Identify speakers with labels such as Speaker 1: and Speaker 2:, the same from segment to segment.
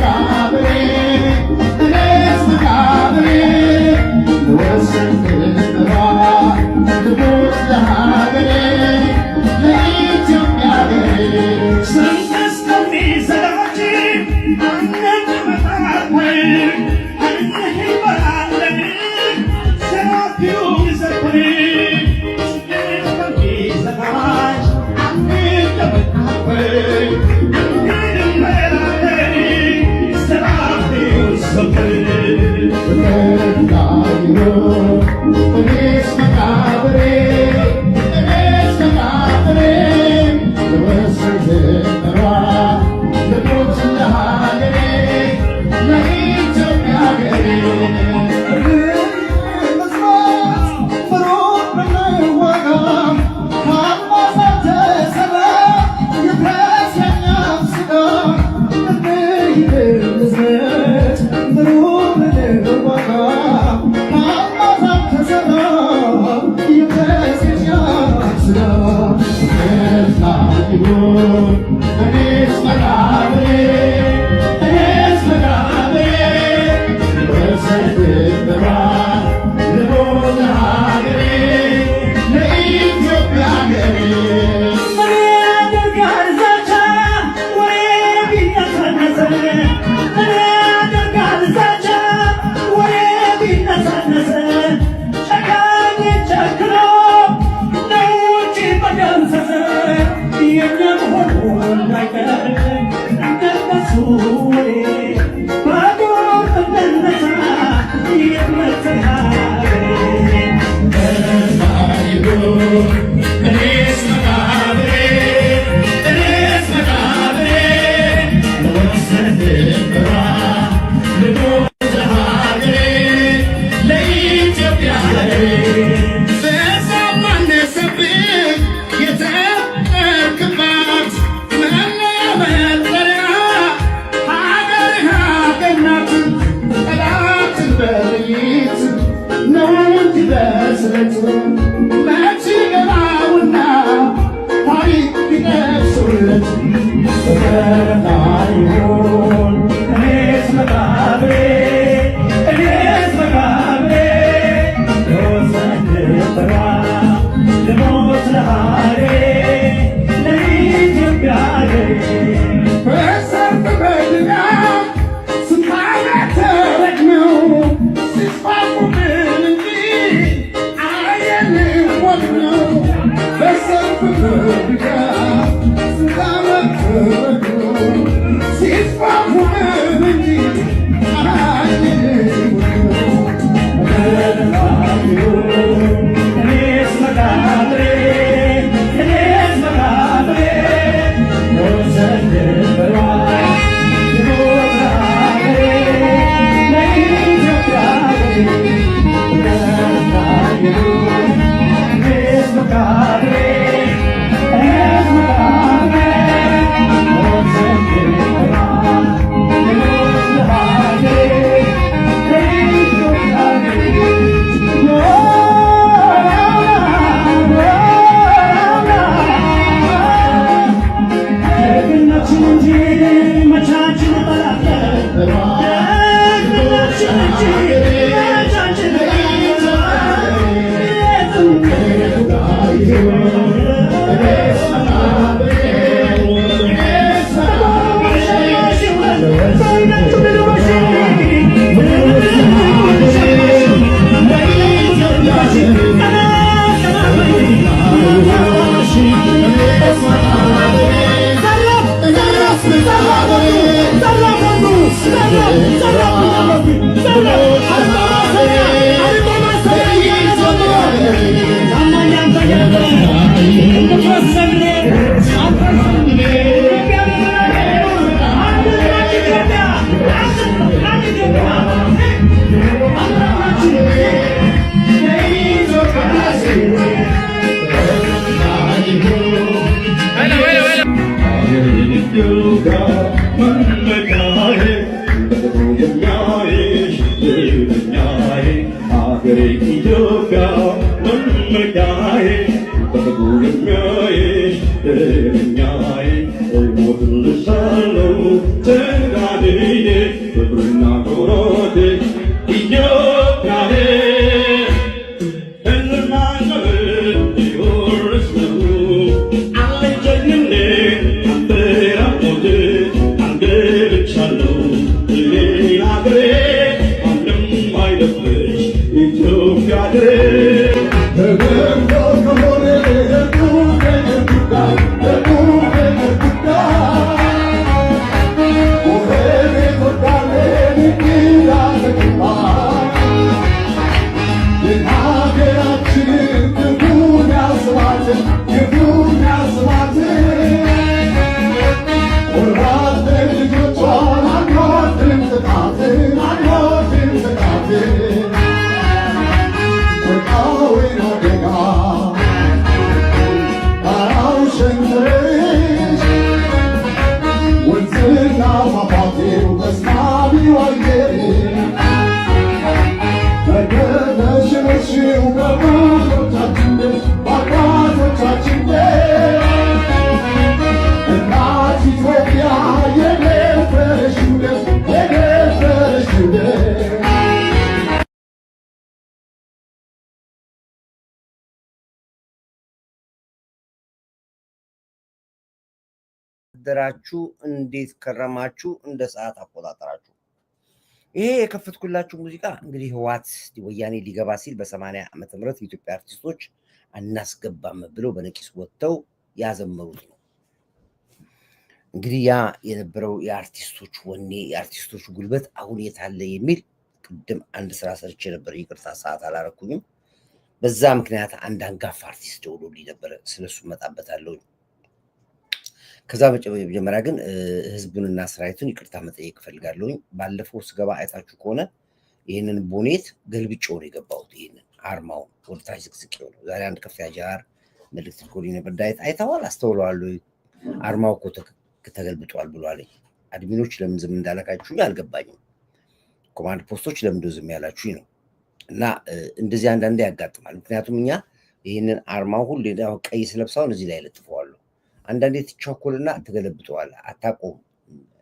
Speaker 1: Thank you. አደራችሁ? እንዴት ከረማችሁ? እንደ ሰዓት አቆጣጠራችሁ። ይሄ የከፈትኩላችሁ ሙዚቃ እንግዲህ ህወሓት ወያኔ ሊገባ ሲል በ80 ዓመተ ምህረት የኢትዮጵያ አርቲስቶች አናስገባም ብለው በነቂስ ወጥተው ያዘመሩት ነው። እንግዲህ ያ የነበረው የአርቲስቶች ወኔ፣ የአርቲስቶች ጉልበት አሁን የታለ የሚል ቅድም አንድ ስራ ሰርቼ ነበር። ይቅርታ ሰዓት አላረኩኝም። በዛ ምክንያት አንድ አንጋፋ አርቲስት ደውሎልኝ ነበር። ስለሱ መጣበታለሁ። ከዛ መጀመሪያ ግን ህዝቡንና ሰራዊቱን ይቅርታ መጠየቅ እፈልጋለሁኝ። ባለፈው ስገባ አይታችሁ ከሆነ ይህንን ቦኔት ገልብጬው ነው የገባሁት። ይህንን አርማውን ወደታች ዝቅዝቄው ነው። ዛሬ አንድ ከፍ ያጃር መልዕክት ልኮልኝ ነበር። ዳዊት አይተዋል? አስተውለዋል? አርማው እኮ ተገልብጧል ብሏለኝ። አድሚኖች ለምን ዝም እንዳላካችሁኝ አልገባኝም። ኮማንድ ፖስቶች ለምን ዝም ያላችሁኝ ነው። እና እንደዚህ አንዳንዴ ያጋጥማል። ምክንያቱም እኛ ይህንን አርማው ሁሉ ቀይ ስለብሳውን እዚህ ላይ ለጥፈዋለሁ። አንዳንዴ ትቸኮልና ትገለብጠዋል፣ አታቆም።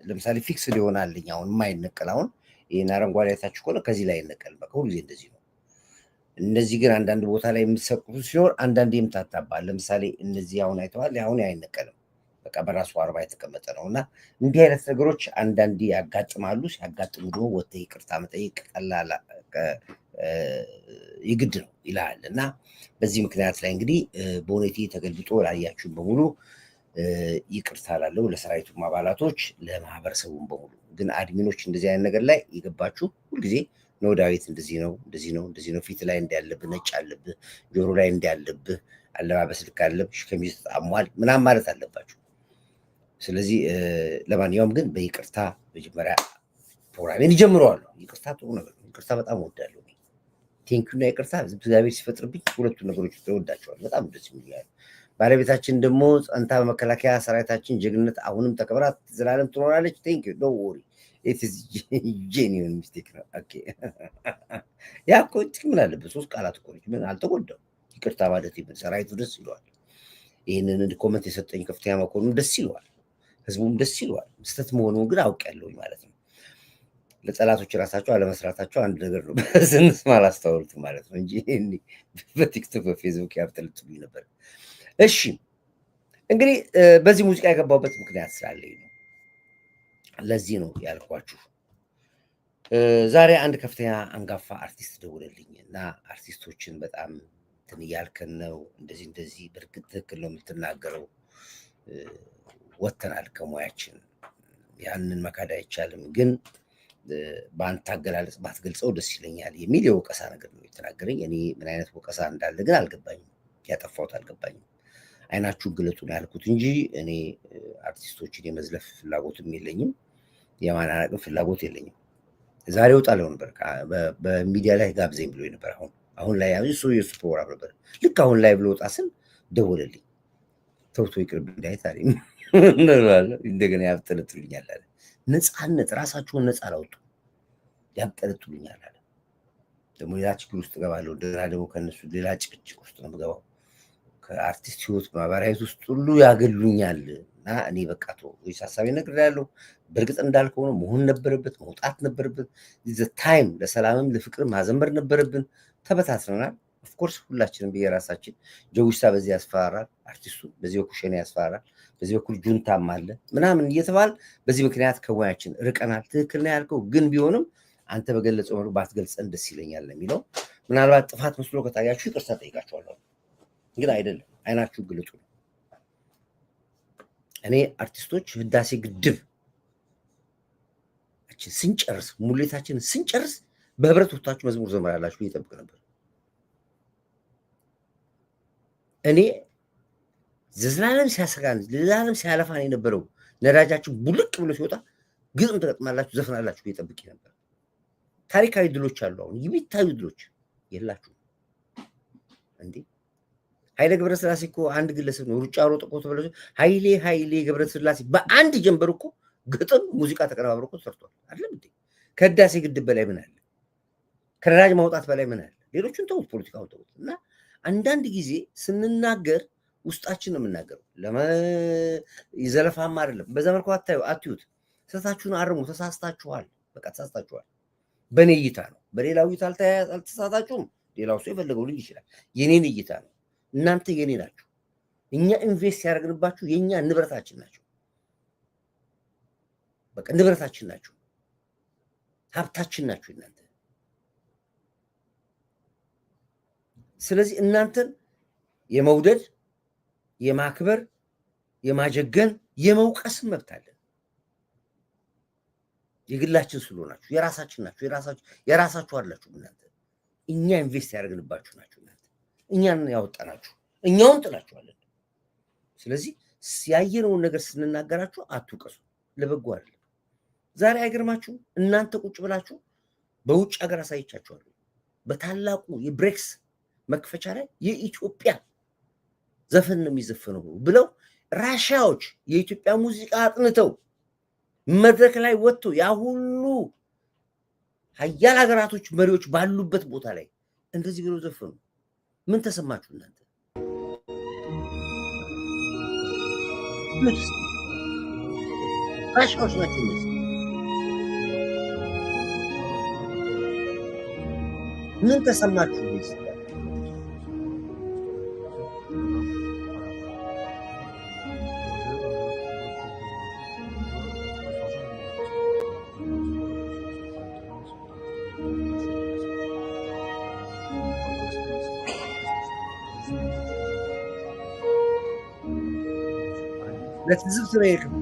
Speaker 1: ለምሳሌ ፊክስ ሊሆናልኝ አሁን የማይነቀል አሁን ይህን አረንጓዴ አይታችሁ ከሆነ ከዚህ ላይ አይነቀልም። በቃ ሁሉ ጊዜ እንደዚህ ነው። እነዚህ ግን አንዳንድ ቦታ ላይ የምትሰቅሉት ሲኖር አንዳንዴ የምታታባል። ለምሳሌ እነዚህ አሁን አይተዋል፣ አሁን አይነቀልም። በቃ በራሱ አርባ የተቀመጠ ነው። እና እንዲህ አይነት ነገሮች አንዳንዴ ያጋጥማሉ። ሲያጋጥሙ ደግሞ ወጥተህ ይቅርታ መጠየቅ ቀላል የግድ ነው ይላል። እና በዚህ ምክንያት ላይ እንግዲህ ቦኔቴ ተገልብጦ ላያችሁን በሙሉ ይቅርታ ላለው ለሰራዊቱም አባላቶች ለማህበረሰቡም በሙሉ። ግን አድሚኖች እንደዚህ አይነት ነገር ላይ የገባችሁ ሁልጊዜ ነው ዳዊት እንደዚህ ነው እንደዚህ ነው እንደዚህ ነው፣ ፊት ላይ እንዲያለብህ ነጭ አለብህ፣ ጆሮ ላይ እንዲያለብህ፣ አለባበስ ልክ አለብህ፣ ሸሚዝ ተጣሟል ምናምን ማለት አለባችሁ። ስለዚህ ለማንኛውም ግን በይቅርታ መጀመሪያ ፕሮግራሜን ይጀምረዋለሁ። ይቅርታ ጥሩ ነገር ነው። ይቅርታ በጣም እወዳለሁ። ቴንኪዩና ይቅርታ እግዚአብሔር ሲፈጥርብኝ ሁለቱን ነገሮች እወዳቸዋለሁ። በጣም ደስ የሚላል። ባለቤታችን ደግሞ ጸንታ በመከላከያ ሰራዊታችን ጀግንነት አሁንም ተከብራ ዘላለም ትኖራለች። ቴንኪዩ ዶንት ወሪ ኢት ኢዝ ጄኒዩን ሚስቴክ ነው። ኦኬ ያ እኮ ምን አለበት? ሶስት ቃላት እኮ ነች። ምን አልተጎዳም። ይቅርታ ማለት ይብል ሰራዊቱ ደስ ይለዋል። ይህንን ኮመንት የሰጠኝ ከፍተኛ መኮንን ደስ ይለዋል። ህዝቡም ደስ ይለዋል። ስህተት መሆኑን ግን አውቄያለሁኝ ማለት ነው። ለጠላቶች ራሳቸው አለመስራታቸው አንድ ነገር ነው። በስንስም አላስተዋሉትም ማለት ነው እንጂ በቲክቶክ በፌስቡክ ያብጠልጥሉኝ ነበር። እሺ እንግዲህ በዚህ ሙዚቃ የገባሁበት ምክንያት ስላለኝ ነው። ለዚህ ነው ያልኳችሁ። ዛሬ አንድ ከፍተኛ አንጋፋ አርቲስት ደውለልኝ እና አርቲስቶችን በጣም እንትን እያልከን ነው፣ እንደዚህ እንደዚህ፣ በእርግጥ ትክክል ነው የምትናገረው፣ ወተናል ከሙያችን፣ ያንን መካድ አይቻልም፣ ግን በአንተ አገላለጽ ባትገልጸው ደስ ይለኛል የሚል የወቀሳ ነገር ነው የተናገረኝ። እኔ ምን አይነት ወቀሳ እንዳለ ግን አልገባኝም፣ ያጠፋሁት አልገባኝም። አይናችሁን ግለጡ ነው ያልኩት እንጂ እኔ አርቲስቶችን የመዝለፍ ፍላጎትም የለኝም፣ የማናናቅም ፍላጎት የለኝም። ዛሬ እወጣለሁ ነበር በሚዲያ ላይ ጋብዘኝ ብሎ ነበር። አሁን ላይ እሱ የሱ ፕሮግራም ነበር። ልክ አሁን ላይ ብሎ ወጣ ስል ደወለልኝ። ተውቶ ይቅርብ እንዳይት አለኝ። እንደገና ያብጠለጥሉኛል አለ። ነፃነት፣ ራሳቸውን ነፃ ላውጡ ያብጠለጥሉኛል አለ። ደግሞ ሌላ ችግር ውስጥ እገባለሁ። እንደገና ደግሞ ከነሱ ሌላ ጭቅጭቅ ውስጥ ነው የምገባው። ከአርቲስት ህይወት ማህበራዊ ውስጥ ሁሉ ያገሉኛል። እና እኔ በቃ ወይስ ሀሳቤ ነግሬያለሁ። በእርግጥ እንዳልከው ነው መሆን ነበረበት፣ መውጣት ነበረበት። ታይም ለሰላምም ለፍቅርም ማዘመር ነበረብን። ተበታትነናል። ኦፍኮርስ ሁላችንም በየራሳችን ጀዊሳ በዚህ ያስፈራራል፣ አርቲስቱ በዚህ በኩል ሸኔ ያስፈራራል፣ በዚህ በኩል ጁንታም አለ ምናምን እየተባል በዚህ ምክንያት ከሙያችን ርቀናል። ትክክል ነው ያልከው፣ ግን ቢሆንም አንተ በገለጸው መልኩ ባትገልጸን ደስ ይለኛል የሚለው ምናልባት ጥፋት መስሎ ከታያችሁ ይቅርታ ጠይቃችኋለሁ። ግን አይደለም፣ አይናችሁ ግልጡ ነው። እኔ አርቲስቶች ህዳሴ ግድብ ስንጨርስ ሙሌታችንን ስንጨርስ በህብረት ወጥታችሁ መዝሙር ዘመራላችሁ እየጠብቅ ነበር። እኔ ዘላለም ሲያሰጋን ዘላለም ሲያለፋን የነበረው ነዳጃችሁ ቡልቅ ብሎ ሲወጣ ግጥም ተገጥማላችሁ ዘፍናላችሁ እየጠብቅ ነበር። ታሪካዊ ድሎች አሉ። አሁን የሚታዩ ድሎች የላችሁ እንዴ? ኃይሌ ገብረስላሴ እኮ አንድ ግለሰብ ነው። ሩጫ ሮጥ እኮ ተብሎ ኃይሌ ገብረስላሴ በአንድ ጀንበር እኮ ግጥም ሙዚቃ ተቀነባብሮ እኮ ሰርቷል አይደለም እንዴ? ከህዳሴ ግድብ በላይ ምን አለ? ከነዳጅ ማውጣት በላይ ምን አለ? ሌሎቹን ተውት፣ ፖለቲካውን ተውት። እና አንዳንድ ጊዜ ስንናገር ውስጣችን ነው የምናገረው። ዘለፋማ አይደለም። በዛ መልኩ አትዩት። ስህተታችሁን አርሙ። ተሳስታችኋል፣ በቃ ተሳስታችኋል። በእኔ እይታ ነው። በሌላው እይታ አልተሳሳታችሁም። ሌላው ሰው የፈለገው ልጅ ይችላል። የኔን እይታ ነው። እናንተ የኔ ናችሁ። እኛ ኢንቨስት ያደረግንባችሁ የኛ ንብረታችን ናቸው። በቃ ንብረታችን ናችሁ፣ ሀብታችን ናችሁ እናንተ። ስለዚህ እናንተን የመውደድ የማክበር የማጀገን የመውቀስ መብት አለን። የግላችን ስለሆናችሁ የራሳችን ናችሁ፣ የራሳችሁ አላችሁ እናንተ። እኛ ኢንቨስት ያደርግንባችሁ ናችሁ እናንተ። እኛን ያወጣናችሁ፣ እኛውን ጥላችኋለን። ስለዚህ ያየነውን ነገር ስንናገራችሁ አትውቀሱ፣ ለበጎ አይደለም። ዛሬ አይገርማችሁም? እናንተ ቁጭ ብላችሁ በውጭ ሀገር አሳይቻችኋለሁ። በታላቁ የብሬክስ መክፈቻ ላይ የኢትዮጵያ ዘፈን ነው የሚዘፈነው ብለው ራሻዎች የኢትዮጵያ ሙዚቃ አጥንተው መድረክ ላይ ወጥተው ያ ሁሉ ሀያል ሀገራቶች መሪዎች ባሉበት ቦታ ላይ እንደዚህ ብለው ዘፈኑ። ምን ተሰማችሁ እናንተ? ራሻዎች ናቸው እነዚህ። ምን ተሰማችሁ? ለትዝብት ነው የሄድከው?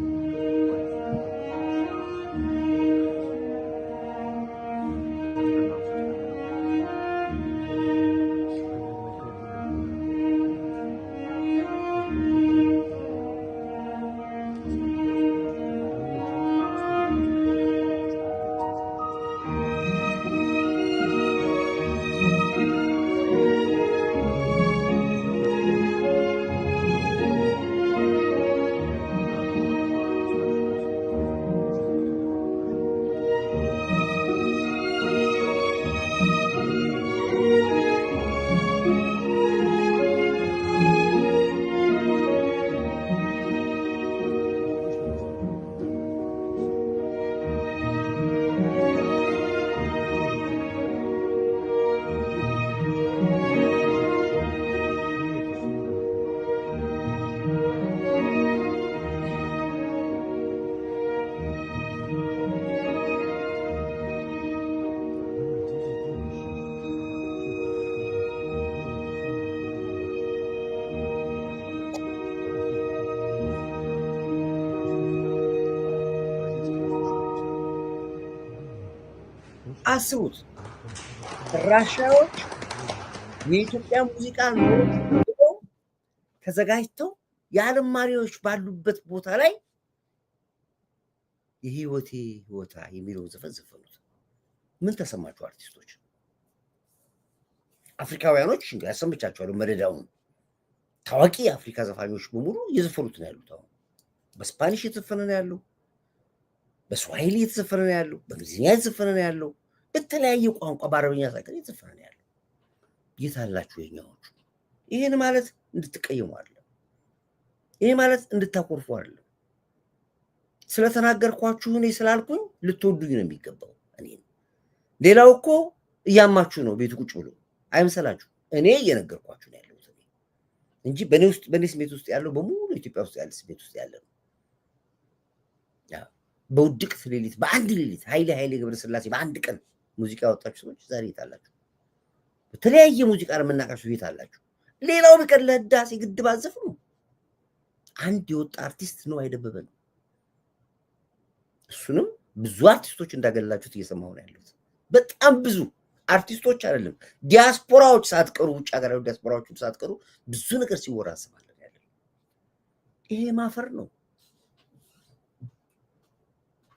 Speaker 1: አስቡት፣ ራሻዎች የኢትዮጵያ ሙዚቃ ነው ተዘጋጅተው የዓለም ማሪዎች ባሉበት ቦታ ላይ የህይወቴ ህይወታ የሚለውን ዘፈን ዘፈኑት። ምን ተሰማችሁ አርቲስቶች? አፍሪካውያኖች ያሰምቻቸዋለሁ። መደዳውን ታዋቂ የአፍሪካ ዘፋኞች በሙሉ እየዘፈኑት ነው ያሉት። አሁን በስፓኒሽ የተዘፈነ ነው ያለው፣ በስዋሂሊ የተዘፈነ ነው ያለው፣ በእንግሊዝኛ የተዘፈነ ነው ያለው፣ በተለያየ ቋንቋ በአረብኛ ሳይቀር የተዘፈነ ነው ያለው። የት አላችሁ የኛዎቹ? ይህን ማለት እንድትቀየሙ አይደለም። ይሄ ማለት እንድታኮርፉ አይደለም። ስለተናገርኳችሁ እኔ ስላልኩኝ ልትወዱኝ ነው የሚገባው። እኔ ሌላው እኮ እያማችሁ ነው ቤት ቁጭ ብሎ አይምሰላችሁ። እኔ እየነገርኳችሁ ነው ያለሁት እንጂ በእኔ ስሜት ውስጥ ያለው በሙሉ ኢትዮጵያ ውስጥ ያለ ስሜት ውስጥ ያለ ነው። በውድቅት ሌሊት በአንድ ሌሊት ኃይሌ ገብረስላሴ በአንድ ቀን ሙዚቃ ያወጣችሁ ሰዎች ዛሬ የት አላችሁ? በተለያየ ሙዚቃ የምናውቃችሁ የት አላችሁ? ሌላው ቢቀር ለህዳሴ ግድብ አዘፍኑ። አንድ የወጣ አርቲስት ነው አይደበበ ነው። እሱንም ብዙ አርቲስቶች እንዳገላችሁት እየሰማሁ ነው ያሉት። በጣም ብዙ አርቲስቶች አይደለም ዲያስፖራዎች ሳትቀሩ ውጭ ሀገር ያሉ ዲያስፖራዎችም ሳትቀሩ ብዙ ነገር ሲወራ እንሰማለን ያለ። ይሄ ማፈር ነው።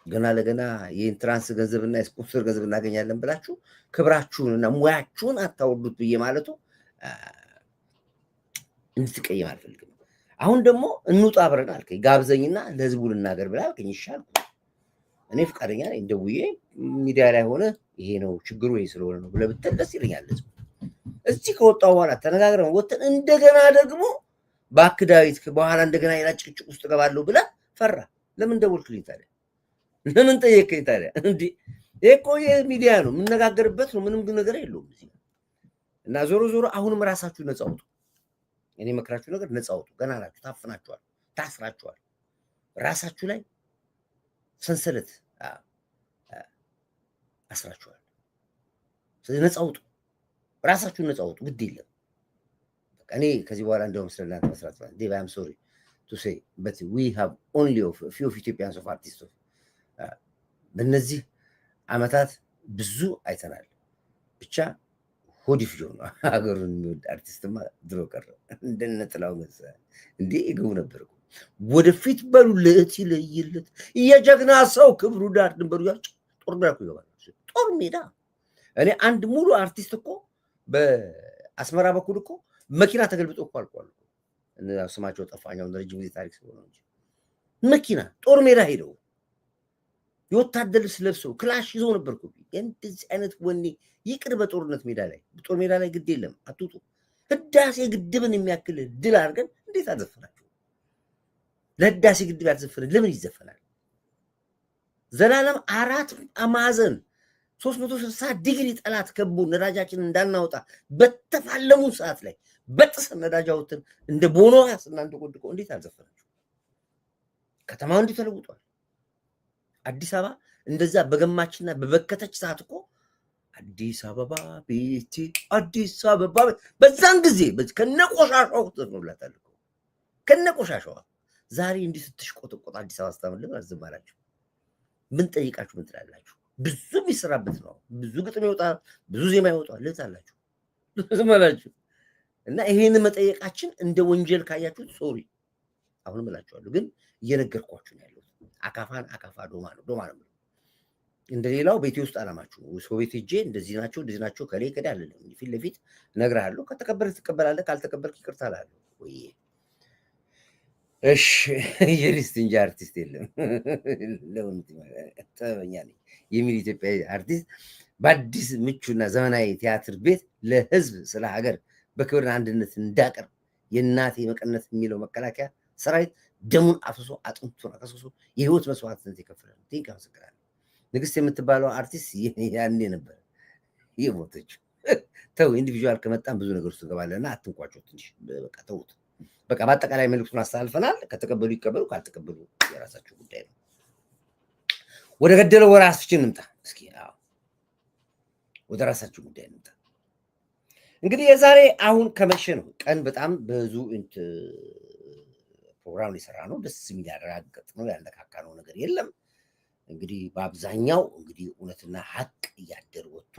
Speaker 1: ገና ለገና የኢንትራንስ ገንዘብና የስፖንሰር ገንዘብ እናገኛለን ብላችሁ ክብራችሁንና ሙያችሁን አታወርዱት ብዬ ማለቱ እንድትቀየም አልፈልግም። አሁን ደግሞ እንውጣ አብረን አልከኝ፣ ጋብዘኝና ለህዝቡ ልናገር ብላ አልከኝ። ይሻል እኔ ፈቃደኛ ነኝ። እንደውዬ ሚዲያ ላይ ሆነ ይሄ ነው ችግሩ ይሄ ስለሆነ ነው ብለህ ብትል ደስ ይለኛል። ህዝቡ እዚህ ከወጣሁ በኋላ ተነጋግረን ወጥተን እንደገና ደግሞ እባክህ ዳዊት በኋላ እንደገና ሌላ ጭቅጭቅ ውስጥ እገባለሁ ብለህ ፈራ። ለምን ደወልክልኝ ታዲያ? ለምን ጠየቀኝ ታዲያ? እንዴ ይሄ እኮ የሚዲያ ነው የምነጋገርበት ነው። ምንም ነገር የለውም እዚህ። እና ዞሮ ዞሮ አሁንም ራሳችሁ ነፃ አውጡ። እኔ መክራችሁ ነገር ነፃ አውጡ። ገና ናችሁ፣ ታፍናችኋል፣ ታስራችኋል። ራሳችሁ ላይ ሰንሰለት አስራችኋል። ስለዚህ ነፃ ውጡ፣ ራሳችሁን ነፃ ውጡ። ግድ የለም እኔ ከዚህ በኋላ እንደውም ስለእናንተ መስራት ነው። ዴቭ አም ሶሪ ቱ ሴይ በት ዊ ሃቭ ኦንሊ ፊው ኦፍ ኢትዮጵያንስ ኦፍ አርቲስቶች በእነዚህ ዓመታት ብዙ አይተናል። ብቻ ሆዲ ፍጆ ነው። ሀገሩን የሚወድ አርቲስትማ ድሮ ቀረ። እንደነ ጥላሁን ገሰሰ እንዴ ይገቡ ነበር እኮ። ወደፊት በሉለት ይለይለት የጀግና ሰው ክብሩ ዳር ድንበሩ ያጭ ጦር ሜዳ እኮ ይገባል። ጦር ሜዳ እኔ አንድ ሙሉ አርቲስት እኮ በአስመራ በኩል እኮ መኪና ተገልብጦ እኮ አልቋል። ስማቸው ጠፋኛው ረጅም ጊዜ ታሪክ ስለሆነ እንጂ መኪና ጦር ሜዳ ሄደው የወታደር ልብስ ለብሰው ክላሽ ይዘው ነበር እኮ። እንደዚህ አይነት ወኔ ይቅር። በጦርነት ሜዳ ላይ ጦር ሜዳ ላይ ግድ የለም አትውጡ። ህዳሴ ግድብን የሚያክል ድል አድርገን እንዴት አዘፈናችሁ? ለህዳሴ ግድብ ያልዘፈነ ለምን ይዘፈናል? ዘላለም 4 ማዕዘን 360 ዲግሪ ጠላት ከቦ ነዳጃችንን እንዳናወጣ በተፋለሙ ሰዓት ላይ በጥሰን ነዳጅ አውጥተን እንደ ቦኖ እናንተ ቆድቆ እንዴት አልዘፈናችሁ? ከተማው እንዲህ ተለውጧል። አዲስ አበባ እንደዛ በገማችና በበከተች ሰዓት እኮ አዲስ አበባ ቤቴ አዲስ አበባ በዛን ጊዜ ከነቆሻሻው ተኖላታል እኮ ከነቆሻሻው። ዛሬ እንዲህ ስትሽቆጠቆጥ አዲስ አበባ ስታመልጥ ዝም አላችሁ። ምን ጠይቃችሁ ምን ትላላችሁ? ብዙ የሚሰራበት ነው። ብዙ ግጥም ይወጣል፣ ብዙ ዜማ ይወጣል። ለዛላችሁ ዝም አላችሁ። እና ይሄን መጠየቃችን እንደ ወንጀል ካያችሁት ሶሪ አሁንም እላችኋለሁ። ግን እየነገርኳችሁ ነው ያለው። አካፋን አካፋ ዶማ ነው ዶማ ነው። እንደሌላው ቤቴ ውስጥ አላማችሁ ሰው ቤት ሄጄ እንደዚህ ናቸው ከሌ ከዳ አይደለም። ፊት ለፊት እነግርሃለሁ። ከተቀበልክ ትቀበላለህ፣ ካልተቀበልክ ይቅርታ እልሃለሁ። ወይ እሺ የሊስት እንጂ አርቲስት የለም። ለምን ተበኛ ነኝ የሚል ኢትዮጵያዊ አርቲስት በአዲስ ምቹና ዘመናዊ ቲያትር ቤት ለህዝብ ስለ ሀገር በክብርና አንድነት እንዳቀርብ የእናቴ መቀነት የሚለው መከላከያ ሰራዊት ደሙን አፍሶ አጥንቱን አከስሶ የህይወት መስዋዕትነት የከፈለ ቲንክ አመሰግናለሁ። ንግስት የምትባለው አርቲስት ያኔ ነበር የሞተችው። ተው ኢንዲቪጁዋል ከመጣን ብዙ ነገር ውስጥ ገባለና አትንቋቸው ትንሽ በቃ ተውት። በቃ በአጠቃላይ መልዕክቱን አስተላልፈናል። ከተቀበሉ ይቀበሉ፣ ካልተቀበሉ የራሳቸው ጉዳይ ነው። ወደ ገደለው ወራሳችን እንምጣ እስኪ። ወደ ራሳችሁ ጉዳይ እንምጣ። እንግዲህ የዛሬ አሁን ከመሸ ነው ቀን በጣም ብዙ ፕሮግራም ሊሰራ ነው። ደስ የሚል ያረጋገጥ ነው ያለካካ ነው ነገር የለም። እንግዲህ በአብዛኛው እንግዲህ እውነትና ሀቅ እያደር ወጥቶ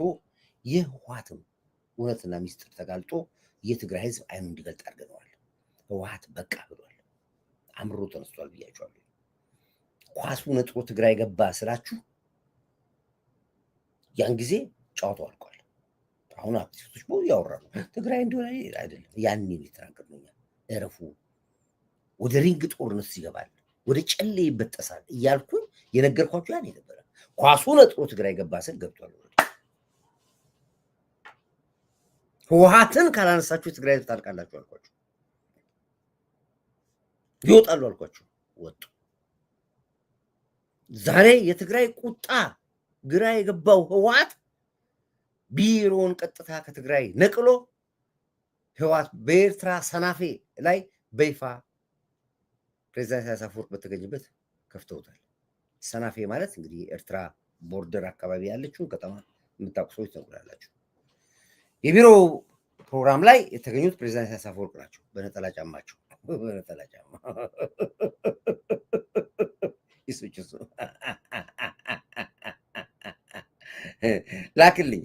Speaker 1: የህወሓትም እውነትና ሚስጥር ተጋልጦ የትግራይ ህዝብ አይኑ እንዲገልጥ አድርገነዋል። ህወሓት በቃ ብሏል፣ አምሮ ተነስቷል ብያቸዋለሁ። ኳሱ ነጥሮ ትግራይ ገባ ስላችሁ ያን ጊዜ ጨዋታው አልቋል። አሁን አክቲቪስቶች ብዙ ያወራሉ ትግራይ እንደሆነ አይደለም። ያኔ ሊተናገር ነው እረፉ፣ ወደ ሪንግ ጦርነት ይገባል፣ ወደ ጨሌ ይበጠሳል እያልኩኝ የነገርኳችሁ ያኔ ነበረ። ኳሱ ነጥሮ ትግራይ ገባ ስል ገብቷል። ህወሓትን ካላነሳችሁ ትግራይ ታልቃላችሁ አልኳችሁ። ይወጣሉ አልኳችሁ፣ ወጡ። ዛሬ የትግራይ ቁጣ ግራ የገባው ህወሓት ቢሮውን ቀጥታ ከትግራይ ነቅሎ ህወሓት በኤርትራ ሰናፌ ላይ በይፋ ፕሬዝዳንት ኢሳያስ አፈወርቂ በተገኘበት ከፍተውታል። ሰናፌ ማለት እንግዲህ የኤርትራ ቦርደር አካባቢ ያለችውን ከተማ የምታውቁ ሰዎች ትነግራላችሁ። የቢሮ ፕሮግራም ላይ የተገኙት ፕሬዝዳንት ኢሳያስ አፈወርቂ ናቸው። በነጠላ ጫማቸው በነጠላ ጫማ ይሱጭሱ ላክልኝ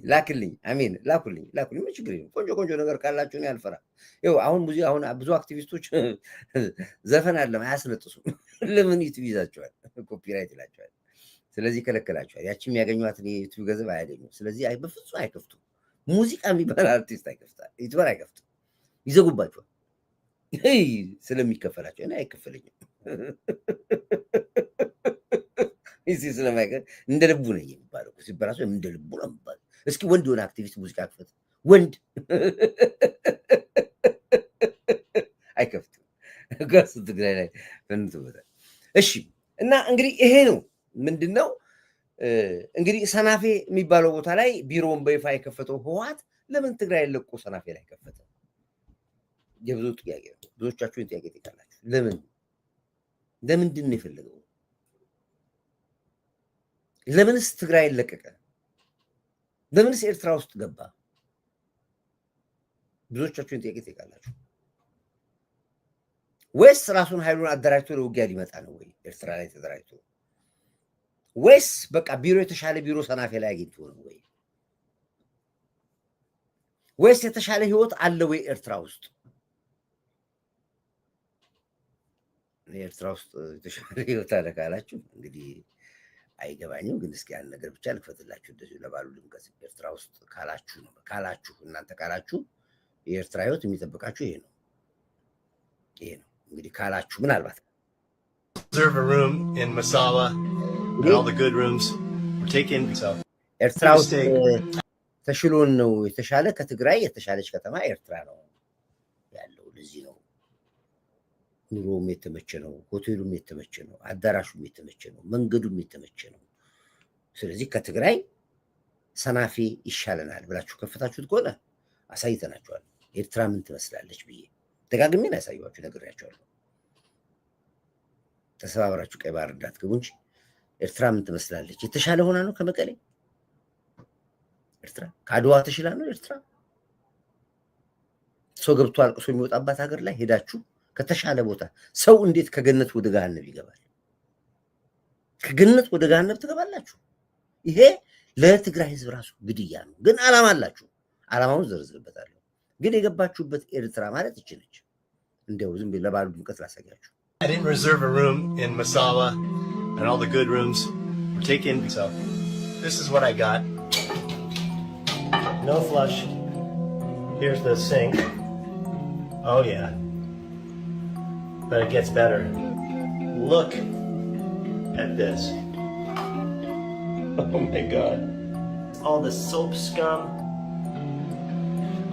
Speaker 1: አሜን ላኩልኝ ምን ችግር የለም። ቆንጆ ነገር ካላችሁ ነው ያልፈራ። ይኸው አሁን ብዙ አክቲቪስቶች ዘፈን አለም አያስነጥሱም። ለምን ዩቲዩብ ይዛቸዋል፣ ኮፒራይት ይላቸዋል። ስለዚህ ከለከላቸዋል። ያቺ የሚያገኟትን የዩቲዩብ ገንዘብ አያገኙም። ስለዚህ በፍጹም አይከፍቱም። ሙዚቃ የሚባል አርቲስት ዩቲዩበር አይከፍቱም፣ ይዘጉባቸዋል። ስለሚከፈላቸው እኔ አይከፈለኝም። እዚህ ስለማይቀር እንደ ልቡ ነው የሚባለው ሲበራሱ እንደ ልቡ ነው የሚባለው። እስኪ ወንድ የሆነ አክቲቪስት ሙዚቃ ክፈት፣ ወንድ አይከፍትም። ጋስ ትግራይ ላይ ፈንቶታል። እሺ እና እንግዲህ ይሄ ነው ምንድነው እንግዲህ ሰናፌ የሚባለው ቦታ ላይ ቢሮውን በይፋ የከፈተው ህወሓት ለምን ትግራይ ለቆ ሰናፌ ላይ ከፈተ? የብዙ ጥያቄ ነው። ብዙዎቻችሁን ጥያቄ ትጠይቃላችሁ። ለምንድን ነው የፈለገው? ለምንስ ትግራይ ለቀቀ? ለምንስ ኤርትራ ውስጥ ገባ? ብዙዎቻችሁን ጥያቄ ትጠይቃላችሁ። ወይስ ራሱን ኃይሉን አደራጅቶ ለውጊያ ሊመጣ ነው ወይ ኤርትራ ላይ ተደራጅቶ? ወይስ በቃ ቢሮ የተሻለ ቢሮ ሰናፌ ላይ አግኝቶ ነው ወይ? ወይስ የተሻለ ህይወት አለ ወይ ኤርትራ ውስጥ? ኤርትራ ውስጥ የተሻለ ህይወት አለ ካላችሁ እንግዲህ አይገባኝም። ግን እስኪ ያን ነገር ብቻ ልክፈትላችሁ እንደዚህ ለባሉ ድምቀት። ኤርትራ ውስጥ ካላችሁ ነው ካላችሁ እናንተ ካላችሁ የኤርትራ ህይወት የሚጠብቃችሁ ይሄ ነው እንግዲህ ካላችሁ ምናልባት
Speaker 2: reserve a room in Massawa and all the good rooms were taken.
Speaker 1: ኤርትራ ውስጥ ተሽሎን ነው የተሻለ ከትግራይ የተሻለች ከተማ ኤርትራ ነው ያለው። ለዚህ ነው ኑሮም የተመቸ ነው፣ ሆቴሉም የተመቸ ነው፣ አዳራሹም የተመቸ ነው፣ መንገዱም የተመቸ ነው። ስለዚህ ከትግራይ ሰናፌ ይሻለናል ብላችሁ ከፈታችሁት ከሆነ አሳይተናችኋል። ኤርትራ ምን ትመስላለች ብዬ ደጋግሜ ያሳየኋችሁ ነግሬያችኋለሁ። ተሰባብራችሁ ቀይ ባህር እንዳትገቡ እንጂ ኤርትራ ምን ትመስላለች? የተሻለ ሆና ነው ከመቀሌ ኤርትራ ከአድዋ ተሽላ ነው ኤርትራ። ሰው ገብቶ አልቅሶ የሚወጣባት ሀገር ላይ ሄዳችሁ ከተሻለ ቦታ ሰው እንዴት ከገነት ወደ ገሃነም ይገባል? ከገነት ወደ ገሃነም ትገባላችሁ። ይሄ ለትግራይ ህዝብ ራሱ ግድያ ነው። ግን ዓላማ አላችሁ። ዓላማውን ዘርዝርበታለሁ። ግን የገባችሁበት ኤርትራ ማለት እቺ ነች። እንደው ዝም ብዬ ለባሉ ድምቀት ላሳያችሁ።
Speaker 2: I didn't reserve a room in Massawa and all the good rooms were taken. So this is what I got. No flush. Here's the sink. Oh yeah. But it gets better. Look at this. Oh my God. All the soap scum.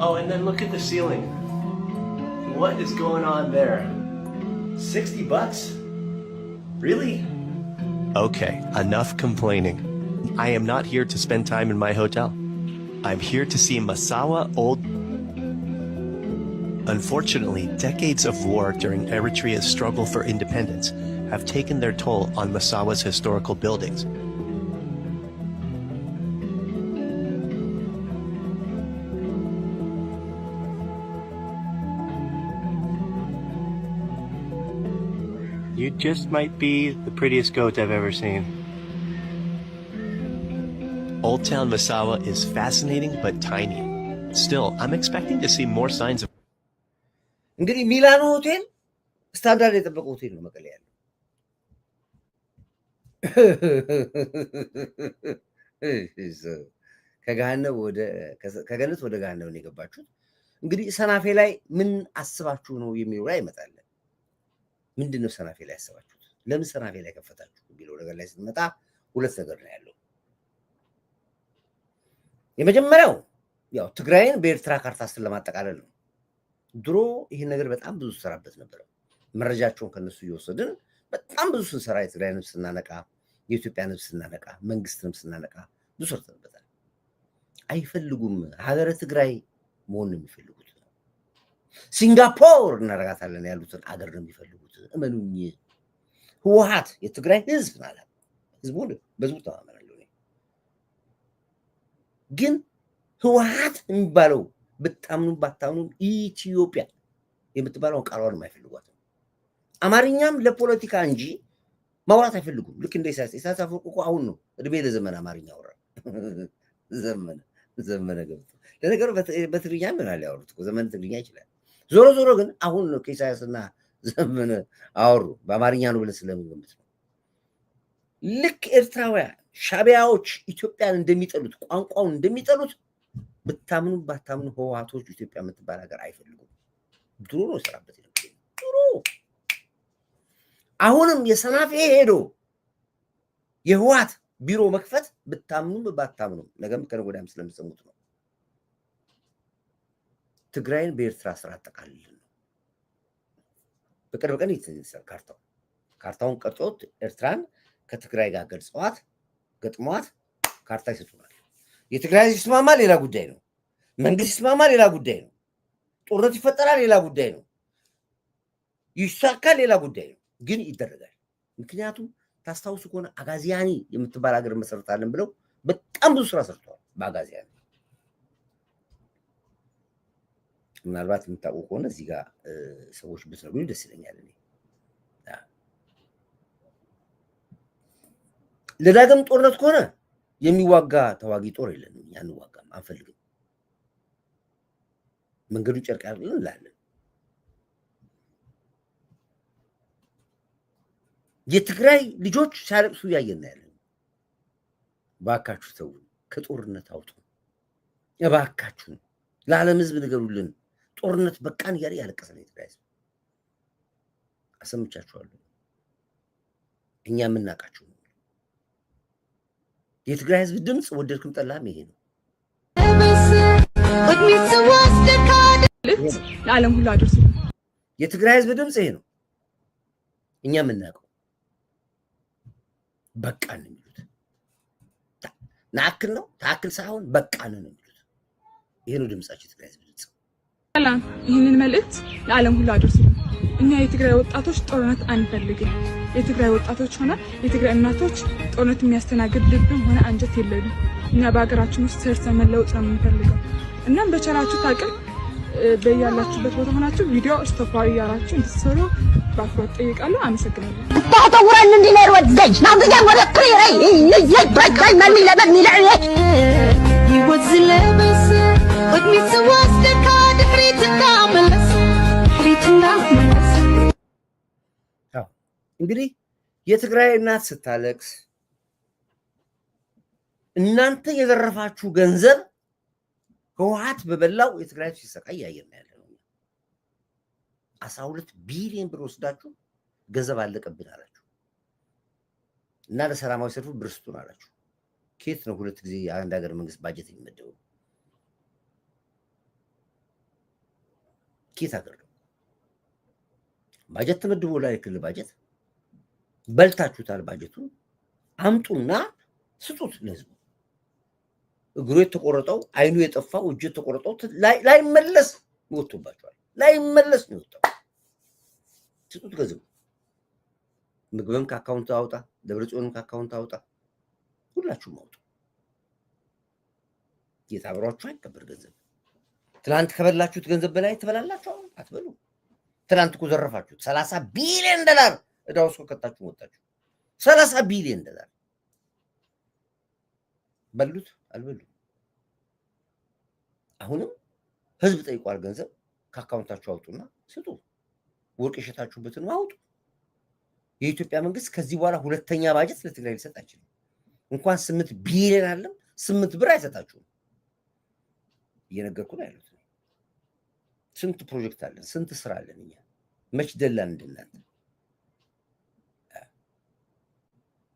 Speaker 2: Oh, and then look at the ceiling. What is going on there? $60? Really? Okay, enough complaining. I am not here to spend time in my hotel. I'm here to see Massawa Old. Unfortunately, decades of war during Eritrea's struggle for independence have taken their toll on Massawa's historical buildings. You just might be the prettiest goat I've ever seen. Old Town Massawa is fascinating but tiny. Still, I'm expecting to see more signs of.
Speaker 1: እንግዲህ ሚላኖ ሆቴል ስታንዳርድ የጠበቀ ሆቴል ነው መቀሌ ያለው። ከገነት ወደ ገሃነም ነው የገባችሁት። እንግዲህ ሰናፌ ላይ ምን አስባችሁ ነው የሚለው ላይ ይመጣል። ምንድን ነው ሰናፌ ላይ ያሰባችሁት? ለምን ሰናፌ ላይ ከፈታችሁ የሚለው ነገር ላይ ስትመጣ ሁለት ነገር ነው ያለው። የመጀመሪያው ያው ትግራይን በኤርትራ ካርታ ስር ለማጠቃለል ነው። ድሮ ይህን ነገር በጣም ብዙ ሰራበት ነበር። መረጃቸውን ከነሱ እየወሰድን በጣም ብዙ ስንሰራ የትግራይንም ስናነቃ፣ የኢትዮጵያንም ስናነቃ፣ መንግስትንም ስናነቃ ብዙ ሰርተንበታል። አይፈልጉም። ሀገረ ትግራይ መሆን ነው የሚፈልጉት። ሲንጋፖር እናረጋታለን ያሉትን አገር ነው የሚፈልጉት። እመኑኝ። ህወሓት የትግራይ ህዝብ ማለት ህዝቡን በህዝቡ ተማመናለሁ። ግን ህወሓት የሚባለው ብታምኑም ባታምኑም ኢትዮጵያ የምትባለውን ቃሏንም አይፈልጓትም። አማርኛም ለፖለቲካ እንጂ ማውራት አይፈልጉም። ልክ እንደ ኢሳያስ አፈወርቂ እኮ አሁን ነው እድሜ ለዘመን አማርኛ አወራ። ዘመነ ገብቶ ለነገሩ በትግርኛ ምን አለ ያወሩት እኮ ዘመነ ትግርኛ ይችላል። ዞሮ ዞሮ ግን አሁን ነው ከኢሳያስና ዘመነ አወሩ በአማርኛ ነው ብለን ስለምንገምት ነው። ልክ ኤርትራውያን ሻቢያዎች ኢትዮጵያን እንደሚጠሉት ቋንቋውን እንደሚጠሉት ብታምኑ ባታምኑ ህወሓቶች ኢትዮጵያ የምትባል ሀገር አይፈልጉም። ድሮ ነው ሰራበት ድሮ። አሁንም የሰናፌ ሄዶ የህወሓት ቢሮ መክፈት ብታምኑ ባታምኑ ነገም ከነገ ወዲያም ስለምትሰሙት ነው። ትግራይን በኤርትራ ስራ አጠቃልል ነው። በቅርብ ቀን ይተንሰል ካርታውን ቀርጾት ኤርትራን ከትግራይ ጋር ገጥሟት ካርታ ይሰጡናል። የትግራይ ይስማማ ሌላ ጉዳይ ነው። መንግስት ይስማማ ሌላ ጉዳይ ነው። ጦርነት ይፈጠራል ሌላ ጉዳይ ነው። ይሳካል ሌላ ጉዳይ ነው። ግን ይደረጋል። ምክንያቱም ታስታውሱ ከሆነ አጋዚያኒ የምትባል ሀገር መሰረታለን ብለው በጣም ብዙ ስራ ሰርተዋል በአጋዚያኒ። ምናልባት የምታውቁ ከሆነ እዚህ ጋር ሰዎች ብትነግሩኝ ደስ ይለኛል። እኔ ለዳግም ጦርነት ከሆነ የሚዋጋ ተዋጊ ጦር የለንም፣ አንዋጋም፣ አንፈልግም። መንገዱ ጨርቅ ያርግልን እንላለን። የትግራይ ልጆች ሲያለቅሱ እያየን ያለን። እባካችሁ ተው፣ ከጦርነት አውጡ እባካችሁ። ለዓለም ህዝብ ንገሩልን። ጦርነት በቃን እያለ ያለቀሰ ነው የትግራይ ህዝብ። አሰምቻችኋለሁ። እኛ የምናውቃችሁ ነው። የትግራይ ህዝብ ድምፅ ወደድክም ጠላህም ይሄ ነው።
Speaker 3: ለዓለም ሁሉ አድርሱ።
Speaker 1: የትግራይ ህዝብ ድምፅ ይሄ ነው። እኛ የምናውቀው በቃን ነው የሚሉት። ናክል ነው ታክል ሳይሆን በቃን ነው የሚሉት። ይሄ ነው ድምጻቸው የትግራይ ህዝብ ድምፅ።
Speaker 3: ሰላም፣ ይህንን መልእክት ለዓለም ሁሉ አድርሱ። እኛ የትግራይ ወጣቶች ጦርነት አንፈልግም። የትግራይ ወጣቶች ሆነ የትግራይ እናቶች ጦርነት የሚያስተናግድ ልብም ሆነ አንጀት የለንም። እኛ በሀገራችን ውስጥ ሰርተን መለወጥ ነው የምንፈልገው። እናም በቻላችሁ ታቅም በያላችሁበት ቦታ ሆናችሁ ቪዲዮ ስቶፕ እያላችሁ እንድትሰሩ በአክብሮት ጠይቃለሁ። አመሰግናለሁ።
Speaker 4: ተውረን እንዲነር ወደጅ ናብያ ወደ ክሪይ ይይይ ማን ለበን ይልዕየት ይወዝለበስ ወድሚት ወስደካ ድሕሪት እንዳመለስ ድሕሪት እንዳመለስ።
Speaker 1: እንግዲህ የትግራይ እናት ስታለቅስ እናንተ የዘረፋችሁ ገንዘብ ህወሓት በበላው የትግራይ ሲሰቃይ ያየን ያለ ነው። 12 ቢሊዮን ብር ወስዳችሁ ገንዘብ አለቀብን አላችሁ እና ለሰላማዊ ሰልፉ ብር ስጡን አላችሁ። ኬት ነው ሁለት ጊዜ አንድ ሀገር መንግስት ባጀት የሚመደበው? ኬት ሀገር ነው ባጀት ተመድቦ? ላይ ክልል ባጀት በልታችሁታል። ባጀቱን አምጡና ስጡት ለህዝቡ። እግሩ የተቆረጠው አይኑ የጠፋው እጁ የተቆረጠው ላይመለስ ወጥቶባቸዋል። ላይመለስ ነው የወጣው። ስጡት ገንዘቡ። ምግብም ከአካውንት አውጣ፣ ደብረጽዮንም ከአካውንት አውጣ፣ ሁላችሁም አውጡ። የታብሯችሁ አይከበር ገንዘብ። ትናንት ከበላችሁት ገንዘብ በላይ ትበላላችሁ። አትበሉ። ትናንት እኮ ዘረፋችሁት። 30 ቢሊዮን ዶላር እዳ ውስጥ ከታችሁ ወጣችሁ። 30 ቢሊዮን ዶላር በሉት አልበሉ። አሁንም ህዝብ ጠይቋል። ገንዘብ ከአካውንታችሁ አውጡና ስጡ። ወርቅ የሸጣችሁበትን አውጡ። የኢትዮጵያ መንግስት ከዚህ በኋላ ሁለተኛ ባጀት ለትግራይ ሊሰጥ አይችልም። እንኳን 8 ቢሊዮን አለም 8 ብር አይሰጣችሁም። እየነገርኩ ነው ያሉት። ስንት ፕሮጀክት አለን፣ ስንት ስራ አለን። እኛ መች ደላን እንደናንተ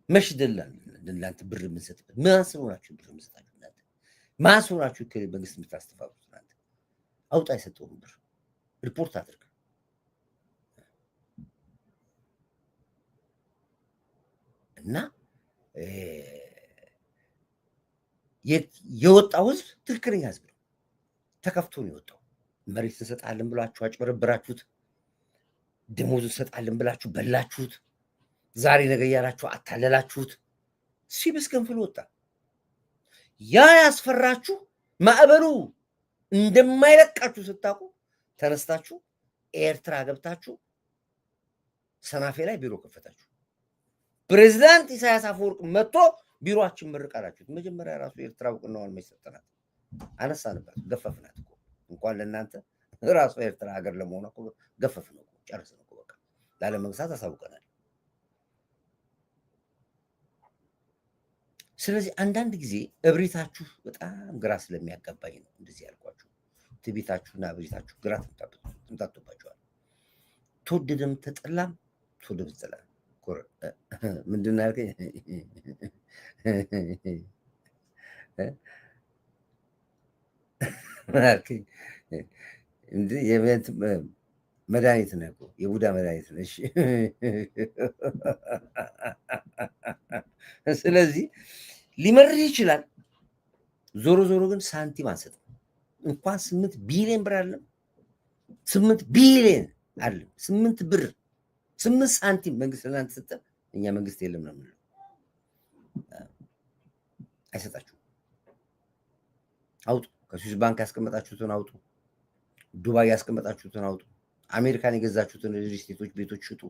Speaker 1: መች ደላን እንደናንተ ብር የምንሰጥበት ማን ስለሆናችሁ ብር የምንሰጣችሁ እናንተ ማን ስለሆናችሁ ከመንግስት የምታስተፋፉት እናንተ። አውጣ የሰጠውን ብር ሪፖርት አድርግ። እና የወጣው ህዝብ ትክክለኛ ህዝብ ነው። ተከፍቶ ነው የወጣው። መሬት እንሰጣለን ብላችሁ አጭበረበራችሁት። ደሞዝ እንሰጣለን ብላችሁ በላችሁት። ዛሬ ነገ እያላችሁ አታለላችሁት። ሲብስ ገንፍሎ ወጣ። ያ ያስፈራችሁ ማዕበሉ እንደማይለቃችሁ ስታውቁ ተነስታችሁ ኤርትራ ገብታችሁ ሰናፌ ላይ ቢሮ ከፈታችሁ። ፕሬዝዳንት ኢሳያስ አፈወርቅ መጥቶ ቢሮአችን ምርቅ አላችሁት። መጀመሪያ ራሱ ኤርትራ እውቅናዋን መሰጠናት አነሳንበት፣ ገፈፍናት እኮ። እንኳን ለእናንተ ራሱ ኤርትራ ሀገር ለመሆኗ እኮ ገፈፍን እኮ፣ ጨርስን እኮ። በቃ ላለመንግስታት አሳውቀናል። ስለዚህ አንዳንድ ጊዜ እብሪታችሁ በጣም ግራ ስለሚያጋባኝ ነው እንደዚህ ያልኳችሁ። ትዕቢታችሁና እብሪታችሁ ግራ ትምታቶባችኋል። ተወደደም ተጠላም ተወደደም ተጠላም ምንድን ነው ያልከኝ? መድኃኒት ነው እኮ የቡዳ መድኃኒት ነው። እሺ ስለዚህ ሊመርህ ይችላል። ዞሮ ዞሮ ግን ሳንቲም አንሰጥም። እንኳን 8 ቢሊዮን ብር አለም 8 ቢሊዮን አለም 8 ብር 8 ሳንቲም መንግስት ለእናንተ ሰጠ እኛ መንግስት የለም ነው የምንለው። አይሰጣችሁም። አውጡ። ከስዊስ ባንክ ያስቀመጣችሁትን አውጡ። ዱባይ ያስቀመጣችሁትን አውጡ። አሜሪካን የገዛችሁትን ሪል ስቴቶች ቤቶች ሽጡ።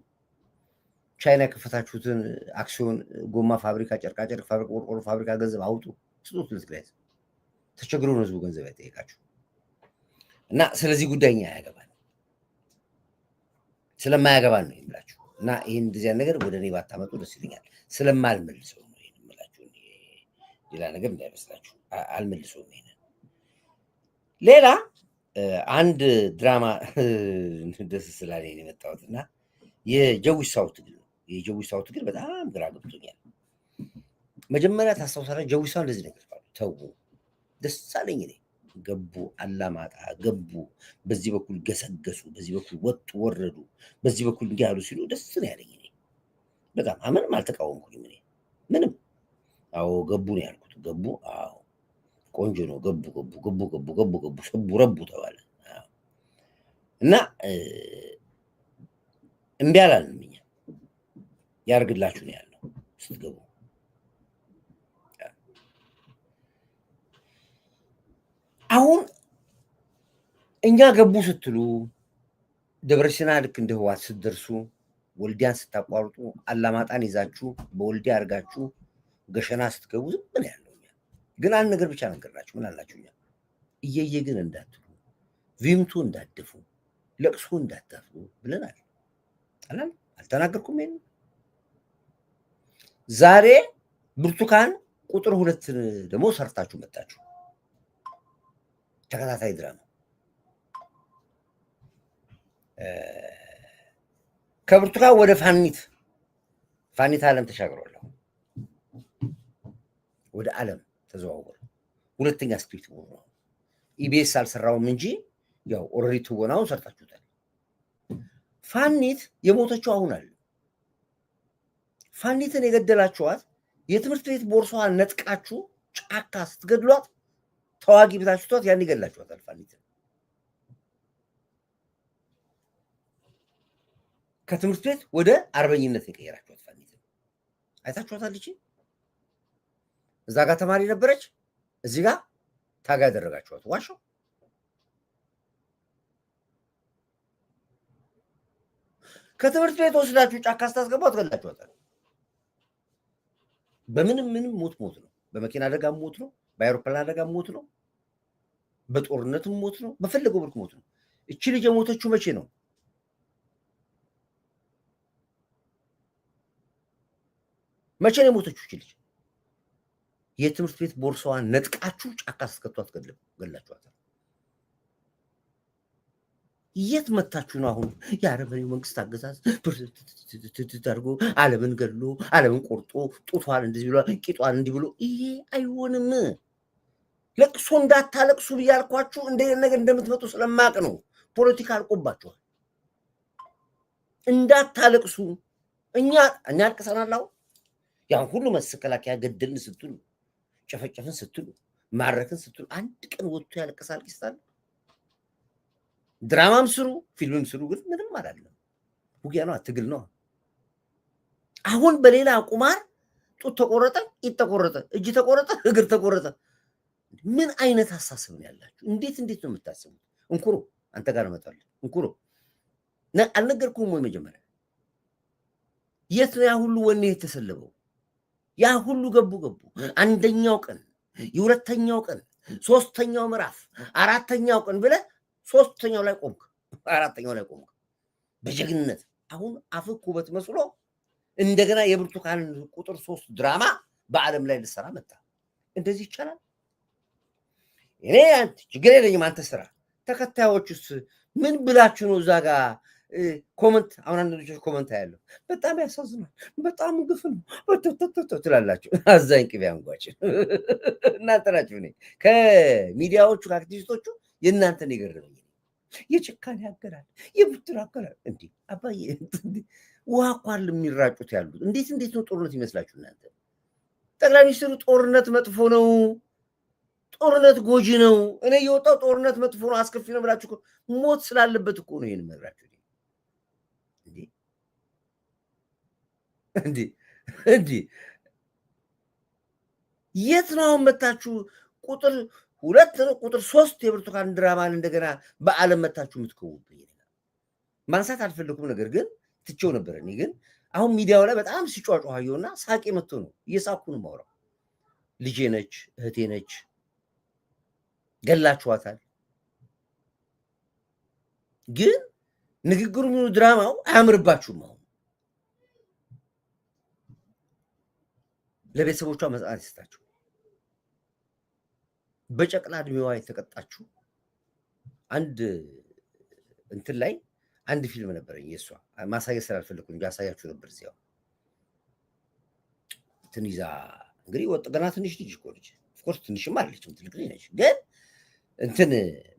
Speaker 1: ቻይና የከፈታችሁትን አክሲዮን፣ ጎማ ፋብሪካ፣ ጨርቃጨርቅ ፋብሪካ፣ ቆርቆሮ ፋብሪካ ገንዘብ አውጡ፣ ስጡት ለትግራይ ህዝብ። ተቸግሮ ነው ህዝቡ ገንዘብ ያጠየቃችሁ እና ስለዚህ ጉዳይ እኛ አያገባን፣ ስለማያገባን ነው የምላችሁ። እና ይህን እንደዚያ ነገር ወደ እኔ ባታመጡ ደስ ይለኛል። ስለማልመልሰው ነው ይህን የምላችሁ፣ ሌላ ነገር እንዳይመስላችሁ። አልመልሰውም ይሄንን። ሌላ አንድ ድራማ ደስ ስላለኝ ነው የመጣሁት እና የጀዊሳው ትግል ነው። የጀዊሳው ትግል በጣም ግራ ገብቶኛል። መጀመሪያ ታስታውሳለህ? ጀዊሳው እንደዚህ ነገር ባሉ ተው ደስ አለኝ እኔ። ገቡ አላማጣ ገቡ፣ በዚህ በኩል ገሰገሱ፣ በዚህ በኩል ወጡ ወረዱ፣ በዚህ በኩል እንዲህ ያሉ ሲሉ ደስ ነው ያለኝ እኔ በጣም። ምንም አልተቃወምኩኝም እኔ ምንም። አዎ ገቡ ነው ያልኩት። ገቡ፣ አዎ ቆንጆ ነው። ገቡ ገቡ ገቡ ገቡ ገቡ ገቡ ሰቡ ረቡ ተባለ እና እምቢ አላልንም እኛ። ያርግላችሁ ነው ያልነው ስትገቡ። አሁን እኛ ገቡ ስትሉ ደብረሲና ልክ እንደ ህዋት ስትደርሱ፣ ወልዲያን ስታቋርጡ፣ አላማጣን ይዛችሁ በወልዲያ አድርጋችሁ ገሸና ስትገቡ ዝም ብለን ያለው እኛ። ግን አንድ ነገር ብቻ ነገርናችሁ። ምን አላችሁ? እኛ እየየ ግን እንዳትሉ፣ ቪምቱ እንዳትደፉ፣ ለቅሶ እንዳታፍሩ ብለናል። አልተናገርኩም? ይሄን ዛሬ ብርቱካን ቁጥር 2 ደግሞ ሰርታችሁ መጣችሁ። ተከታታይ ድራማ ከብርቱካን ወደ ፋኒት ዓለም ተሻግሯል። ወደ ዓለም ተዘዋውሯል። ሁለተኛ ስክሪፕት ነው። ኢቢኤስ አልሰራውም እንጂ ያው ኦልሬዲ ትወናውን ሰርታችሁታል። ፋኒት የሞተችው አሁን አለ። ፋኒትን የገደላችኋት የትምህርት ቤት ቦርሷን ነጥቃችሁ ጫካ ስትገድሏት ተዋጊ ብታችሁት ያን ይገላችኋታል። ፋኒትን ከትምህርት ቤት ወደ አርበኝነት የቀየራችኋት ፋኒትን አይታችኋታል። እቺ እዛ ጋር ተማሪ ነበረች፣ እዚህ ጋር ታጋ ያደረጋችኋት ዋሻው። ከትምህርት ቤት ወስዳችሁ ጫካ ስታስገቧት ገላችኋታል። በምንም ሞት ነው። በመኪና አደጋ ሞት ነው። በአይሮፕላን አደጋ ሞት ነው። በጦርነትም ሞት ነው። በፈለገው ብርክ ሞት ነው። እቺ ልጅ የሞተችው መቼ ነው? መቼ ነው የሞተችው እቺ ልጅ? የትምህርት ቤት ቦርሳዋን ነጥቃችሁ ጫካ አስከቷት ገላችኋታል። የት መታችሁ ነው አሁን? የአረመኔው መንግስት አገዛዝ አድርጎ ዓለምን ገድሎ ዓለምን ቆርጦ ጡቷን እንደዚህ ብሎ ቂጧን እንዲህ ብሎ ይሄ አይሆንም። ለቅሶ እንዳታለቅሱ ብያልኳችሁ እንደ ነገር እንደምትመጡ ስለማቅ ነው። ፖለቲካ አልቆባችኋል። እንዳታለቅሱ። እኛ አልቅሰናል። አሁን ያን ሁሉ መከላከያ ገደልን ስትሉ፣ ጨፈጨፍን ስትሉ፣ ማረክን ስትሉ አንድ ቀን ወጥቶ ያለቅሳል ቂስታል? ድራማም ስሩ ፊልምም ስሩ፣ ግን ምንም አላለም። ውጊያ ነው፣ ትግል ነው። አሁን በሌላ ቁማር ጡት ተቆረጠ፣ ቂጥ ተቆረጠ፣ እጅ ተቆረጠ፣ እግር ተቆረጠ። ምን አይነት አሳሰብ ነው ያላችሁ? እንዴት ነው የምታስቡት? እንኩሮ አንተ ጋር እመጣለሁ። እንኩሮ አልነገርኩም ወይ? መጀመሪያ የት ነው ያ ሁሉ ወኔ የተሰለበው? ያ ሁሉ ገቡ አንደኛው ቀን፣ የሁለተኛው ቀን፣ ሶስተኛው ምዕራፍ፣ አራተኛው ቀን ብለህ ሶስተኛው ላይ ቆምክ፣ አራተኛው ላይ ቆምክ በጀግንነት። አሁን አፍህ ኩበት መስሎ እንደገና የብርቱካን ቁጥር 3 ድራማ በዓለም ላይ ልሰራ መጣ። እንደዚህ ይቻላል? እኔ አንተ ችግር የለኝም። አንተ ስራ። ተከታዮቹስ ምን ብላችሁ ነው እዛ ጋር ኮመንት? አሁን አንድ ልጆች ኮመንት ያለው በጣም ያሳዝናል፣ በጣም ግፍ ነው ትላላችሁ። አዛኝ ቅቤ አንጓች እናንተ ናችሁ። እኔ ከሚዲያዎቹ ከአክቲቪስቶቹ የእናንተን የገረመኝ የጭካኔ አገራል፣ የብድር አገራል። እንዲህ አባዬ ውሃ ኳል የሚራጩት ያሉት እንዴት ነው ጦርነት ይመስላችሁ እናንተ? ጠቅላይ ሚኒስትሩ ጦርነት መጥፎ ነው፣ ጦርነት ጎጂ ነው፣ እኔ የወጣው ጦርነት መጥፎ ነው አስከፊ ነው ብላችሁ ሞት ስላለበት እኮ ነው ይሄን መራችሁ። እንዲ የት ነው መታችሁ ቁጥር 2 ቁጥር 3 የብርቱካን ድራማን እንደገና በዓለም መታችሁ የምትከውብኝ? ማንሳት አልፈልኩም፣ ነገር ግን ትቼው ነበር። እኔ ግን አሁን ሚዲያው ላይ በጣም ሲጫጫዋየውና ሳቄ መጥቶ ነው እየሳኩ ነው የማወራው። ልጄ ነች፣ እህቴ ነች፣ ገላችኋታል። ግን ንግግሩ ድራማው አያምርባችሁም። አሁን ለቤተሰቦቿ መጽናት ይስጣችሁ። በጨቅላ እድሜዋ የተቀጣችሁ አንድ እንትን ላይ አንድ ፊልም ነበረኝ የእሷ ማሳየት ስላልፈለኩ እንጂ አሳያችሁ ነበር። እዚያው እንትን ይዛ እንግዲህ ወጥ ገና ትንሽ ልጅ እኮ ነች። ኦፍኮርስ ትንሽም አይደለችም፣ ትልቅ ልጅ ነች። ግን እንትን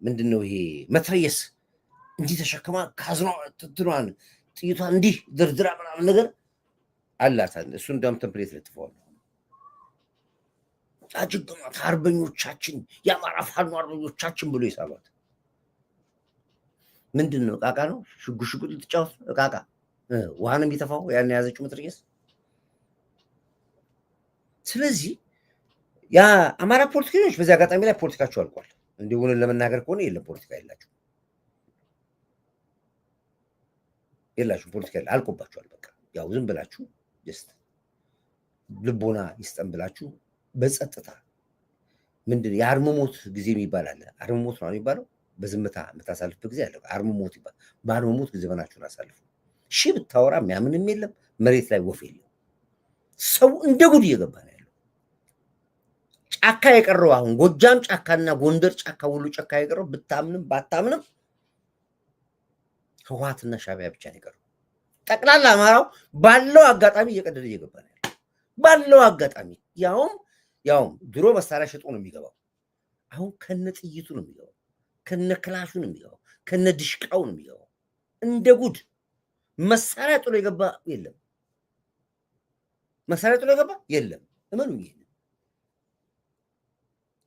Speaker 1: ምንድን ነው ይሄ መትረየስ እንዲህ ተሸክማ ካዝኗ ትትኗን ጥይቷን እንዲህ ድርድራ ምናምን ነገር አላት። እሱ እንዳውም ተምፕሌት ለጥፈዋል። አጅግማት አርበኞቻችን፣ የአማራ ፋኖ አርበኞቻችን ብሎ ይሳሏት። ምንድን ነው እቃቃ ነው? ሽጉጥ ልትጫወት እቃቃ ውሃን የሚተፋው ያን የያዘችው መትረየስ። ስለዚህ የአማራ ፖለቲከኞች በዚህ አጋጣሚ ላይ ፖለቲካቸው አልቋል። እንዲሁን ለመናገር ከሆነ የለም ፖለቲካ የላችሁ ፖለቲካ አልቆባችኋል። በቃ ያው ዝም ብላችሁ ጀስት ልቦና ይስጠን ብላችሁ በጸጥታ ምንድን የአርምሞት ጊዜ የሚባል አለ። አርምሞት ነው የሚባለው። በዝምታ የምታሳልፍበት ጊዜ አለ። አርምሞት ይባል። በአርምሞት ዘመናችሁን አሳልፉ። ሺህ ብታወራ የሚያምንም የለም። መሬት ላይ ወፍ የለም። ሰው እንደ ጉድ እየገባ ነው ያለው። ጫካ የቀረው አሁን ጎጃም ጫካና ጎንደር ጫካ ሁሉ ጫካ የቀረው ብታምንም ባታምንም ህወሓትና ሻዕቢያ ብቻ ነው የቀረው። ጠቅላላ አማራው ባለው አጋጣሚ እየቀደደ እየገባ ነው ያለው። ባለው አጋጣሚ ያውም ድሮ መሳሪያ ሸጦ ነው የሚገባው። አሁን ከነ ጥይቱ ነው የሚገባው፣ ከነ ክላሹ ነው የሚገባው፣ ከነ ድሽቃው ነው የሚገባው። እንደ ጉድ መሳሪያ ጥሎ የገባ የለም። መሳሪያ ጥሎ የገባ የለም። እመኑኝ። ይሄን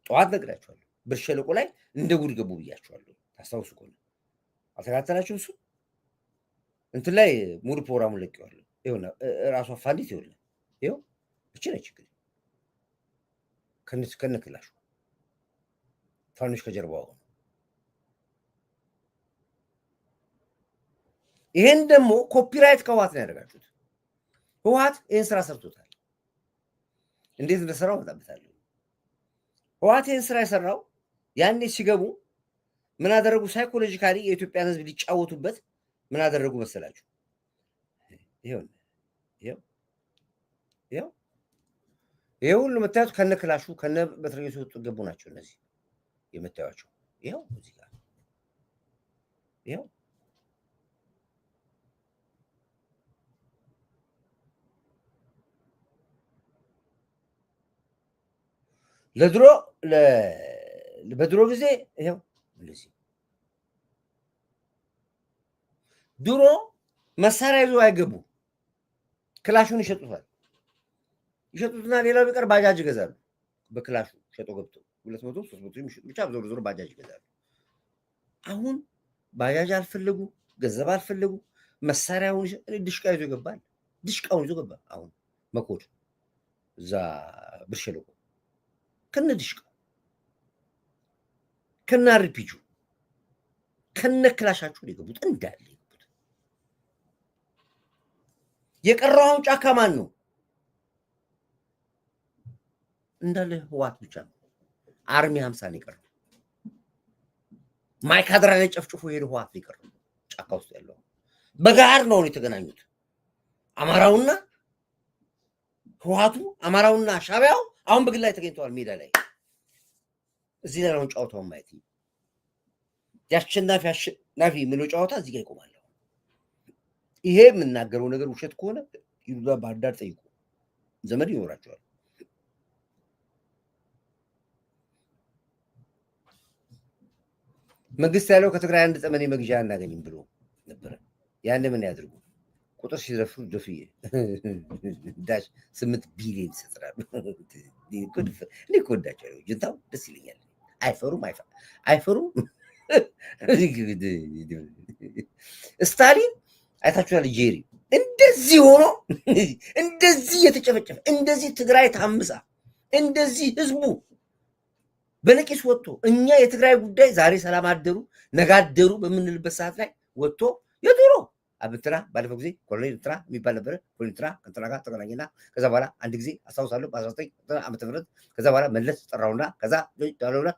Speaker 1: ጠዋት ነግራችኋለሁ። ብር ሸለቆ ላይ እንደ ጉድ ገቡ ብያችኋለሁ። ታስታውሱ ከሆነ አልተከታተላችሁም? እሱ እንትን ላይ ሙሉ ፕሮግራሙን ለቀዋለሁ። ይኸውና ራሷ ፋንዲት ይኸው እቺ ነች እንግዲህ ከነ ክላሹ ፋኖች ከጀርባው ሆነ። ይሄን ደግሞ ኮፒራይት ከህወሓት ነው ያደረጋችሁት። ህወሓት ይህን ስራ ሰርቶታል። እንዴት እንደሰራው መጣበታለሁ። ህወሓት ይህን ስራ የሰራው ያኔ ሲገቡ ምን አደረጉ? ሳይኮሎጂካሊ የኢትዮጵያን ህዝብ ሊጫወቱበት ምን አደረጉ መሰላችሁ? ይሄ ሁሉ የምታዩት ከነ ክላሹ ከነ መትረየሱ ወጡ ገቡ ናቸው። እነዚህ የምታዩቸው ይኸው እዚህ ጋር ይኸው በድሮ ጊዜ ይኸው እንደዚህ ድሮ መሳሪያ ይዞ አይገቡ፣ ክላሹን ይሸጡታል። ይሸጡትና ሌላው ቢቀር ባጃጅ ይገዛሉ። በክላሹ ሸጦ ገብቶ 200 300 ብቻ ዞሮ ባጃጅ ይገዛሉ። አሁን ባጃጅ አልፈለጉ፣ ገንዘብ አልፈለጉ፣ መሳሪያውን ድሽቃ ይዞ ይገባል። ድሽቃውን ይዞ ገባ። አሁን መኮድ እዛ ብር ሸለቆ ከነ ድሽቃው ከነ አርፒጁ ከነ ክላሻቸው ሊገቡት እንዳለ ይገቡት። የቀረው ጫካ ማን ነው? እንዳለ ህወሓት ብቻ ነው። አርሚ 50 ነው የቀረው። ማይካድራ ላይ ጨፍጭፎ ሄደ ህወሓት ነው የቀረው። ጫካ ውስጥ ያለው በጋር ነው የተገናኙት። አማራውና ህወሓቱ፣ አማራውና ሻዕቢያው አሁን በግል ላይ ተገኝተዋል ሜዳ ላይ። እዚህ ላይ ነው ጫወታውን ማየት። ያሸናፊ የሚለው ጨዋታ እዚህ ጋር ይቆማል። ይሄ የምናገረው ነገር ውሸት ከሆነ ይሉላ ባህር ዳር ጠይቁ፣ ዘመድ ይኖራቸዋል። መንግስት ያለው ከትግራይ አንድ ጠመኔ መግዣ አናገኝም ብሎ ነበረ። ያን ምን ያድርጉ? ቁጥር ሲዘፍሩ ዶፍዬ ዳሽ 8 ቢሊዮን ይሰጥራል። እኔ እኮ ወዳቸዋለሁ። ጅንታው ደስ ይለኛል። አይፈሩም። ስታሊን አይታችኋል። ጄሪ እንደዚህ ሆኖ እንደዚህ የተጨፈጨፈ እንደዚህ ትግራይ ታምሳ እንደዚህ ህዝቡ በነቂስ ወጥቶ እኛ የትግራይ ጉዳይ ዛሬ ሰላም አደሩ ነጋደሩ በምንልበት ሰዓት ላይ ወጥቶ የድሮ አብንትና ባለፈው ጊዜ ኮሎኔል እንትና የሚባል ነበረ። ኮሎኔል እንትና ከእንትና ጋር ተገናኘና ከዛ በኋላ አንድ ጊዜ አስታውሳለሁ በ19 ዓመተ ምህረት ከዛ በኋላ መለስ ጠራውና ከዛ ዳለውና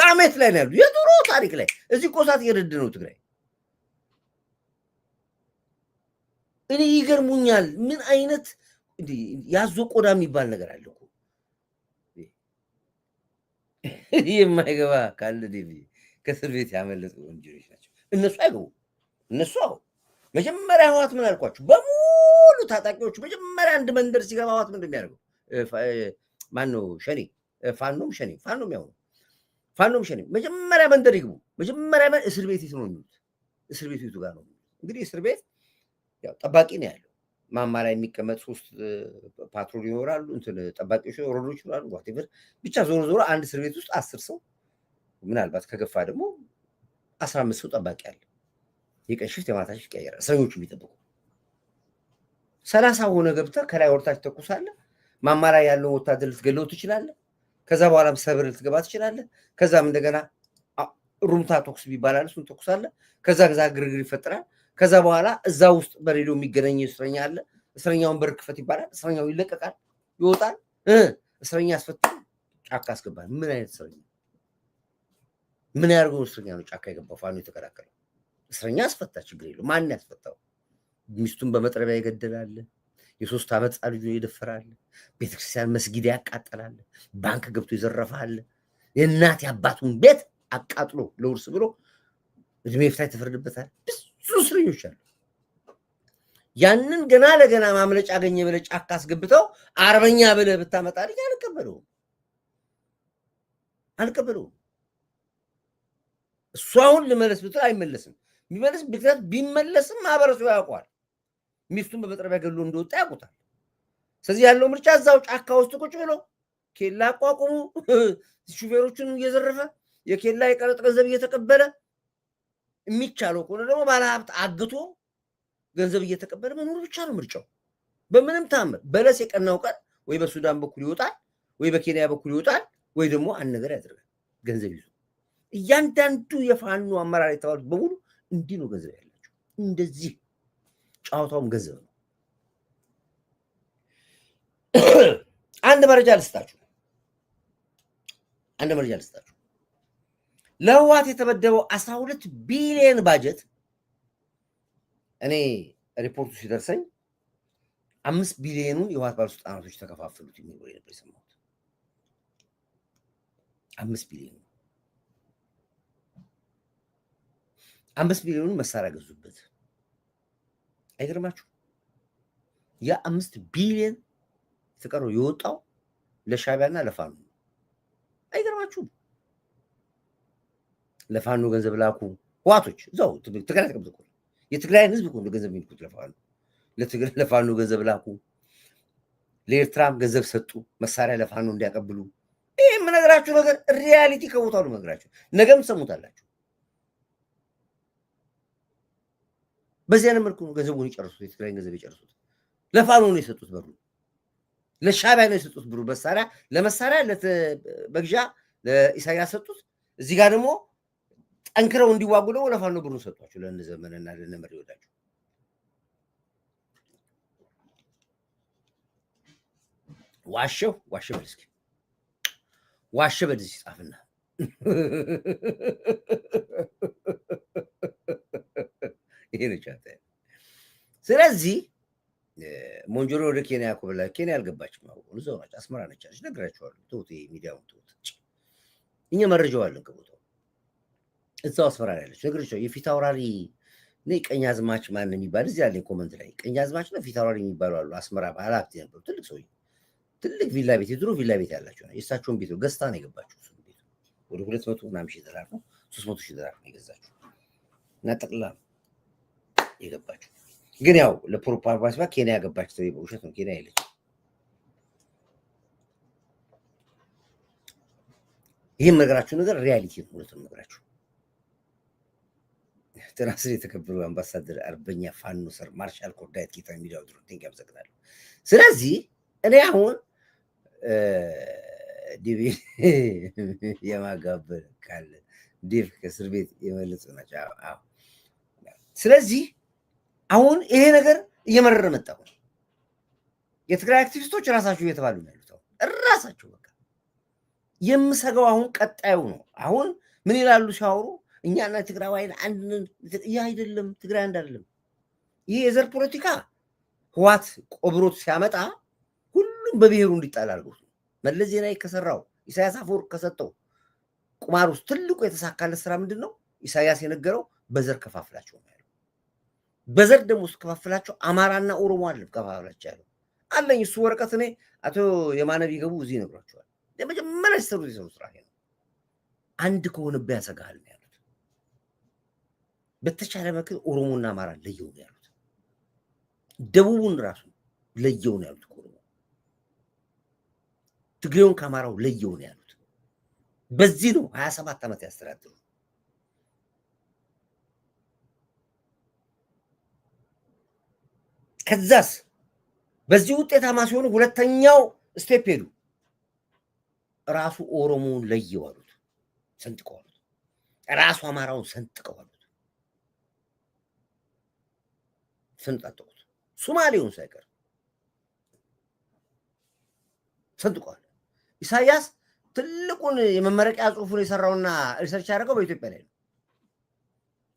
Speaker 1: አመት ላይ ነው ያሉ የድሮ ታሪክ ላይ እዚህ ቆሳት እየረድ ነው ትግራይ። እኔ ይገርሙኛል። ምን አይነት ያዞ ቆዳ የሚባል ነገር አለ እኮ የማይገባ ካለ ከእስር ቤት ያመለጡ ወንጀሎች ናቸው እነሱ። አይገቡ እነሱ መጀመሪያ ህዋት ምን አልኳችሁ? በሙሉ ታጣቂዎቹ መጀመሪያ አንድ መንደር ሲገባ ህዋት ምንድን የሚያደርገው ማነው? ሸኔ ፋኖም ያው ፋኖም ሸኔ መጀመሪያ መንደር ይግቡ። መጀመሪያ እስር ቤት ነው የሚሉት። እስር ቤት የቱ ጋር ነው? እንግዲህ እስር ቤት ያው ጠባቂ ነው ያለው። ማማ ላይ የሚቀመጥ 3 ፓትሮል ይኖራሉ፣ እንትን ጠባቂዎች ሮዶች ይኖራሉ። ዋቴቨር ብቻ ዞሮ ዞሮ አንድ እስር ቤት ውስጥ 10 ሰው ምናልባት ከገፋ ደግሞ 15 ሰው ጠባቂ አለ። የቀን ሽፍት የማታ ሽፍት ይቀየራል። እስረኞቹ የሚጠብቁ 30 ሆነ ገብተህ ከላይ ወርታች ተኩሳለህ። ማማ ላይ ያለውን ወታደር ልትገለው ትችላለህ። ከዛ በኋላም ሰብር ልትገባ ትችላለህ። ከዛም እንደገና ሩምታ ቶክስ ይባላል፣ እሱን ተኩሳለህ። ከዛ ግርግር ይፈጠራል። ከዛ በኋላ እዛ ውስጥ በሬዲዮ የሚገናኝ እስረኛ አለ። እስረኛውን በር ክፈት ይባላል። እስረኛው ይለቀቃል፣ ይወጣል። እስረኛ አስፈታ ጫካ አስገባል። ምን አይነት እስረኛ? ምን ያደርገው እስረኛ ነው ጫካ የገባው? ፋኖ የተከላከለው እስረኛ አስፈታ፣ ችግር የለው። ማን ያስፈታው? ሚስቱን በመጥረቢያ ይገደላል። የ3 ዓመት ጻ ልጁ ይደፈራል። ቤተክርስቲያን መስጊድ ያቃጠላል። ባንክ ገብቶ ይዘረፋል። የእናት የአባቱን ቤት አቃጥሎ ለውርስ ብሎ እድሜ ፍታ ተፈርድበታል። ብዙ እስረኞች አሉ። ያንን ገና ለገና ማምለጫ አገኘ ብለህ ጫካ አስገብተው አርበኛ ብለህ ብታመጣልኝ አልቀበለውም። እሱ አሁን ልመለስ ብትል አይመለስም። የሚመለስ ብክለት ቢመለስም ማህበረሰቡ ያውቀዋል። ሚስቱን በመጥረቢያ ገሎ እንደወጣ ያውቁታል። ስለዚህ ያለው ምርጫ እዛው ጫካ ውስጥ ቁጭ ብሎ ኬላ አቋቁሙ፣ ሹፌሮቹን እየዘረፈ የኬላ የቀረጥ ገንዘብ እየተቀበለ የሚቻለው ከሆነ ደግሞ ባለሀብት አግቶ ገንዘብ እየተቀበለ መኖር ብቻ ነው ምርጫው። በምንም ታምር በለስ የቀናው ቀን ወይ በሱዳን በኩል ይወጣል፣ ወይ በኬንያ በኩል ይወጣል፣ ወይ ደግሞ አንድ ነገር ያደርጋል ገንዘብ ይዞ። እያንዳንዱ የፋኖ አመራር የተባሉት በሙሉ እንዲህ ነው ገንዘብ ያላቸው። እንደዚህ ጨዋታውም ገንዘብ ነው። አንድ መረጃ ልስጣችሁ። ለህዋት የተመደበው 12 ቢሊዮን ባጀት እኔ ሪፖርቱ ሲደርሰኝ 5 ቢሊዮኑን የህዋት ባለስልጣናቶች ተከፋፈሉት የሚል ወሬ ነበር የሰማሁት። 5 ቢሊዮኑን መሳሪያ ገዙበት። አይገርማችሁ? ያ 5 ቢሊዮን የተቀረው የወጣው ለሻዕቢያና ለፋኖ። አይገርማችሁም? ለፋኖ ገንዘብ ላኩ ህዋቶች እዛው ትግራይ ተቀምጦ የትግራይን ህዝብ እኮ ገንዘብ የሚልኩት ለፋኖ ገንዘብ ላኩ። ለኤርትራም ገንዘብ ሰጡ መሳሪያ ለፋኖ እንዲያቀብሉ። ይህ የምነግራችሁ ነገር ሪያሊቲ ከቦታው ነው የምነግራችሁ። ነገም ትሰሙታላችሁ። በዚህ አይነት መልኩ ነው ገንዘቡን የጨረሱት። የትግራይን ገንዘብ የጨረሱት ለፋኖ ነው የሰጡት። በሩ ለሻዕቢያ ነው የሰጡት። ብሩ ለመሳሪያ በግዣ ለኢሳያስ ሰጡት። እዚህ ጋር ደግሞ ጠንክረው እንዲዋጉ ደግሞ ለፋኖ ብሩን ሰጧቸው። ለእነ ዘመንና ለእነ መሪ ወዳቸው ዋሸው በል እስኪ ዋሸ በል እዚህ ጻፍና ይሄ ነው ቻታ። ስለዚህ ሞንጆሮ ወደ ኬንያ ኮብላ ኬንያ አልገባችም። አሁን እዛው ናቸው፣ አስመራ ነች አለች። ነግራችኋለሁ። ተውት፣ ሚዲያውን ተውት። እኛ መረጃው አለን ከቦታው እዛው አስመራ ያለች ነግራችኋለሁ። የፊት አውራሪ ነኝ ቀኝ አዝማች ማን የሚባል እዚህ ያለኝ ኮመንት ላይ ቀኝ አዝማች ነው ፊት አውራሪ የሚባሉ አሉ። አስመራ ባለሀብት ነበሩ። ትልቅ ሰውዬ፣ ትልቅ ቪላ ቤት፣ የድሮ ቪላ ቤት ያላቸው ነው። የእሳቸውን ቤት ገዝታ ነው የገባችው። እሱ ቤት ወደ 200 ምናምን ሺህ ዶላር ነው፣ 300 ሺህ ዶላር ነው የገዛችው እና ጠቅላ የገባችው። ግን ያው ለፕሮፓጋንዳ ኬንያ ገባች ተብሎ በውሸት ነው። ኬንያ የለችም። ይህም ነገራችሁ ነገር ሪያሊቲ ነው። ሁለቱም ነገራችሁ ትራስ የተከበሩ አምባሳደር አርበኛ ፋኖ ሰር ማርሻል ኮርዳይት ጌታ የሚዳው ድሮ ቴንክ ያመሰግናለሁ። ስለዚህ እኔ አሁን ዲቪ የማጋበል ካለ ዲቭ ከእስር ቤት የመለሱ ናቸው። ስለዚህ አሁን ይሄ ነገር እየመረረ መጣው። የትግራይ አክቲቪስቶች ራሳቸው እየተባሉ ነው ያሉት። ራሳቸው በቃ የምሰጋው አሁን ቀጣዩ ነው። አሁን ምን ይላሉ ሲያወሩ እኛና ትግራዋይን አንድ ይህ አይደለም፣ ትግራይ አንድ አይደለም። ይሄ የዘር ፖለቲካ ህዋት ቆብሮት ሲያመጣ ሁሉም በብሔሩ እንዲጣል አድርጎት ነው። መለስ ዜናዊ ከሰራው ኢሳያስ አፈወርቅ ከሰጠው ቁማር ውስጥ ትልቁ የተሳካለት ስራ ምንድን ነው? ኢሳያስ የነገረው በዘር ከፋፍላቸው ነው ያለው። በዘር ደግሞ ውስጥ ከፋፍላቸው አማራና ኦሮሞ አለ ከፋፍላቸው ያለው አለኝ። እሱ ወረቀት እኔ አቶ የማነ ቢገቡ እዚህ ይነግሯቸዋል። ለመጀመሪያ ሲሰሩት ስራ ነው። አንድ ከሆነብህ ያሰጋሃል ነው ያሉት። በተቻለ መክር ኦሮሞና አማራ ለየው ነው ያሉት። ደቡቡን ራሱ ለየው ነው ያሉት። ኦሮሞ ትግሬውን ከአማራው ለየው ነው ያሉት። በዚህ ነው 27 ዓመት ያስተዳድሩ። ከዛስ በዚህ ውጤታማ ሲሆኑ ሁለተኛው ስቴፕ ሄዱ። ራሱ ኦሮሞውን ለየው አሉት፣ ሰንጥቀው አሉት። ራሱ አማራውን ሰንጥቀው አሉት፣ ሰንጣጥቀውት። ሶማሌውን ሳይቀር ሰንጥቀዋል። ኢሳያስ ትልቁን የመመረቂያ ጽሑፉን የሰራውና ሪሰርች ያደረገው በኢትዮጵያ ላይ ነው።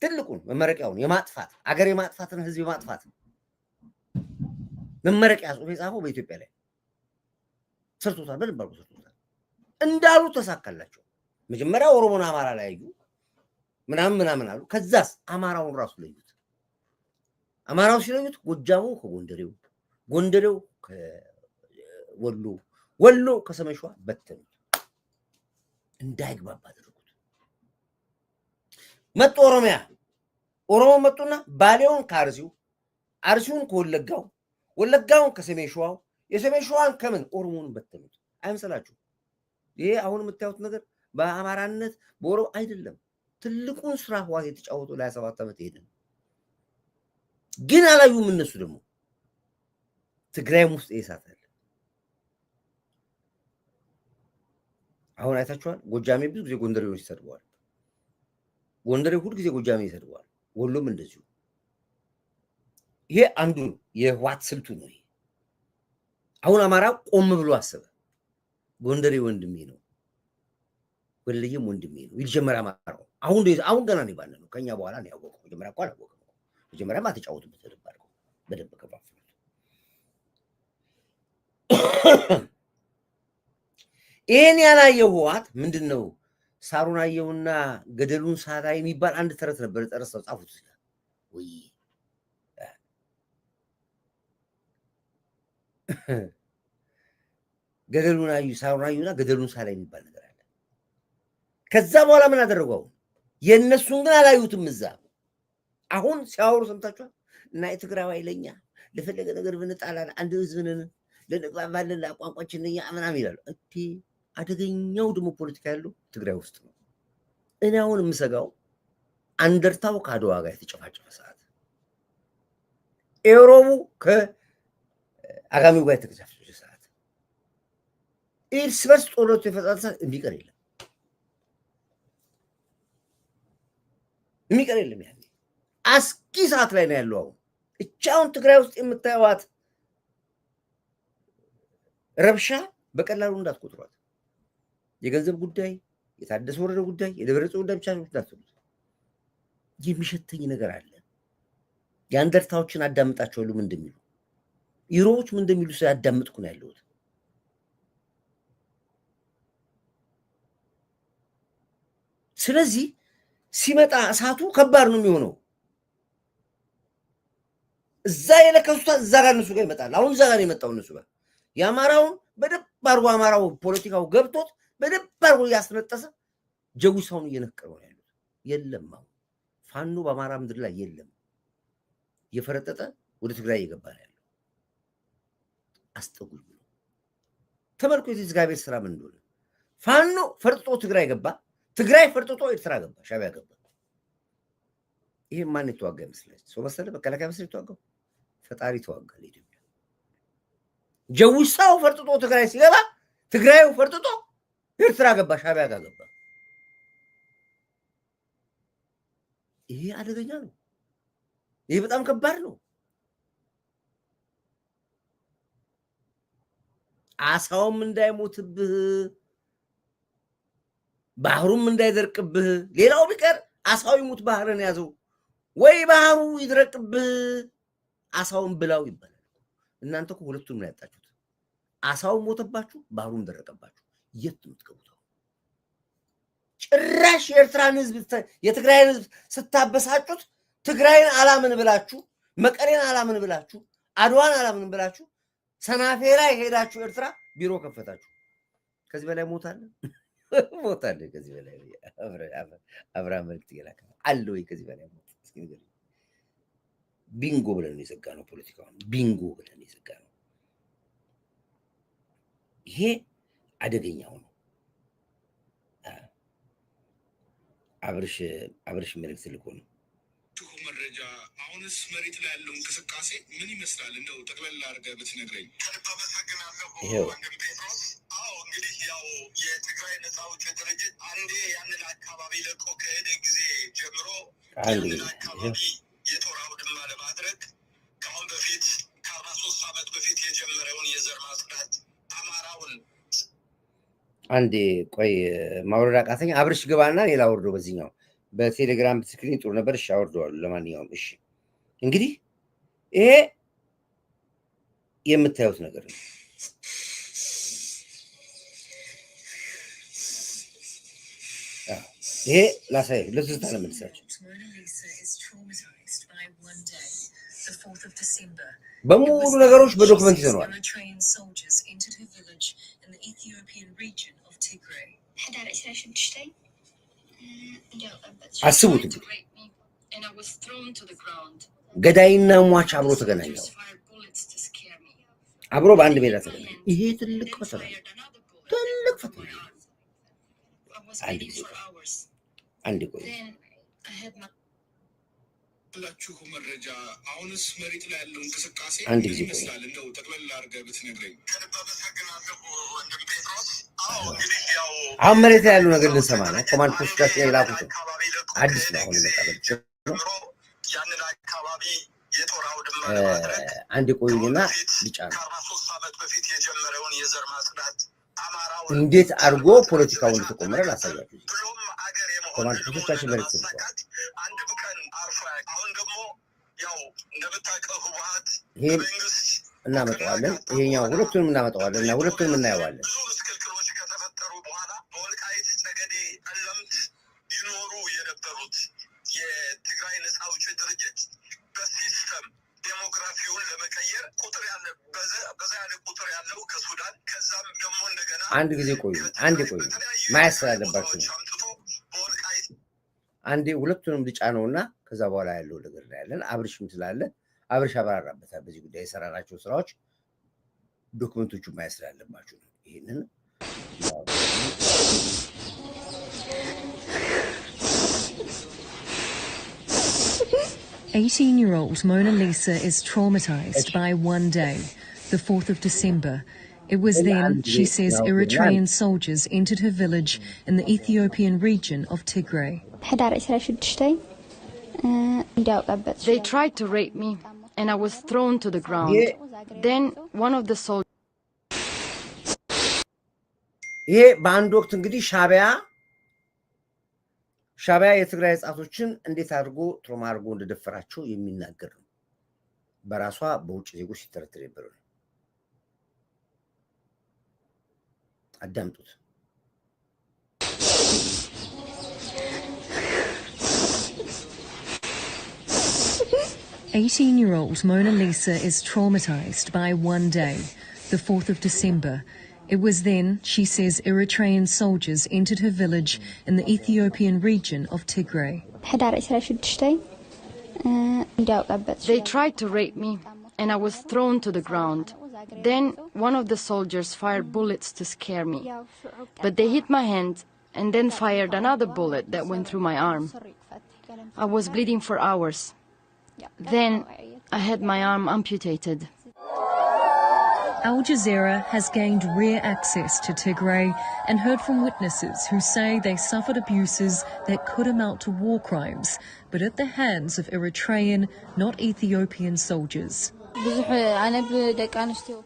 Speaker 1: ትልቁን መመረቂያውን የማጥፋት አገር የማጥፋትን ህዝብ የማጥፋት መመረቂያ ጽሑፍ የጻፈው በኢትዮጵያ ላይ ሰርቶታል። በደንብ አድርጎ ሰርቶታል። እንዳሉ ተሳካላቸው። መጀመሪያ ኦሮሞና አማራ ላይ ያዩ ምናምን አሉ። ከዛስ አማራውን ራሱ ለዩት። አማራው ሲለዩት ጎጃሙ ከጎንደሬው፣ ጎንደሬው ከወሎ፣ ወሎ ከሰሜን ሸዋ በተኑት። እንዳይግባባ አደረጉት። መጡ ኦሮሚያ። ኦሮሞ መጡና ባሌውን ከአርሲው፣ አርሲውን ከወለጋው፣ ወለጋውን ከሰሜን ሸዋው፣ የሰሜን ሸዋን ከምን ኦሮሞን በተኑት። አይመስላችሁ? ይሄ አሁን የምታዩት ነገር በአማራነት በኦሮሞ አይደለም። ትልቁን ስራ ህወሓት የተጫወቱ ለ27 ዓመት ሄደን ግን አላዩም። እነሱ ደግሞ ትግራይም ውስጥ ይሳታል። አሁን አይታችኋል። ጎጃሜ ብዙ ጊዜ ጎንደሬዎች ይሰድበዋል። ጎንደሬ ሁሉ ጊዜ ጎጃሜ ይሰድበዋል። ወሎም እንደዚሁ። ይሄ አንዱ የህወሓት ስልቱ ነው። አሁን አማራ ቆም ብሎ አሰበ። ጎንደሬ ወንድሜ ነው፣ ወለየም ወንድሜ ነው። ይጀመር አማራው አሁን ገና ነው ባለው ከኛ በኋላ ነው ያወቀው። መጀመሪያ እኮ አላወቀም። መጀመሪያ ማተጫወቱበት ተደባርኩ በደንብ ከፋፍሉት። ይሄን ያላየው ህወሓት ምንድነው? ሳሩን አየውና ገደሉን ሳታ የሚባል አንድ ተረት ነበር። ጠረሰው ጻፉት ወይ ገደሉን አዩ ሳሩን አዩና ገደሉን ሳላ የሚባል ነገር አለ። ከዛ በኋላ ምን አደረገው? የነሱን ግን አላዩትም። እዛ አሁን ሲያወሩ ሰምታችኋል። እና የትግራዋይ ለኛ ለፈለገ ነገር ብንጣላል አንድ ህዝብ ነን፣ ለንግባባለን፣ ለቋንቋችን ነኛ ምናምን ይላሉ። እንዴ አደገኛው ደግሞ ፖለቲካ ያለው ትግራይ ውስጥ ነው። እኔ አሁን የምሰጋው አንደርታው ከአድዋ ጋር የተጨፋጨፈ ሰዓት፣ ኤሮቡ ከአጋሚው ጋር የተጨፋጨፈ ሰዓት፣ እርስ በርስ ጦርነቱ የፈጸመ ሰዓት የሚቀር የለም የሚቀር የለም። ያኔ አስጊ ሰዓት ላይ ነው ያለው። አሁን እቻውን ትግራይ ውስጥ የምታዩት ረብሻ በቀላሉ እንዳትቆጥሯት። የገንዘብ ጉዳይ፣ የታደሰ ወረደ ጉዳይ፣ የደብረጽዮን ጉዳይ ብቻ እንዳትሉት። የሚሸተኝ ነገር አለ። የአንደርታዎችን አዳምጣቸዋለሁ ምን እንደሚሉ፣ ኢሮዎች ምን እንደሚሉ ያዳምጥኩ ነው ያለሁት። ስለዚህ ሲመጣ እሳቱ ከባድ ነው የሚሆነው። እዛ የለከሱት እዛ ጋር እነሱ ጋር ይመጣል። አሁን እዛ ጋር የመጣው እነሱ ጋር የአማራውን በደንብ አድርጎ አማራው ፖለቲካው ገብቶት በደንብ አድርጎ እያስነጠሰ ጀዊሳውን እየነቀረው ያሉት የለም። አሁን ፋኖ በአማራ ምድር ላይ የለም። እየፈረጠጠ ወደ ትግራይ እየገባ ነው ያለው። አስጠጉኝ ብሎ ተመልኮ የእግዚአብሔር ስራ ምን እንደሆነ። ፋኖ ፈርጥጦ ትግራይ ገባ፣ ትግራይ ፈርጥጦ ኤርትራ ገባ፣ ሻዕቢያ ገባ። ይሄ ማን የተዋጋ ይመስላል? ሰው መሰለ መከላከያ መሰለ የተዋጋው? ፈጣሪ ተዋጋ ለኢትዮጵያ። ጀውሳው ፈርጥጦ ትግራይ ሲገባ ትግራዩ ፈርጥጦ ኤርትራ ገባ፣ ሻዕቢያ ጋር ገባ። ይሄ አደገኛ ነው። ይሄ በጣም ከባድ ነው። አሳውም እንዳይሞትብህ ባህሩም እንዳይደርቅብህ፣ ሌላው ቢቀር አሳው ይሙት ባህርን ያዘው ወይ ባህሩ ይድረቅብህ አሳውን ብላው ይባላል። እናንተ እኮ ሁለቱንም ነው ያጣችሁት። አሳው ሞተባችሁ፣ ባህሩም ደረቀባችሁ። የት የምትገቡት? ጭራሽ የኤርትራን ህዝብ የትግራይን ህዝብ ስታበሳጩት ትግራይን አላምን ብላችሁ፣ መቀሌን አላምን ብላችሁ፣ አድዋን አላምን ብላችሁ ሰናፌራ የሄዳችሁ ኤርትራ ቢሮ ከፈታችሁ። ከዚህ በላይ ሞታለ ሞታለ። ከዚህ በላይ አብርሃም መልክት ይላካ አለ ወይ? ከዚህ በላይ ሞት እስኪ ንገሩኝ። ቢንጎ ብለን የዘጋ ነው ፖለቲካውን፣ ቢንጎ ብለን የዘጋ ነው። ይሄ አደገኛው ነው። አብርሽ መልክት ልኮ ነው
Speaker 5: መረጃ። አሁንስ መሬት ላይ ያለው እንቅስቃሴ ምን ይመስላል? እንደው ጠቅላላ አድርገህ ብትነግረኝ። ከልብ አመሰግናለሁ ወንድም ጴጥሮስ። አዎ እንግዲህ ያው የትግራይ ነጻ አውጪ ድርጅት አንዴ ያንን አካባቢ ለቆ ከሄደ ጊዜ ጀምሮ ያንን አካባቢ የጦር አውድማ ለማድረግ ከአሁን በፊት ከ43 ዓመት በፊት የጀመረውን የዘር ማጽዳት አማራውን
Speaker 1: አንዴ ቆይ ማውረድ አቃተኝ። አብርሽ ግባና ሌላ ወርዶ በዚህኛው በቴሌግራም ስክሪን ጥሩ ነበር። እሺ አወርደዋለሁ። ለማንኛውም እሺ እንግዲህ ይሄ የምታዩት ነገር ነው። ይሄ ላሳይ ለትዝታ ነው የምልሳቸው። በሙሉ ነገሮች በዶክመንት ይዘነዋል። አስቡት እንግዲህ ገዳይና ሟች አብሮ ተገናኘው፣ አብሮ በአንድ ሜዳ ተገናኘ። ይሄ ትልቅ ፈተና፣ ትልቅ ፈተና። አንድ ቆይ
Speaker 5: ላችሁ መረጃ። አሁንስ መሬት ላይ ያለው እንቅስቃሴ
Speaker 1: አንድ ጊዜ
Speaker 5: ይመስላል? እንደው ጠቅላላ አድርገህ ብትነግረኝ። ከልብ አመሰግናለሁ ወንድም ጴጥሮስ። አዎ እንግዲህ ያው
Speaker 1: አሁን መሬት ላይ ያለው ነገር ልንሰማ ነው። ኮማንድ ፖስታችን የላኩት አዲስ ነው። አሁን መጣበች
Speaker 5: ያንን አካባቢ የጦር አውድማ ለማድረግ
Speaker 1: አንድ ቆይና ብቻ ነው
Speaker 5: ከ43 ዓመት በፊት የጀመረውን የዘር ማጽዳት አማራው
Speaker 1: እንዴት አድርጎ ፖለቲካው እንደተቆመረ ላሳያችሁ። ኮማንድ ፖስታችን መሬት ተልቋል።
Speaker 5: አንድም ቀን አርፎ አሁን ደግሞ ያው እንደምታውቀው ህወሓት
Speaker 1: ይሄን እናመጣዋለን፣ ይሄኛው ሁለቱንም እናመጣዋለን እና ሁለቱንም እናየዋለን።
Speaker 5: ብዙ ምስክልክሎች ከተፈጠሩ በኋላ በወልቃይት ጠገዴ፣ ጠለምት ይኖሩ የነበሩት የትግራይ ነጻ አውጪ ድርጅት በሲስተም ዴሞግራፊውን ለመቀየር ቁጥር ያለ በዛ ያለ ቁጥር ያለው ከሱዳን ከዛም ደግሞ እንደገና
Speaker 1: አንድ ጊዜ ቆዩ፣ አንድ ቆዩ ማየት ስላለባችሁ ነው። አንዴ ሁለቱንም ልጫ ነውና ከዛ በኋላ ያለው ነገር ላይ ያለን አብርሽም ስላለ አብርሽ አብራራበታል። በዚህ ጉዳይ የሰራናቸው ስራዎች ዶክመንቶቹ ማየት ስላለባችሁ ነው። ይሄንን
Speaker 6: 18-year-old Mona Lisa is traumatized by one day, the 4th of December. It was then, she says, Eritrean soldiers entered her village in the Ethiopian region of Tigray.
Speaker 7: They tried to rape me, and I was thrown to the ground. Then one of the soldiers...
Speaker 1: ይሄ በአንድ ወቅት እንግዲህ ሻዕቢያ የትግራይ ህጻናቶችን እንዴት አድርጎ ትሮማ አድርጎ እንደደፈራቸው የሚናገር ነው። በራሷ በውጭ ዜጎች ሲተረተር የነበረ ነው። አዳምጡት።
Speaker 6: "18-year-old Mona Lisa is traumatized by one day, the 4th of December. It was then, she says, Eritrean soldiers entered her village in the Ethiopian region of Tigray.
Speaker 7: They tried to rape me, and I was thrown to the ground. Then one of the soldiers fired bullets to scare me, but they hit my hand and then fired another bullet that went through my arm. I was bleeding for hours. Then I had my arm amputated.
Speaker 6: Al Jazeera has gained rare access to Tigray and heard from witnesses who say they suffered abuses that could amount to war crimes, but at the hands of Eritrean, not Ethiopian soldiers.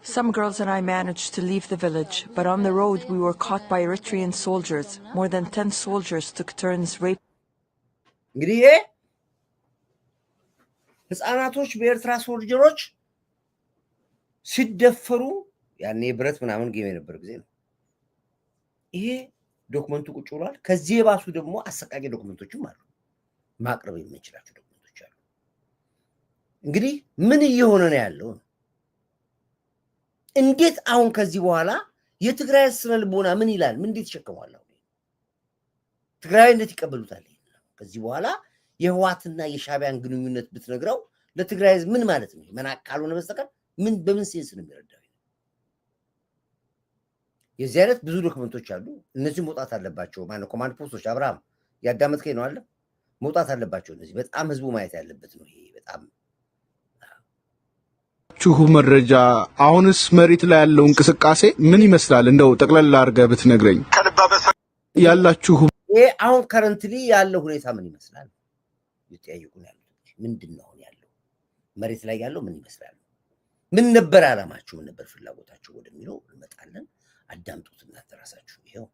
Speaker 8: Some girls and I managed to leave the village, but on the road we were caught by Eritrean soldiers. More than 10 soldiers took turns raping.
Speaker 1: እንግዲህ ህፃናቶች በኤርትራ ሶልጀሮች ሲደፈሩ ያኔ ብረት ምናምን ጌም የነበር ጊዜ ነው ይሄ ዶክመንቱ ቁጭ ብሏል ከዚህ የባሱ ደግሞ አሰቃቂ ዶክመንቶችም አሉ ማቅረብ የምንችላቸው ዶክመንቶች አሉ እንግዲህ ምን እየሆነ ነው ያለው እንዴት አሁን ከዚህ በኋላ የትግራይ ስነልቦና ምን ይላል ምን እንዴት ይሸከማል ትግራይ እንዴት ይቀበሉታል ከዚህ በኋላ የህዋትና የሻቢያን ግንኙነት ብትነግረው ለትግራይ ምን ማለት ነው መናቃሉ ነው በስተቀር ምን በምን ሴንስ ነው የሚረዳው የዚህ አይነት ብዙ ዶክመንቶች አሉ እነዚህ መውጣት አለባቸው ማነው ኮማንድ ፖስቶች አብርሃም ያዳመጥከኝ ነው አለ መውጣት አለባቸው እነዚህ በጣም ህዝቡ ማየት ያለበት ነው ይሄ በጣም
Speaker 9: ቹሁ መረጃ አሁንስ መሬት ላይ ያለው እንቅስቃሴ ምን ይመስላል እንደው ጠቅላላ አርገህ ብትነግረኝ ያላችሁ
Speaker 1: ይሄ አሁን ከረንትሊ ያለው ሁኔታ ምን ይመስላል ይጠይቁን ያሉት ምንድነው ያለው መሬት ላይ ያለው ምን ይመስላል ምን ነበር አላማችሁ ምን ነበር ፍላጎታችሁ ወደሚለው እንመጣለን አዳምጡትና ተራሳችሁ ይሄው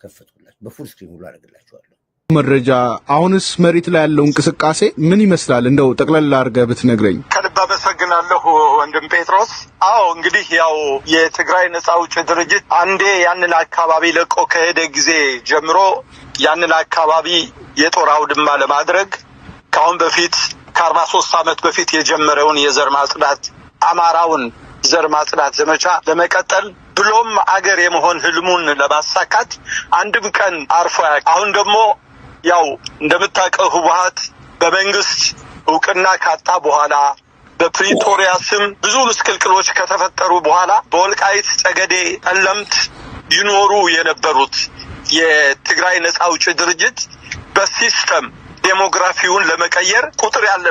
Speaker 1: ከፈቱላችሁ በፉል ስክሪን ሁሉ አደረግላችኋለሁ
Speaker 9: መረጃ አሁንስ መሬት ላይ ያለው እንቅስቃሴ ምን ይመስላል እንደው ጠቅላላ አርገህ ብትነግረኝ
Speaker 5: ከልብ አመሰግናለሁ ወንድም ጴጥሮስ አዎ እንግዲህ ያው የትግራይ ነጻ አውጪ ድርጅት አንዴ ያንን አካባቢ ለቆ ከሄደ ጊዜ ጀምሮ ያንን አካባቢ የጦር አውድማ ለማድረግ ካሁን በፊት ከ43 ዓመት በፊት የጀመረውን የዘር ማጽዳት አማራውን ዘር ማጽዳት ዘመቻ ለመቀጠል ብሎም አገር የመሆን ህልሙን ለማሳካት አንድም ቀን አርፎ አሁን ደግሞ ያው እንደምታውቀው ህወሓት በመንግስት ዕውቅና ካጣ በኋላ በፕሪቶሪያ ስም ብዙ ምስቅልቅሎች ከተፈጠሩ በኋላ በወልቃይት ጠገዴ ጠለምት ይኖሩ የነበሩት የትግራይ ነጻ አውጪ ድርጅት በሲስተም ዴሞግራፊውን ለመቀየር ቁጥር ያለ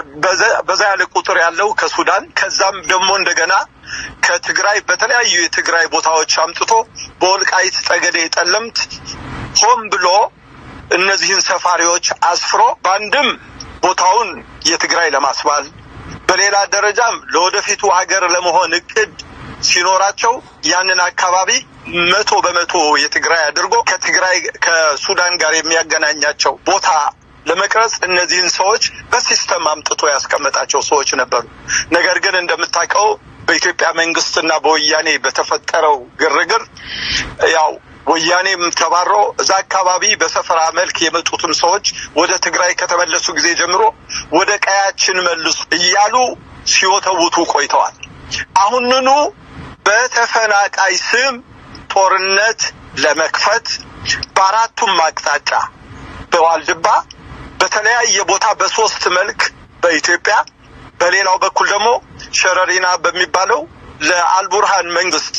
Speaker 5: በዛ ያለ ቁጥር ያለው ከሱዳን ከዛም ደግሞ እንደገና ከትግራይ በተለያዩ የትግራይ ቦታዎች አምጥቶ በወልቃይት ጠገዴ ጠለምት ሆም ብሎ እነዚህን ሰፋሪዎች አስፍሮ ባንድም ቦታውን የትግራይ ለማስባል በሌላ ደረጃም ለወደፊቱ ሀገር ለመሆን እቅድ ሲኖራቸው ያንን አካባቢ 100% የትግራይ አድርጎ ከትግራይ ከሱዳን ጋር የሚያገናኛቸው ቦታ ለመቅረጽ እነዚህን ሰዎች በሲስተም አምጥቶ ያስቀመጣቸው ሰዎች ነበሩ ነገር ግን እንደምታውቀው በኢትዮጵያ መንግስትና በወያኔ በተፈጠረው ግርግር ያው ወያኔም ተባሮ እዛ አካባቢ በሰፈራ መልክ የመጡትን ሰዎች ወደ ትግራይ ከተመለሱ ጊዜ ጀምሮ ወደ ቀያችን መልሱ እያሉ ሲወተውቱ ቆይተዋል አሁንኑ በተፈናቃይ ስም ጦርነት ለመክፈት በአራቱም አቅጣጫ በዋልድባ በተለያየ ቦታ በሶስት መልክ በኢትዮጵያ በሌላው በኩል ደግሞ ሸረሪና በሚባለው ለአልቡርሃን መንግስት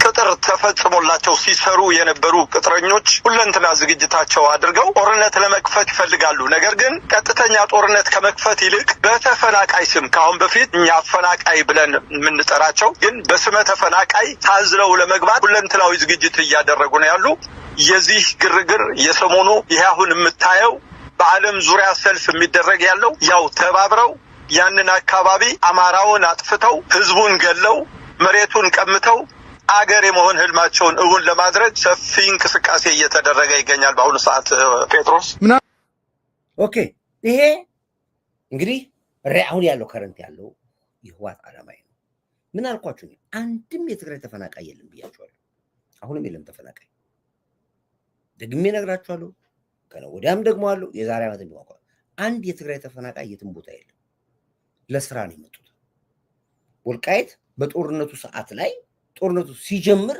Speaker 5: ቅጥር ተፈጽሞላቸው ሲሰሩ የነበሩ ቅጥረኞች ሁለንተና ዝግጅታቸው አድርገው ጦርነት ለመክፈት ይፈልጋሉ ነገር ግን ቀጥተኛ ጦርነት ከመክፈት ይልቅ በተፈናቃይ ስም ካሁን በፊት እኛ አፈናቃይ ብለን የምንጠራቸው ግን በስመ ተፈናቃይ ታዝለው ለመግባት ሁለንተናዊ ዝግጅት እያደረጉ ነው ያሉ የዚህ ግርግር የሰሞኑ ይሄ አሁን የምታየው በዓለም ዙሪያ ሰልፍ የሚደረግ ያለው ያው ተባብረው ያንን አካባቢ አማራውን አጥፍተው ህዝቡን ገለው መሬቱን ቀምተው አገር የመሆን ህልማቸውን እውን ለማድረግ ሰፊ እንቅስቃሴ እየተደረገ ይገኛል በአሁኑ ሰዓት ጴጥሮስ
Speaker 1: ኦኬ ይሄ እንግዲህ አሁን ያለው ከረንት ያለው የህወሓት ዓላማ ነው ምን አልኳችሁ አንድም የትግራይ ተፈናቃይ የለም ብያችኋለሁ አሁንም የለም ተፈናቃይ ደግሜ ነግራችኋለሁ ከነው ወዲያም ደግሞ አሉ የዛሬ ዓመት ቢሆን አንድ የትግራይ ተፈናቃይ የትም ቦታ የለም ለስራ ነው የመጡት ወልቃይት በጦርነቱ ሰዓት ላይ ጦርነቱ ሲጀምር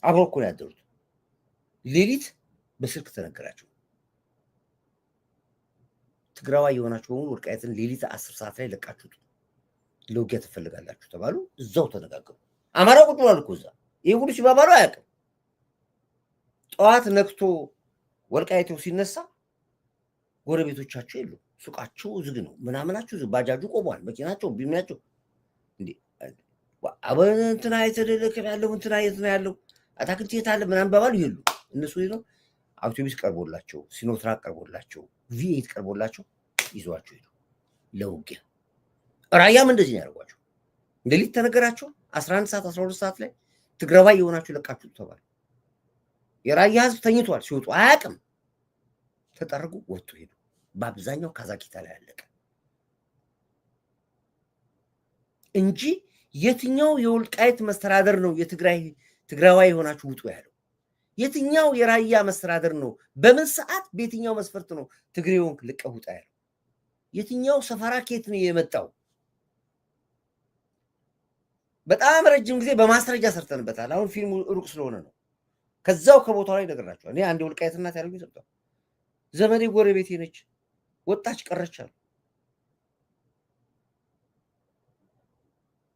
Speaker 1: አብረው እኮ ያደሩት ሌሊት በስልክ ተነገራቸው ትግራዋይ የሆናችሁ በሙሉ ወልቃይትን ሌሊት 10 ሰዓት ላይ ለቃችሁት ለውጊያ ትፈልጋላችሁ ተባሉ እዛው ተነጋገሩ አማራው ቁጭ ብሏል እኮ እዛ ይሄ ሁሉ ሲባባሉ አያውቅም ጠዋት ነክቶ ወልቃይቱ ሲነሳ ጎረቤቶቻቸው የሉ፣ ሱቃቸው ዝግ ነው፣ ምናምናቸው ዝግ፣ ባጃጁ ቆሟል፣ መኪናቸው ቢሚያቸው እንዴ እንትና የተደለከ ያለው እንትና የት ነው ያለው አታክልት የት አለ ምናምን ባባሉ ይሉ እነሱ ነው አውቶቡስ ቀርቦላቸው ሲኖትራክ ቀርቦላቸው ቪኤት ቀርቦላቸው ይዟቸው ሄዱ ለውጊያ። ራያም እንደዚህ ያደርጓቸው እንደሊት ተነገራቸው 11 ሰዓት 12 ሰዓት ላይ ትግራዋይ የሆናችሁ ለቃችሁ ተባለ። የራያ ህዝብ ተኝቷል፣ ሲወጡ አያውቅም። ተጠረጉ፣ ወጡ ሄዱ። በአብዛኛው ካዛኪታ ላይ አለቀ እንጂ የትኛው የወልቃይት መስተዳደር ነው ትግራዋይ የሆናችሁ ውጡ ያለው? የትኛው የራያ መስተዳደር ነው በምን ሰዓት በየትኛው መስፈርት ነው ትግሬውን ልቀህ ውጣ ያለው? የትኛው ሰፈራ ኬት ነው የመጣው? በጣም ረጅም ጊዜ በማስረጃ ሰርተንበታል። አሁን ፊልሙ ሩቅ ስለሆነ ነው። ከዛው ከቦታው ላይ ነገርናቸው። እኔ አንድ ወልቃይት እናት ያሉኝ ሰጥቷል። ዘመዴ ጎረቤቴ ነች፣ ወጣች ቀረች አሉ።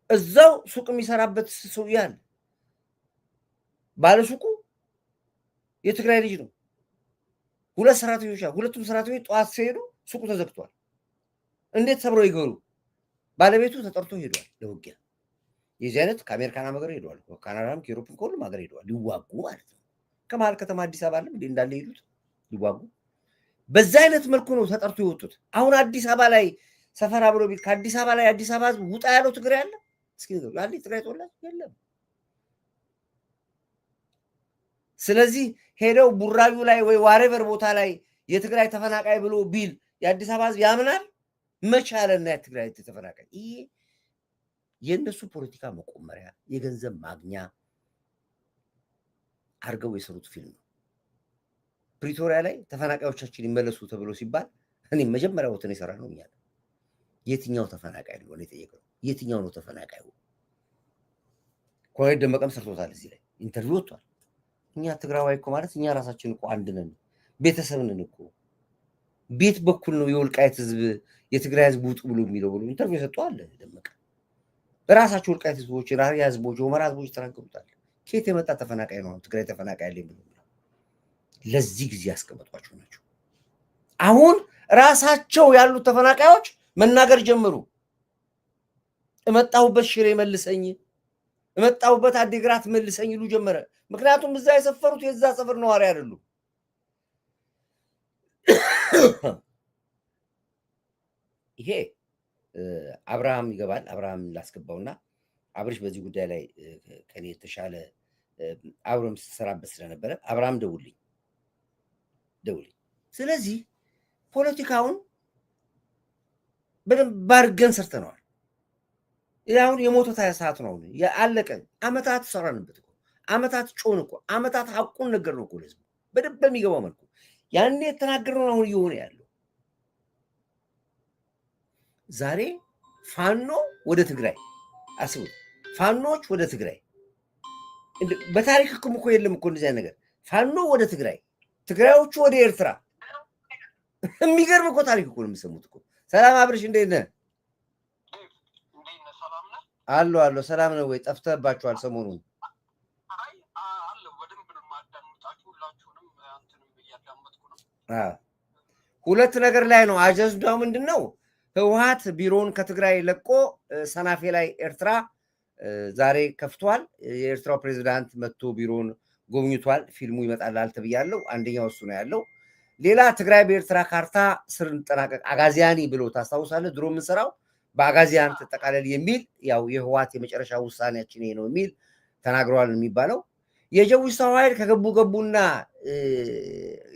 Speaker 1: እዛው ሱቅ የሚሰራበት ሰው ያለ ባለ ሱቁ የትግራይ ልጅ ነው። ሁለት ሰራተኞች ሁለቱም ሰራተኞች ጠዋት ሲሄዱ ሱቁ ተዘግቷል። እንዴት ሰብረው ይገሩ? ባለቤቱ ተጠርቶ ሄዷል ለውጊያ። የዚህ አይነት ከአሜሪካን ሀገር ሄደዋል፣ ካናዳም ከዩሮፕም ከሁሉም ሀገር ሄደዋል ሊዋጉ ማለት ነው። ከመሀል ከተማ አዲስ አበባ አለም እንዳለ ሄዱት ሊዋጉ። በዛ አይነት መልኩ ነው ተጠርቶ የወጡት። አሁን አዲስ አበባ ላይ ሰፈራ ብሎ ቢል ከአዲስ አበባ ላይ አዲስ አበባ ህዝብ ውጣ ያለው ትግራይ አለ? እስኪ ንገሩ ያለ ትግራይ ተወላጅ የለም። ስለዚህ ሄደው ቡራዩ ላይ ወይ ዋሬቨር ቦታ ላይ የትግራይ ተፈናቃይ ብሎ ቢል የአዲስ አበባ ህዝብ ያምናል? መቻለና የትግራይ ተፈናቃይ ይሄ የእነሱ ፖለቲካ መቆመሪያ የገንዘብ ማግኛ አድርገው የሰሩት ፊልም ነው። ፕሪቶሪያ ላይ ተፈናቃዮቻችን ይመለሱ ተብሎ ሲባል እኔ መጀመሪያ ወተን የሰራ ነው እኛ የትኛው ተፈናቃይ ነው የጠየቀው? የትኛው ነው ተፈናቃዩ? ኮሎኔል ደመቀም ሰርቶታል። እዚህ ላይ ኢንተርቪው ወጥቷል። እኛ ትግራዋይ እኮ ማለት እኛ ራሳችን እኮ አንድ ነን፣ ቤተሰብ ነን እኮ። ቤት በኩል ነው የወልቃይት ህዝብ የትግራይ ህዝብ ውጡ ብሎ የሚለው ብሎ ኢንተርቪው ሰጥቷል ደመቀ። በራሳቸው ወልቃይት ህዝቦች፣ ራያ ህዝቦች፣ የሁመራ ህዝቦች ተናገሩታል። ከየት የመጣ ተፈናቃይ ነው ትግራይ ተፈናቃይ አለኝ ብሎ ለዚህ ጊዜ ያስቀመጧቸው ናቸው። አሁን ራሳቸው ያሉት ተፈናቃዮች መናገር ጀመሩ። እመጣሁበት ሽሬ መልሰኝ፣ እመጣሁበት አዲግራት መልሰኝ ይሉ ጀመረ። ምክንያቱም እዛ የሰፈሩት የዛ ሰፈር ነዋሪ አይደሉም። ይሄ አብርሃም ይገባል። አብርሃም ላስገባውና አብርሽ በዚህ ጉዳይ ላይ ከኔ የተሻለ አብረም ስትሰራበት ስለነበረ አብርሃም ደውልኝ። ስለዚህ ፖለቲካውን በደንብ አድርገን ሰርተነዋል። አሁን የሞተ ሰዓት ነው ያለቀ። አመታት ሰራንበት እኮ አመታት ጮን እኮ አመታት ሐቁን ነገር ነው እኮ ለህዝቡ በደንብ በሚገባው መልኩ ያኔ የተናገርነው አሁን እየሆነ ያለው። ዛሬ ፋኖ ወደ ትግራይ አስቡ፣ ፋኖች ወደ ትግራይ በታሪክ እኮ የለም እኮ እንደዚህ ነገር። ፋኖ ወደ ትግራይ፣ ትግራዮቹ ወደ ኤርትራ። የሚገርም እኮ ታሪክ እኮ ነው የምሰሙት እኮ። ሰላም አብርሽ፣ እንዴት ነህ? አሎ፣ ሰላም ነው ወይ? ጠፍተህባችኋል ሰሞኑን። ሁለት ነገር ላይ ነው አጀንዳው። ምንድን ነው? ህወሓት ቢሮውን ከትግራይ ለቆ ሰናፌ ላይ ኤርትራ ዛሬ ከፍቷል። የኤርትራው ፕሬዚዳንት መጥቶ ቢሮውን ጎብኝቷል። ፊልሙ ይመጣላል ተብያለሁ። አንደኛው እሱ ነው ያለው። ሌላ ትግራይ በኤርትራ ካርታ ስር እንጠናቀቅ አጋዚያኒ ብሎ ታስታውሳለህ? ድሮ የምንሰራው በአጋዚያን ተጠቃለል የሚል ያው የህወሓት የመጨረሻ ውሳኔያችን ይሄ ነው የሚል ተናግረዋል የሚባለው። የጀዊሳው ኃይል ከገቡና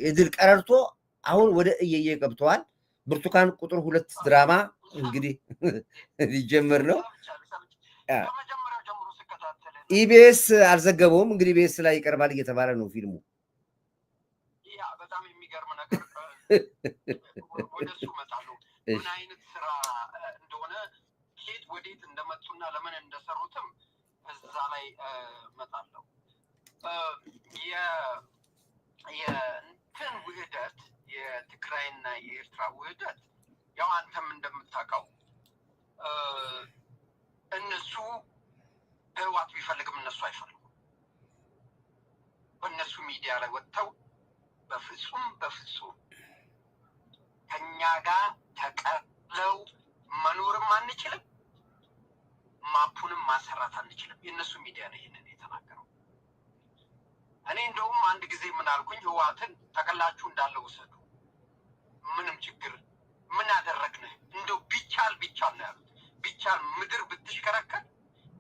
Speaker 1: የድል ቀረርቶ አሁን ወደ እየየ ገብተዋል። ብርቱካን ቁጥር 2 ድራማ እንግዲህ ሊጀመር ነው። ኢቢኤስ አልዘገበውም። እንግዲህ ኢቢኤስ ላይ ይቀርባል እየተባለ ነው ፊልሙ።
Speaker 10: በጣም የሚገርም ነገር ወደሱ እመጣለሁ። ምን አይነት ስራ እንደሆነ ኬት ወዴት እንደመጡና ለምን እንደሰሩትም እዛ ላይ እመጣለሁ። የእንትን ውህደት የትግራይና የኤርትራ ውህደት ያው አንተም እንደምታውቀው እነሱ ህወሓት ቢፈልግም እነሱ አይፈልጉም። በእነሱ ሚዲያ ላይ ወጥተው በፍጹም ከኛ ጋር ተቀለው መኖርም አንችልም፣ ማፑንም ማሰራት አንችልም። የነሱ ሚዲያ ነው ይሄንን የተናገረው። እኔ እንደውም አንድ ጊዜ ምን አልኩኝ፣ ህወሓትን ጠቅላችሁ እንዳለ ውሰዱ፣ ምንም ችግር ምን አደረግን? እንደው ቢቻል ነው ያሉት። ቢቻል ምድር ብትሽከረከር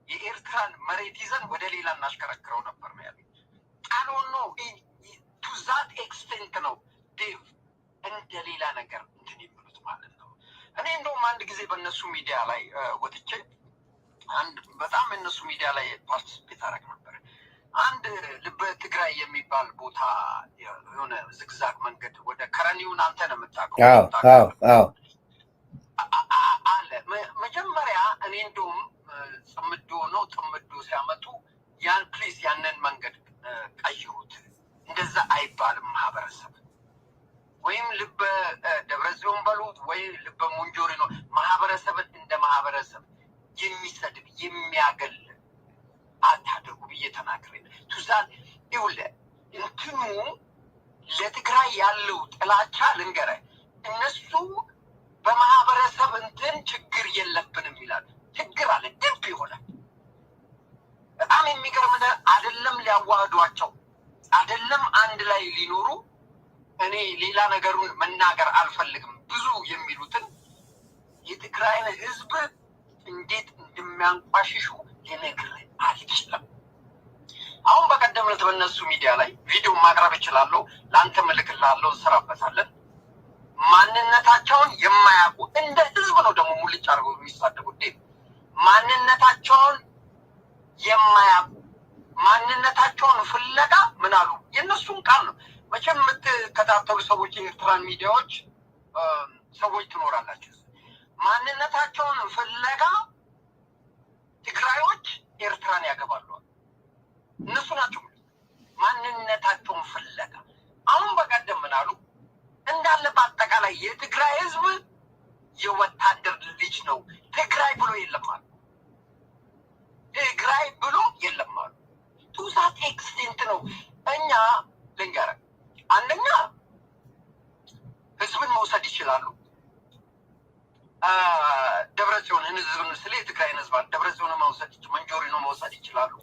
Speaker 10: የኤርትራን መሬት ይዘን ወደ ሌላ እናሽከረክረው ነበር ነው ያሉት። ቃሉን ነው ቱ ዛት ኤክስቴንት ነው ዴቭ እንደ ሌላ ነገር እንትን የሚሉት ማለት ነው። እኔ እንደውም አንድ ጊዜ በእነሱ ሚዲያ ላይ ወጥቼ አንድ በጣም እነሱ ሚዲያ ላይ ፓርቲሲፔት አደረግ ነበር። አንድ ልበ ትግራይ የሚባል ቦታ የሆነ ዝግዛግ መንገድ ወደ ከረኒውን አንተ ነው የምታውቀው አለ። መጀመሪያ እኔ እንደውም ጥምዶ ሲያመጡ ያን ፕሊዝ ያንን መንገድ ቀይሩት፣ እንደዛ አይባልም ማህበረሰብ ወይም ልበ ደብረጽዮን በሉት ወይ ልበ ሙንጆሪ ነው ማህበረሰብን እንደ ማህበረሰብ የሚሰድብ የሚያገል አታድርጉ ብዬ ተናግሬ ቱዛት ይውለ እንትኑ ለትግራይ ያለው ጥላቻ ልንገረ እነሱ በማህበረሰብ እንትን ችግር የለብንም ይላል። ችግር አለ፣ ድብ ይሆናል። በጣም የሚገርም አይደለም። ሊያዋህዷቸው አይደለም አንድ ላይ ሊኖሩ እኔ ሌላ ነገሩን መናገር አልፈልግም። ብዙ የሚሉትን የትግራይን ህዝብ እንዴት እንደሚያንቋሽሹ ልነግርህ አልችልም። አሁን በቀደም ዕለት በእነሱ ሚዲያ ላይ ቪዲዮ ማቅረብ እችላለሁ፣ ለአንተ እልክልሃለሁ፣ እንሰራበታለን። ማንነታቸውን የማያውቁ እንደ ህዝብ ነው ደግሞ ሙልጭ አድርገው የሚሳደቡት። ማንነታቸውን የማያውቁ ማንነታቸውን ፍለጋ ምን አሉ? የእነሱን ቃል ነው። መቼም የምትከታተሉ ሰዎች የኤርትራን ሚዲያዎች ሰዎች ትኖራላችሁ። ማንነታቸውን ፍለጋ ትግራዮች ኤርትራን ያገባሉ። እነሱ ናቸው ማንነታቸውን ፍለጋ። አሁን በቀደም ምን አሉ? እንዳለ በአጠቃላይ የትግራይ ህዝብ የወታደር ልጅ ነው፣ ትግራይ ብሎ የለም አሉ። ትግራይ ብሎ የለም አሉ። ቱዛት ኤክስቴንት ነው። እኛ ልንገርህ፣ አንደኛ ህዝብን መውሰድ ይችላሉ። ደብረጽዮንን ህዝብን ስለ የትግራይን ህዝብ ደብረጽዮንን መውሰድ መንጆሪኖ መውሰድ ይችላሉ።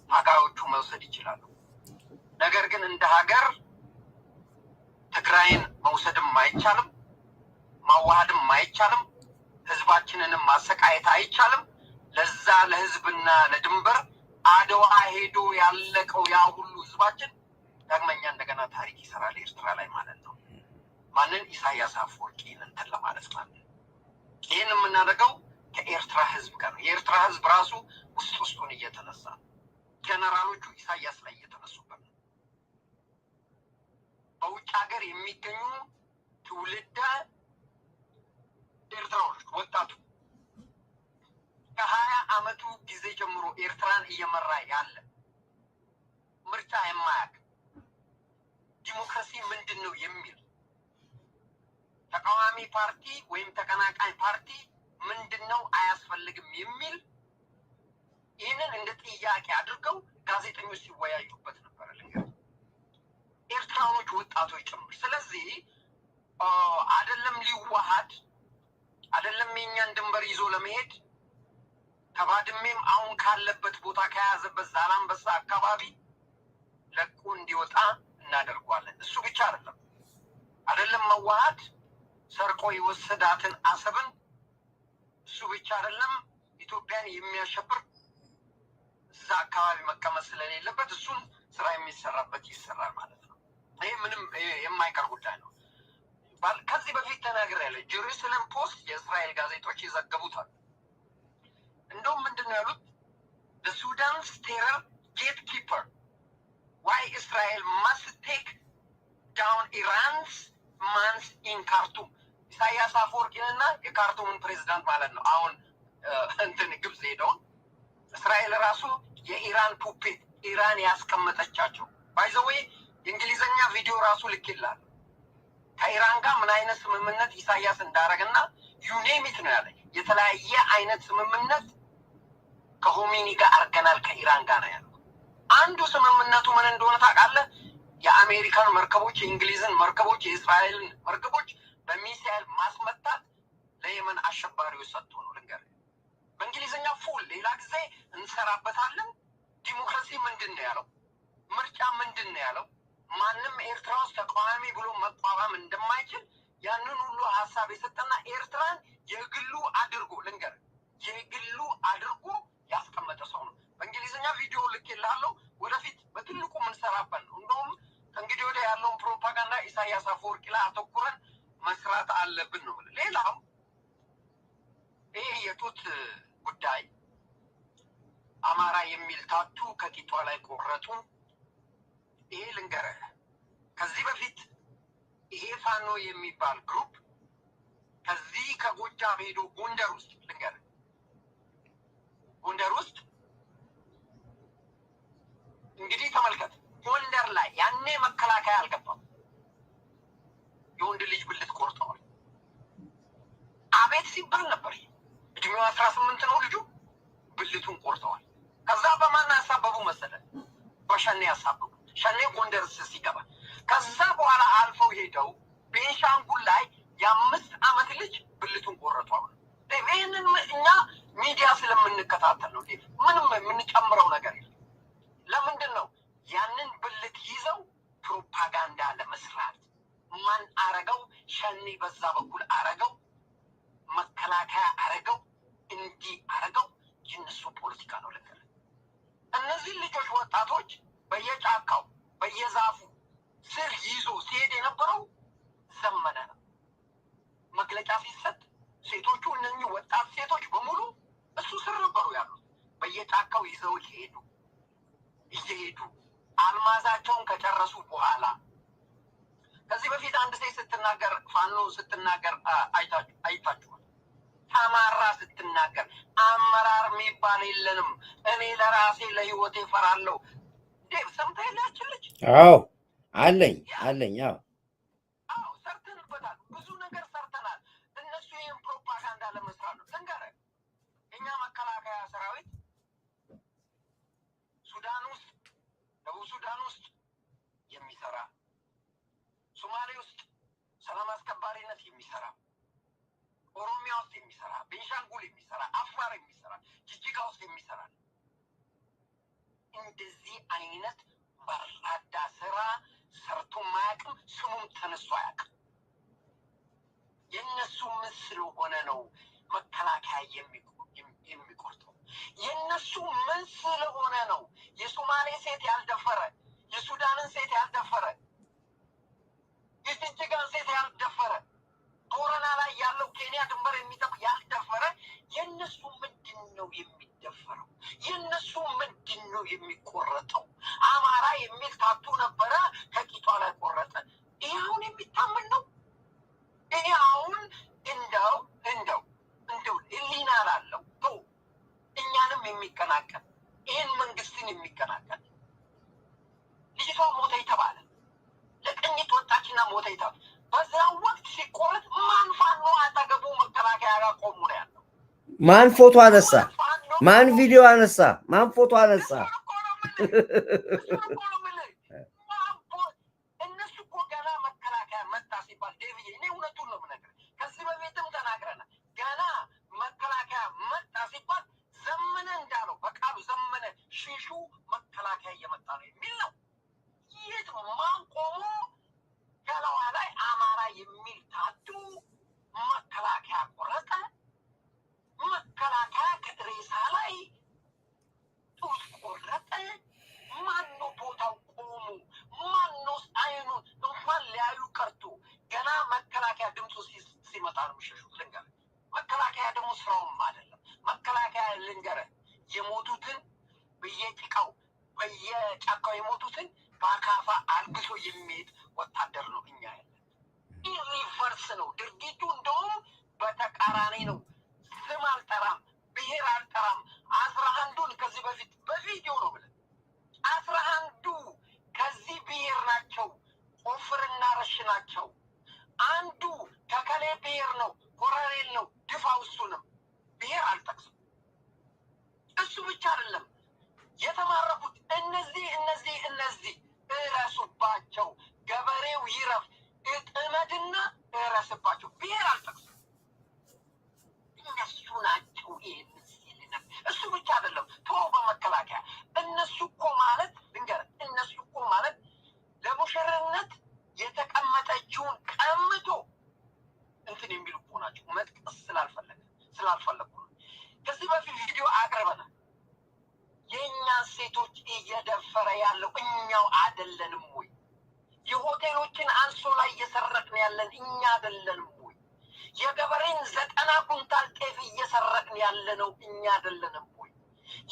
Speaker 10: ታጋዮቹ መውሰድ ይችላሉ። ነገር ግን እንደ ሀገር ትግራይን መውሰድም አይቻልም፣ ማዋሃድም አይቻልም፣ ህዝባችንንም ማሰቃየት አይቻልም። ለዛ ለህዝብና ለድንበር አድዋ ሄዶ ያለቀው ያ ሁሉ ህዝባችን ዳግመኛ እንደገና ታሪክ ይሰራል ኤርትራ ላይ ማለት ነው። ማንን? ኢሳያስ አፈወርቂን እንትን ለማለት ማለት ነው። ይህን የምናደርገው ከኤርትራ ህዝብ ጋር ነው። የኤርትራ ህዝብ ራሱ ውስጡን እየተነሳ ጀነራሎቹ ኢሳያስ ላይ እየተነሱበት ነው። በውጭ ሀገር የሚገኙ ትውልደ ኤርትራዎች ወጣቱ ከ20 ዓመቱ ጊዜ ጀምሮ ኤርትራን እየመራ ያለ ምርጫ የማያውቅ ዲሞክራሲ ምንድን ነው የሚል ተቃዋሚ ፓርቲ ወይም ተቀናቃኝ ፓርቲ ምንድን ነው አያስፈልግም የሚል ይህንን እንደ ጥያቄ አድርገው ጋዜጠኞች ሲወያዩበት ነበር። ኤርትራኖች ወጣቶች ጭምር። ስለዚህ አይደለም ሊዋሃድ አይደለም የኛን ድንበር ይዞ ለመሄድ ከባድሜም አሁን ካለበት ቦታ ከያዘበት ዛላንበሳ አካባቢ ለቆ እንዲወጣ እናደርጓለን። እሱ ብቻ አይደለም መዋሃድ ሰርቆ የወሰዳትን አሰብን እሱ ብቻ አይደለም ኢትዮጵያን የሚያሸብር እዛ አካባቢ መቀመጥ ስለሌለበት እሱን ስራ የሚሰራበት ይሰራል ማለት ነው። ይህ ምንም የማይቀር ጉዳይ ነው። ከዚህ በፊት ተናግሬያለሁ። ጀሩሳሌም ፖስት የእስራኤል ጋዜጦች ይዘገቡታል። እንደውም ምንድን ነው ያሉት? the Sudan's terror gatekeeper why Israel must take down Iran's mans in Khartoum ኢሳያስ አፈወርቂንና የካርቱምን ፕሬዚዳንት ማለት ነው። አሁን እንትን ግብጽ ሄደው እስራኤል ራሱ የኢራን ፑፔት ኢራን ያስቀመጠቻቸው ባይዘዌ የእንግሊዘኛ ቪዲዮ ራሱ ልክላል ከኢራን ጋር ምን አይነት ስምምነት ኢሳያስ እንዳረገና ዩኔሚት ነው ያለ የተለያየ አይነት ስምምነት ከሆሜኒ ጋር አርገናል ከኢራን ጋር ነው ያለው። አንዱ ስምምነቱ ምን እንደሆነ ታውቃለህ? የአሜሪካን መርከቦች፣ የእንግሊዝን መርከቦች፣ የእስራኤልን መርከቦች በሚሳኤል ማስመታት ለየመን አሸባሪዎች ሰጥቶ ነው ልንገር። በእንግሊዝኛ ፉል ሌላ ጊዜ እንሰራበታለን። ዲሞክራሲ ምንድን ነው ያለው? ምርጫ ምንድን ነው ያለው? ማንም ኤርትራ ውስጥ ተቃዋሚ ብሎ መቋቋም እንደማይችል ያንን ሁሉ ሀሳብ የሰጠና ኤርትራን የግሉ አድርጎ ልንገር የግሉ አድርጎ ያስቀመጠ ሰው ነው። በእንግሊዝኛ ቪዲዮ ልኬልሃለሁ። ወደፊት በትልቁ የምንሰራበት ነው። እንደውም እንግዲህ ወደ ያለውን ፕሮፓጋንዳ ኢሳያስ አፈወርቂ ላይ አተኩረን መስራት አለብን ነው። ሌላው ይሄ የጡት ጉዳይ አማራ የሚል ታቱ ከቂጧ ላይ ቆረጡ። ይሄ ልንገርህ ከዚህ በፊት ይሄ ፋኖ የሚባል ግሩፕ ከዚህ ከጎጃም ሄዶ ጎንደር ውስጥ ልንገርህ ጎንደር ውስጥ እንግዲህ ተመልከት፣ ጎንደር ላይ ያኔ መከላከያ አልገባም። የወንድ ልጅ ብልት ቆርጠዋል። አቤት ሲባል ነበር። እድሜው 18 ነው ልጁ። ብልቱን ቆርጠዋል። ከዛ በማን ያሳበቡ መሰለ? በሸኔ ያሳበቡ። ሸኔ ጎንደር ሲገባ ከዛ በኋላ አልፈው ሄደው ቤንሻንጉል ላይ የ5 ዓመት ልጅ ብልቱን ቆርጠዋል። ይሄንን እኛ ሚዲያ ስለምንከታተል ነው። ምንም የምንጨምረው ነገር የለም። ለምንድን ነው ያንን ብልት ይዘው ፕሮፓጋንዳ ለመስራት? ማን አረገው? ሸኔ በዛ በኩል አረገው፣ መከላከያ አረገው፣ እንዲህ አረገው። የነሱ ፖለቲካ ነው ልክ። እነዚህ ልጆች ወጣቶች በየጫካው በየዛፉ ስር ይዞ ሲሄድ የነበረው ዘመነ ነው። መግለጫ ሲሰጥ ሴቶቹ እነኚህ ወጣት ሴቶች በሙሉ እሱ ስር ነበሩ ያሉት። በየጫካው ይዘው እየሄዱ አልማዛቸውን ከጨረሱ በኋላ ከዚህ በፊት አንድ ሴት ስትናገር ፋኖ ስትናገር አይታችኋል። ተማራ ስትናገር አመራር የሚባል የለንም፣ እኔ ለራሴ ለህይወቴ እፈራለሁ። ዴቭ ሰምተህ ያችልች?
Speaker 1: አዎ አለኝ።
Speaker 10: አዎ ሰርተንበታል፣ ብዙ ነገር ሰርተናል። እነሱ ይህን ፕሮፓጋንዳ ለመስራት ነው። ልንገርህ እኛ መከላከያ ሰራዊት ሱዳን ውስጥ ደቡብ ሱዳን ውስጥ የሚሰራ ሶማሌ ውስጥ ሰላም አስከባሪነት የሚሰራ ኦሮሚያ ውስጥ የሚሰራ ቤንሻንጉል የሚሰራ አፋር የሚሰራ ጅጅጋ ውስጥ የሚሰራ እንደዚህ አይነት በራዳ ስራ ሰርቶ ማያውቅም። ስሙም ተነስቶ አያውቅም። የእነሱ ምን ስለሆነ ነው መከላከያ የሚቆርጠው? የእነሱ ምን ስለሆነ ነው የሶማሌ ሴት ያልደፈረ፣ የሱዳንን ሴት ያልደፈረ፣ የጅጅጋን ሴት ያልደፈረ፣ ቦረና ላይ ያለው ኬንያ ድንበር የሚጠብቅ ያልደፈረ? የእነሱ ምንድን ነው የሚደፈረው? የእነሱ ምንድን ነው የሚቆረጠው? አማራ የሚል ታቱ ነበረ፣ ከቂጧ ላይ ቆረጠ። ይህ አሁን የሚታመን ነው? ይህ አሁን እንደው ህሊና ላለው እኛንም የሚቀናቀን ይህን መንግስትን የሚቀናቀን ልጅቷ ሞተ የተባለ ለቅኝት ወጣችና ሞተ የተባለ በዛ ወቅት ሲቆረጥ ማን ፋኖ አጠገቡ መከላከያ ጋር ቆሙ ነው ያለው?
Speaker 1: ማን ፎቶ አነሳ? ማን ቪዲዮ አነሳ? ማን ፎቶ አነሳ?
Speaker 10: እነሱ እኮ ገና መከላከያ መጣ ሲባል ዴቪዬ፣ እኔ እውነቱን ነው የምነግርህ። ከዚህ በፊትም ተናግረናል። ገና መከላከያ መጣ ሲባል ዘመነ እንዳለው በቃሉ ዘመነ ሽሹ መከላከያ እየመጣ ነው የሚል ነው። የት ማን ቆሞ ገላዋ ላይ አማራ የሚል ታቱ መከላከያ ቆረጠ? መከላከያ ከሬሳ ላይ ጡት ቆረጠ? ማነው ቦታው ቆሙ? ማነው አይኑን እንኳን ሊያዩ ቀርቶ ገና መከላከያ ድምፁ ሲመጣ ነው የሚሸሹት። ልንገርህ መከላከያ ደግሞ ስራውም አይደለም። መከላከያ ልንገርህ የሞቱትን በየጭቃው በየጫካው የሞቱትን በአካፋ አልብሶ የሚሄድ ወታደር ነው እኛ ያለን። ኢሪቨርስ ነው ድርጊቱ። እንደውም በተቃራኒ ነው። ስም አልጠራም፣ ብሔር አልጠራም። 11ዱን ከዚህ በፊት በቪዲዮ ነው ብለን 11ዱ ከዚህ ብሔር ናቸው፣ ቆፍርና ረሽ ናቸው። አንዱ ከከሌ ብሔር ነው፣ ኮረኔል ነው፣ ድፋው። እሱንም ብሔር አልጠቅስም። እሱ ብቻ አይደለም የተማረኩት እነዚህ እረሱባቸው። ገበሬው ይረፍ፣ እጥመድና እረስባቸው። ያለው እኛው አይደለንም ወይ? የሆቴሎችን አንሶላ እየሰረቅን ያለን እኛ አይደለንም ወይ? የገበሬን 90 ኩንታል ጤፍ እየሰረቅን ያለነው እኛ አይደለንም ወይ?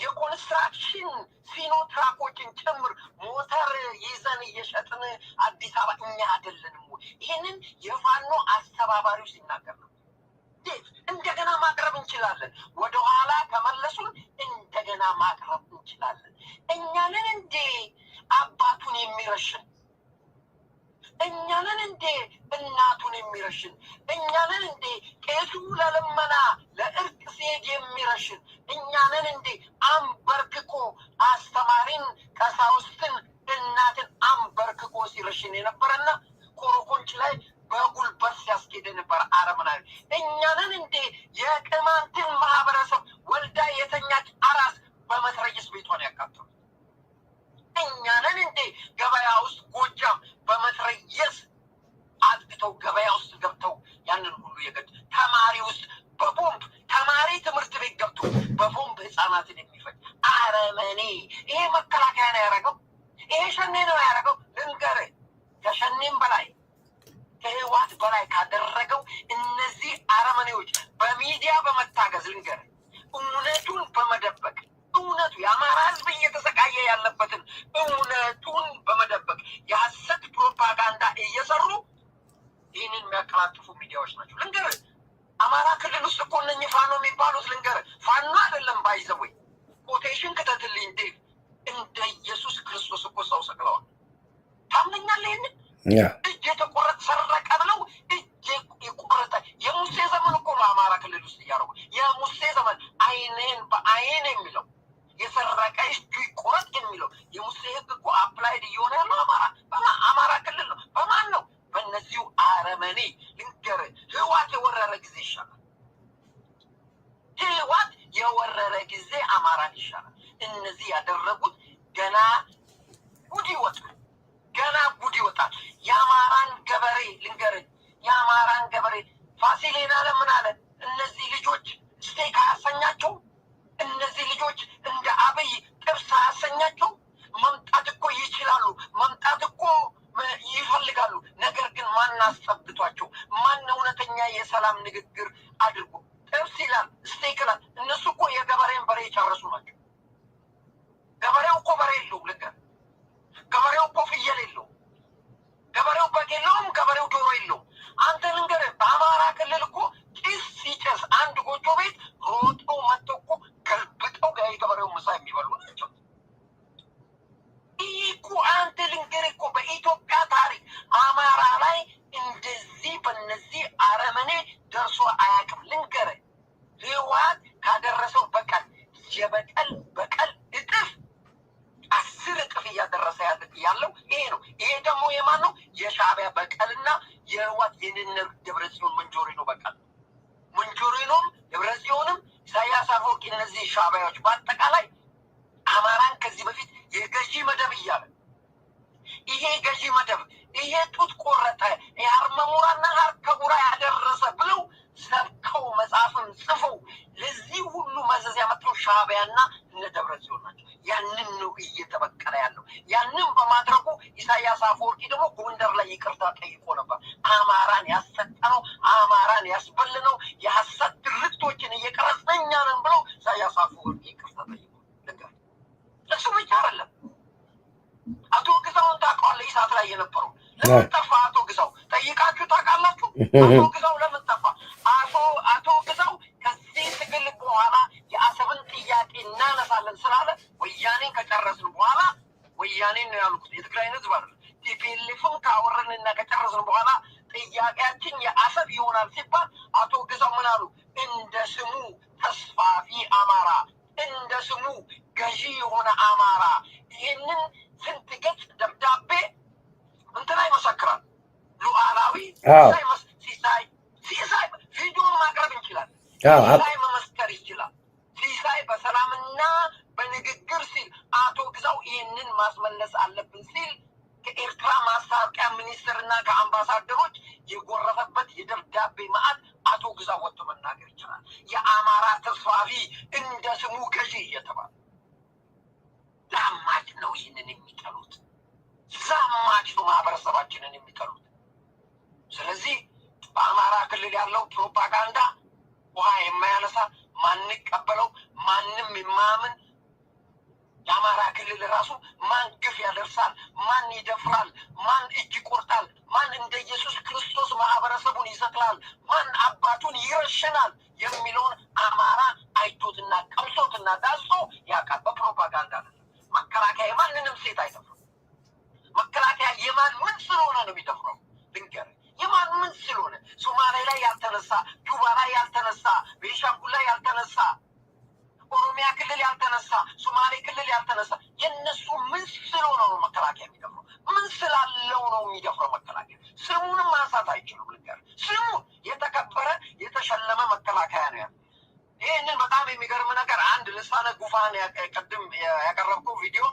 Speaker 10: የኮንስትራክሽን ሲኖትራኮችን ጭምር ሞተር ይዘን እየሸጥን አዲስ አበባ እኛ አይደለንም ወይ? ይህንን የፋኖ አስተባባሪው ሲናገር ነው። እንደገና ማቅረብ እንችላለን። ወደ ኋላ ተመለሱን እንደገና ማቅረብ እንችላለን። እኛንን እንዴ አባቱን የሚረሽን? እኛንን እንዴ እናቱን የሚረሽን? እኛንን እንዴ ቄሱ ለልመና ለእርቅ ሲሄድ የሚረሽን? እኛንን እንዴ አንበርክኮ አስተማሪን ቀሳውስትን እናትን አንበርክኮ ሲረሽን የነበረና ኮረኮንች ላይ በጉልበት ሲያስኬድ ነበር አረመናዊ? እኛንን እንዴ የቅማንትን ማህበረሰብ ወልዳ የተኛች አራስ በመትረየስ ቤቷን ያቃጠሉ? እኛንን እንዴ ገበያ ውስጥ ጎጃም በመትረየስ አጥቅተው ገበያ ውስጥ ገብተው ያንን ሁሉ የገድ ተማሪ ውስጥ በቦምብ ተማሪ ትምህርት ቤት ገብቶ በቦምብ ህፃናትን የሚፈጅ አረመኔ? ይሄ መከላከያ ነው ያደረገው? ይሄ ሸኔ ነው ያደረገው? ልንገርህ፣ ከሸኔም በላይ ከህዋት በላይ ካደረገው እነዚህ አረመኔዎች በሚዲያ በመታገዝ ልንገርህ፣ እውነቱን በመደበቅ እውነቱ የአማራ ህዝብ እየተሰቃየ ያለበትን እውነቱን በመደበቅ የሐሰት ፕሮፓጋንዳ እየሰሩ ይህንን የሚያቀላጥፉ ሚዲያዎች ናቸው። ልንገርህ፣ አማራ ክልል ውስጥ እኮ እነኝህ ፋኖ የሚባሉት ልንገርህ፣ ፋኖ አይደለም ባይዘወይ ኮቴሽን ክተትልኝ እንዴ እንደ ኢየሱስ ክርስቶስ እኮ ሰው ሰቅለዋል። ታምነኛለህ? ይህንን እጅ የተቆረጠ ሰረቀ ብለው እጅ የቆረጠ የሙሴ ዘመን እኮ ነው አማራ ክልል ውስጥ እያደረጉ። የሙሴ ዘመን አይኔን በአይን የሚለው የሰረቀ እጁ ይቆረጥ የሚለው የሙሴ ህግ እኮ አፕላይድ እየሆነ ያለው አማራ ክልል ነው። በማን ነው? በእነዚሁ አረመኔ። ልንገርህ፣ ህዋት የወረረ ጊዜ ይሻላል። ህዋት የወረረ ጊዜ አማራን ይሻላል። እነዚህ ያደረጉት ገና ጉድ ይወጣል። ገና ጉድ ይወጣል። የአማራን ገበሬ ልንገርህ፣ የአማራን ገበሬ ፋሲሌና ለምን አለ? እነዚህ ልጆች ስቴክ አያሰኛቸው? እነዚህ ልጆች እንደ አብይ ጥብስ አያሰኛቸው? መምጣት እኮ ይችላሉ፣ መምጣት እኮ ይፈልጋሉ። ነገር ግን ማን አስጠብቷቸው? ማን እውነተኛ የሰላም ንግግር አድርጎ ጥብስ ይላል፣ ስቴክ ይላል? እነሱ እኮ የገበሬን በሬ የጨረሱ ናቸው። ገበሬው እኮ በሬ የለውም። ልንገርህ፣ ገበሬው እኮ ፍየል የለውም። ገበሬው በግ የለውም። ገበሬው ዶሮ የለውም። አንተ ልንገርህ፣ በአማራ ክልል እኮ ጭስ ሲጨስ አንድ ጎጆ ቤት ሮጠው መጥተው እኮ ገልብጠው የገበሬው ምሳ የሚበሉ ናቸው። ይህ እኮ አንተ ልንገርህ እኮ በኢትዮጵያ ታሪክ አማራ ላይ እንደዚህ በነዚህ አረመኔ ደርሶ አያውቅም። ልንገርህ፣ ህወሓት ካደረሰው በቀል የበቀል በቀል እጥፍ 10 እጥፍ እያደረሰ ያለው ይሄ ነው። ይሄ ደግሞ የማን ነው? የሻዕቢያ በቀልና የህወሓት የንነር ደብረጽዮን መንጆሪኖ በቀል። መንጆሪኖም ደብረጽዮንም ኢሳያስ አፈወርቂ እነዚህ ሻዕቢያዎች በአጠቃላይ አማራን ከዚህ በፊት የገዢ መደብ እያለ ይሄ ገዢ መደብ ይሄ ጡት ቆረጠ የሀርመሙራና ሀርከቡራ ያደረሰ ብለው ሰብከው መጽሐፍም ጽፈው ለዚህ ሁሉ መዘዝ ያመጣው ሻዕቢያና እነ ደብረጽዮን ናቸው። ያንን ነው እየተበቀለ ያለው። ያንን በማድረጉ ኢሳያስ አፈወርቂ ደግሞ ጎንደር ላይ ይቅርታ ጠይቆ ነበር። አማራን ያሰጠነው አማራን ያስበልነው የሐሰት ድርቶችን እየቀረጽን እኛ ነን ብለው ኢሳያስ አፈወርቂ ይቅርታ ጠይቆ ነበር። እሱ ብቻ አይደለም። አቶ ግዛውን ታውቀዋለህ? ኢሳት ላይ የነበረው ለምን ጠፋ? አቶ ግዛው ጠይቃችሁ ታውቃላችሁ? አቶ ግዛው ለምን ጠፋ? አቶ ግዛው ከዚህ ትግል በኋላ የአሰብን ጥያቄ እናነሳለን ስላለ ወያኔን ከጨረስን በኋላ ወያኔን ነው ያልኩት፣ የትግራይን ህዝብ አይደለም። ቲፒኤልኤፍን ካወረንና ከጨረስን በኋላ ጥያቄያችን የአሰብ ይሆናል ሲባል አቶ ግዛው ምን አሉ? እንደ ስሙ ተስፋፊ አማራ፣ እንደ ስሙ ገዢ የሆነ አማራ። ይህንን ስንት ገጽ ደብዳቤ እንትና ይመሰክራል። ሉዓላዊ ሲሳይ ቪዲዮን ማቅረብ እንችላለን። ሲሳይ መመስከር ይችላል። ሲሳይ በሰላምና በንግግር ሲል አቶ ግዛው ይህንን ማስመለስ አለብን ሲል ከኤርትራ ማስታወቂያ ሚኒስትርና ከአምባሳደሮች የጎረፈበት የደብዳቤ መዓት አቶ ግዛው ወጥቶ መናገር ይችላል። የአማራ ተስፋፊ እንደ ስሙ ገዢ እየተባለ ዛማች ነው ይህንን የሚጠሉት። ዛማች ነው ማህበረሰባችንን የሚጠሉት። ስለዚህ በአማራ ክልል ያለው ፕሮፓጋንዳ ውሃ የማያነሳ ማንቀበለው ማንም የማያምን የአማራ ክልል ራሱ ማን ግፍ ያደርሳል፣ ማን ይደፍራል፣ ማን እጅ ይቆርጣል፣ ማን እንደ ኢየሱስ ክርስቶስ ማህበረሰቡን ይሰቅላል፣ ማን አባቱን ይረሽናል የሚለውን አማራ አይቶትና ቀምሶትና ዳሶ ያውቃል። በፕሮፓጋንዳ መከላከያ የማንንም ሴት አይደፍርም። መከላከያ የማን ምን ስለሆነ ነው የሚደፍረው? ልንገርህ፣ የማን ምን ስለሆነ ሶማሌ ላይ ያልተነሳ፣ ጁባ ላይ ያልተነሳ፣ ቤንሻንጉል ላይ ያልተነሳ፣ ኦሮሚያ ክልል ያልተነሳ፣ ሶማሌ ክልል ያልተነሳ የነሱ ምን ስለሆነ ነው መከላከያ የሚደፍረው? ምን ስላለው ነው የሚደፍረው መከላከያ? ስሙንም ማንሳት አይችሉም። ልንገርህ፣ ስሙ የተከበረ የተሸለመ መከላከያ ነው ያለው። ይህንን በጣም የሚገርም ነገር አንድ ልሳነ ጉፋን ቅድም ያቀረብኩው ቪዲዮ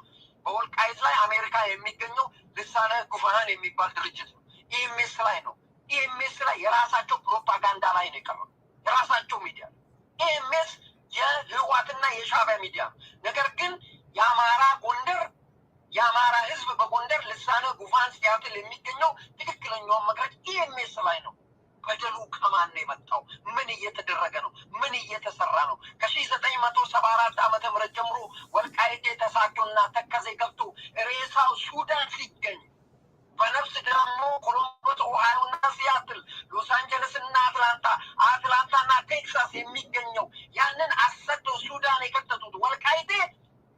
Speaker 10: በወልቃይት ላይ አሜሪካ የሚገኘው ልሳነ ጉፋን የሚባል ድርጅት ነው። ኢኤምኤስ ላይ ነው። ኢኤምኤስ ላይ የራሳቸው ፕሮፓጋንዳ ላይ ነው የቀረው፣ የራሳቸው ሚዲያ ነው። ኢኤምኤስ የህዋትና የሻዕቢያ ሚዲያ ነው። ነገር ግን የአማራ ጎንደር የአማራ ህዝብ በጎንደር ልሳነ ጉፋን ሲያትል የሚገኘው ትክክለኛውን መግለጫ ኢኤምኤስ ላይ ነው። በደሉ ከማን ነው የመጣው? ምን እየተደረገ ነው? ምን እየተሰራ ነው? ከ1974 ዓመተ ምህረት ጀምሮ ወልቃይቴ ተሳክቶና ተከዜ ገብቶ ሬሳው ሱዳን ሲገኝ በነፍስ ደግሞ ኮሎምበስ ኦሃዮና ሲያትል ሎስ አንጀለስ እና አትላንታና ቴክሳስ የሚገኘው ያንን አሰደው ሱዳን የከተቱት ወልቃይቴ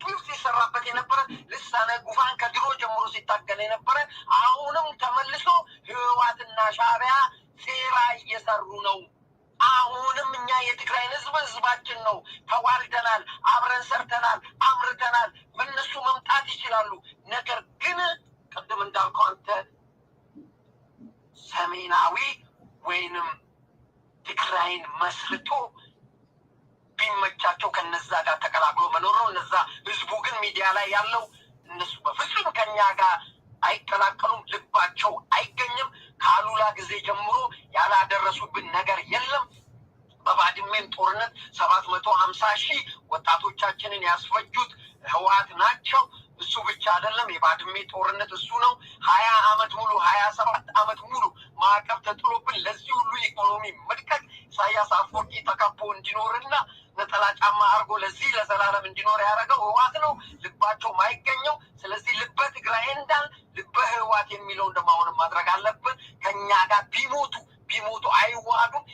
Speaker 10: ግፍ ሲሰራበት የነበረ ልሳነ ጉፋን ከድሮ ጀምሮ ሲታገል የነበረ አሁንም ተመልሶ ህወሓትና ሻዕቢያ ሴራ እየሰሩ ነው። አሁንም እኛ የትግራይን ህዝብ ህዝባችን ነው። ተዋልደናል፣ አብረን ሰርተናል፣ አምርተናል። በእነሱ መምጣት ይችላሉ። ነገር ግን ቅድም እንዳልከው አንተ ሰሜናዊ ወይንም ትግራይን መስርቶ ቢመቻቸው ከነዛ ጋር ተቀላቅሎ መኖር ነው። እነዛ ህዝቡ ግን ሚዲያ ላይ ያለው እነሱ በፍጹም ከኛ ጋር አይቀላቀሉም፣ ልባቸው አይገኝም። ከአሉላ ጊዜ ጀምሮ ያላደረሱብን ነገር የለም። በባድሜም ጦርነት 750,000 ወጣቶቻችንን ያስፈጁት ህወሓት ናቸው። እሱ ብቻ አይደለም፣ የባድሜ ጦርነት እሱ ነው። 20 ዓመት ሙሉ 27 ዓመት ሙሉ ማዕቀብ ተጥሎብን ለዚህ ሁሉ ኢኮኖሚ መድቀቅ ኢሳያስ አፈወርቂ ተከቦ እንዲኖርና ነጠላ ጫማ አድርጎ ለዚህ ለዘላለም እንዲኖር ያደረገው ህወሓት ነው። ልባቸው ማይገኘው። ስለዚህ ልበ ትግራይ እንዳል ልበ ህወሓት የሚለውን ደግሞ አሁንም ማድረግ አለብን። ከኛ ጋር ቢሞቱ አይዋሃዱም።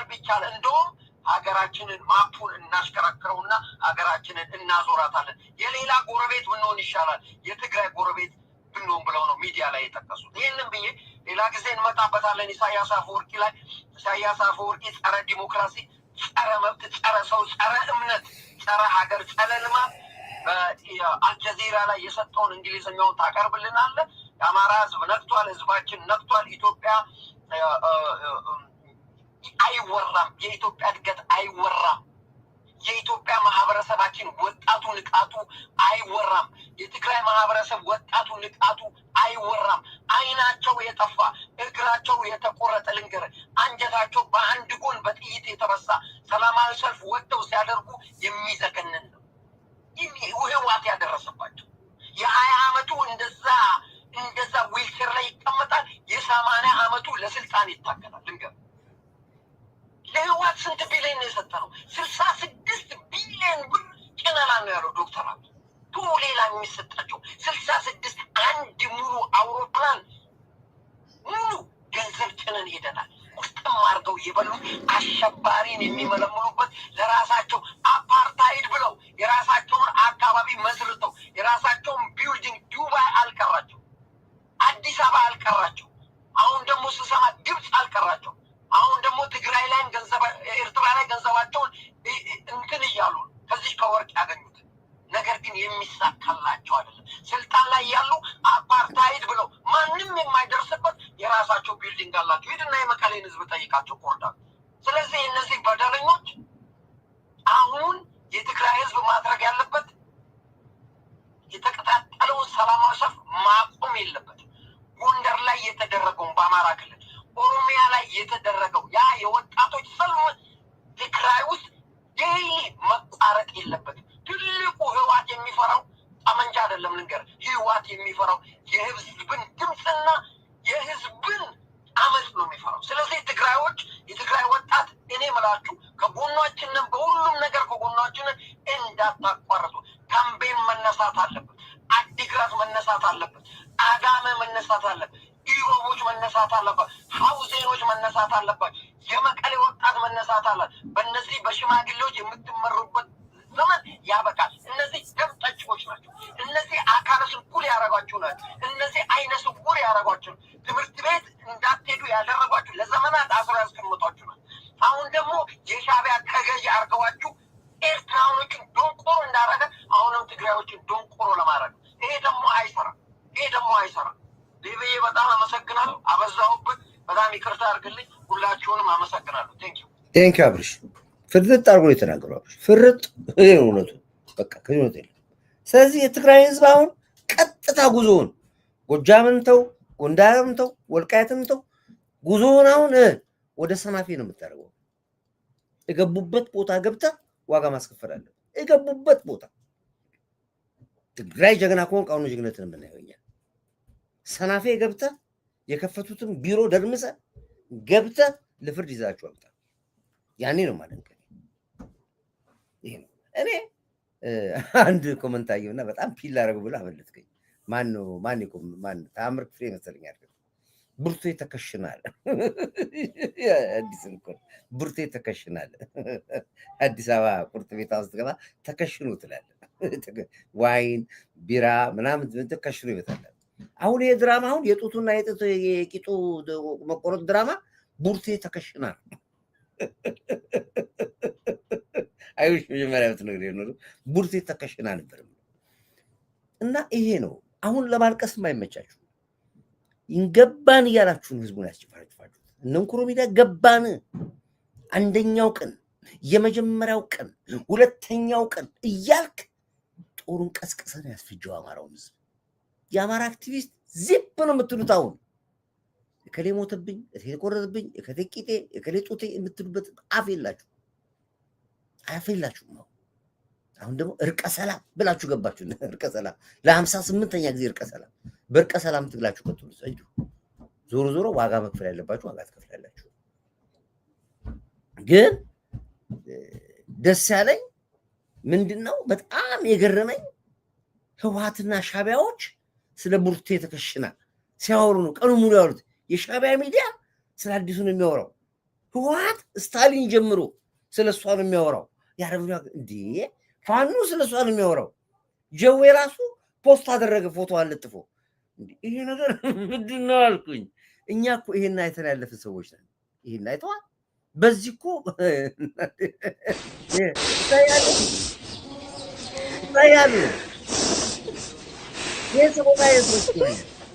Speaker 10: ቢቻል እንደውም ሀገራችንን ማፑን እናሽከረክረውና ሀገራችንን እናዞራታለን። የሌላ ጎረቤት ብንሆን ይሻላል፣ የትግራይ ጎረቤት ብንሆን ብለው ነው ሚዲያ ላይ የጠቀሱት። ይህንን ብዬ ሌላ ጊዜ እንመጣበታለን። ኢሳያስ አፈወርቂ ላይ ኢሳያስ አፈወርቂ ጸረ ዲሞክራሲ፣ ጸረ መብት፣ ጸረ ሰው፣ ጸረ እምነት፣ ጸረ ሀገር፣ ጸረ ልማት በአልጀዚራ ላይ የሰጠውን እንግሊዝኛውን ታቀርብልናለህ። የአማራ ህዝብ ነቅቷል፣ ህዝባችን ነቅቷል። ኢትዮጵያ አይወራም፣ የኢትዮጵያ እድገት አይወራም። የኢትዮጵያ ማህበረሰባችን ወጣቱ ንቃቱ አይወራም። የትግራይ ማህበረሰብ ወጣቱ ንቃቱ አይወራም። አይናቸው የጠፋ እግራቸው የተቆረጠ ልንገር፣ አንጀታቸው በአንድ ጎን በጥይት የተበሳ ሰላማዊ ሰልፍ ወጥተው ሲያደርጉ የሚዘገንን ነው ህወሓት ያደረሰባቸው። የ20 ዓመቱ እንደዛ ዊልቸር ላይ ይቀመጣል። የ80 ዓመቱ ለስልጣን ይታገላል። ልንገር፣ ለህወሓት ስንት ቢሊዮን የሰጠ ነው? 66 ቢሊዮን ብር ጭነላ ነው ያለው ዶክተር አብይ። ሌላ የሚሰጣቸው 66 አንድ ሙሉ አውሮፕላን ሙሉ ገንዘብ ጭነን ሄደናል። ቁስጥም አድርገው የበሉት አሸባሪን የሚመለምሉበት ለራሳቸው አፓርታይድ ብለው የራሳቸውን አካባቢ መስርተው የራሳቸውን ቢልዲንግ ዱባይ አልቀራቸው፣ አዲስ አበባ አልቀራቸው። አሁን ደግሞ ስሰማ ግብፅ አልቀራቸው። አሁን ደግሞ ትግራይ ላይም ኤርትራ ላይ ገንዘባቸውን እንትን እያሉ ከዚህ ከወርቅ ያገኙት ነገር ግን የሚሳካላቸው አይደለም። ስልጣን ላይ ያሉ አፓርታይድ ብለው ማንም የማይደርስበት የራሳቸው ቢልዲንግ አላቸው። ሂድና የመቀሌን ህዝብ ጠይቃቸው ቆርዳ። ስለዚህ እነዚህ በደለኞች አሁን የትግራይ ህዝብ ማድረግ ያለበት የተቀጣጠለውን ሰላማዊ ሰልፍ ማቆም የለበትም። ጎንደር ላይ የተደረገውን በአማራ ክልል ኦሮሚያ ላይ የተደረገው ያ የወጣቶች ሰልፍ ትግራይ ውስጥ ዴይሊ መቋረጥ የለበትም። ትልቁ ህወሓት የሚፈራው ጠመንጃ አይደለም ልንገር ህዋት የሚፈራው የህዝብን ድምፅና የህዝብን አመፅ ነው የሚፈራው ስለዚህ ትግራዮች የትግራይ ወጣት እኔ መላችሁ ከጎናችን በሁሉም ነገር ከጎናችን እንዳታቋርጡ ካምቤን መነሳት አለበት አዲግራት መነሳት አለበት አዳመ መነሳት አለበት ኢሮቦች መነሳት አለበት ሐውዜኖች መነሳት አለበት የመቀሌ ወጣት መነሳት አለበት በእነዚህ በሽማግሌዎች የምትመሩበት ዘመን ያበቃል እነዚህ ደም ጠጪዎች ናቸው እነዚህ አካለ ስንኩል ያረጋችሁ ናቸው እነዚህ አይነ ስውር ያረጋችሁ ትምህርት ቤት እንዳትሄዱ ያደረጓችሁ ለዘመናት አስራ ያስቀምጧችሁ ናቸው አሁን ደግሞ የሻዕቢያ ተገዥ አርገዋችሁ ኤርትራኖችን ዶንቆሮ እንዳረገ አሁንም ትግራዮችን ዶንቆሮ ለማድረግ ይሄ ደግሞ አይሰራም ዴቪዬ በጣም አመሰግናለሁ አበዛሁበት በጣም ይቅርታ አድርግልኝ ሁላችሁንም አመሰግናለሁ
Speaker 1: ቴንክ ዩ አብርሽ ፍርጥ አድርጎ የተናገረው አብርሽ ፍርጥ እውነቱ በቃ ከሆነ ስለዚህ የትግራይ ህዝብ አሁን ቀጥታ ጉዞውን ጎጃምን ተው ጎንደርን ተው ወልቃይትን ተው ጉዞውን አሁን ወደ ሰናፌ ነው የምታደርገው የገቡበት ቦታ ገብታ ዋጋ ማስከፈል አለ የገቡበት ቦታ ትግራይ ጀግና ከሆንክ አሁን ጀግነትን የምናየው ሰናፌ ገብታ የከፈቱትን ቢሮ ደርምሰ ገብታ ለፍርድ ይዛችሁ አምጣ ያኔ ነው ማለት ነው ይሄ ነው እኔ አንድ ኮሜንት አየውና በጣም ፒል አደረገው ብሎ አመለጥከኝ ማን ታምር ፍሬ መሰለኝ አይደል ብርቱ ተከሽናል አዲስ እንኳን ብርቱ ተከሽናል አዲስ አበባ ቁርጥ ቤት ውስጥ ገባ ተከሽኑ ትላለህ ዋይን ቢራ ምናምን ተከሽኑ ይበታል አሁን የድራማ አሁን የጡቱና የቂጡ መቆረጥ ድራማ ቡርቴ ተከሽናል አይውሽ መጀመሪያ ብትነግረኝ ነው ቡርቴ ተከሽና ነበር እና ይሄ ነው አሁን ለማልቀስ የማይመቻችሁ ይንገባን እያላችሁ ህዝቡን ያስጨፋጭፋችሁ እነንኩሮ ሚዲያ ገባን አንደኛው ቀን የመጀመሪያው ቀን ሁለተኛው ቀን እያልክ ጦሩን ቀስቀሰን ያስፈጀው አማራውን ህዝብ የአማራ አክቲቪስት ዚፕ ነው የምትሉት አሁን እከሌ ሞተብኝ እከሌ ቆረጠብኝ እከሌ ቂጤ እከሌ ጡቴ የምትሉበት አፍ የላችሁ ነው አሁን ደግሞ እርቀ ሰላም ብላችሁ ገባችሁ እርቀ ሰላም ለ58ኛ ጊዜ እርቀ ሰላም በእርቀ ሰላም ትግላችሁ ቀጥሉ ሰይዱ ዞሮ ዋጋ መክፈል ያለባችሁ ዋጋ ትከፍላላችሁ ግን ደስ ያለኝ ምንድነው በጣም የገረመኝ ህወሓትና ሻዕቢያዎች ስለ ቡርቴ ተከሽና ሲያወሩ ነው ቀኑ ሙሉ ያሉት የሻዕቢያ ሚዲያ ስለ አዲሱ ነው የሚያወራው ህወሓት ስታሊን ጀምሮ ስለሷ ነው የሚያወራው ያረብኛ እንዴ ፋኑ ስለሷ ነው የሚያወራው ጀዌ ራሱ ፖስት አደረገ ፎቶ አለጥፎ ይሄ ነገር ምንድነው አልኩኝ እኛ እኮ ይሄን አይተን ያለፈ ሰዎች ነን ይሄን አይተዋል በዚህ እኮ ታያሉ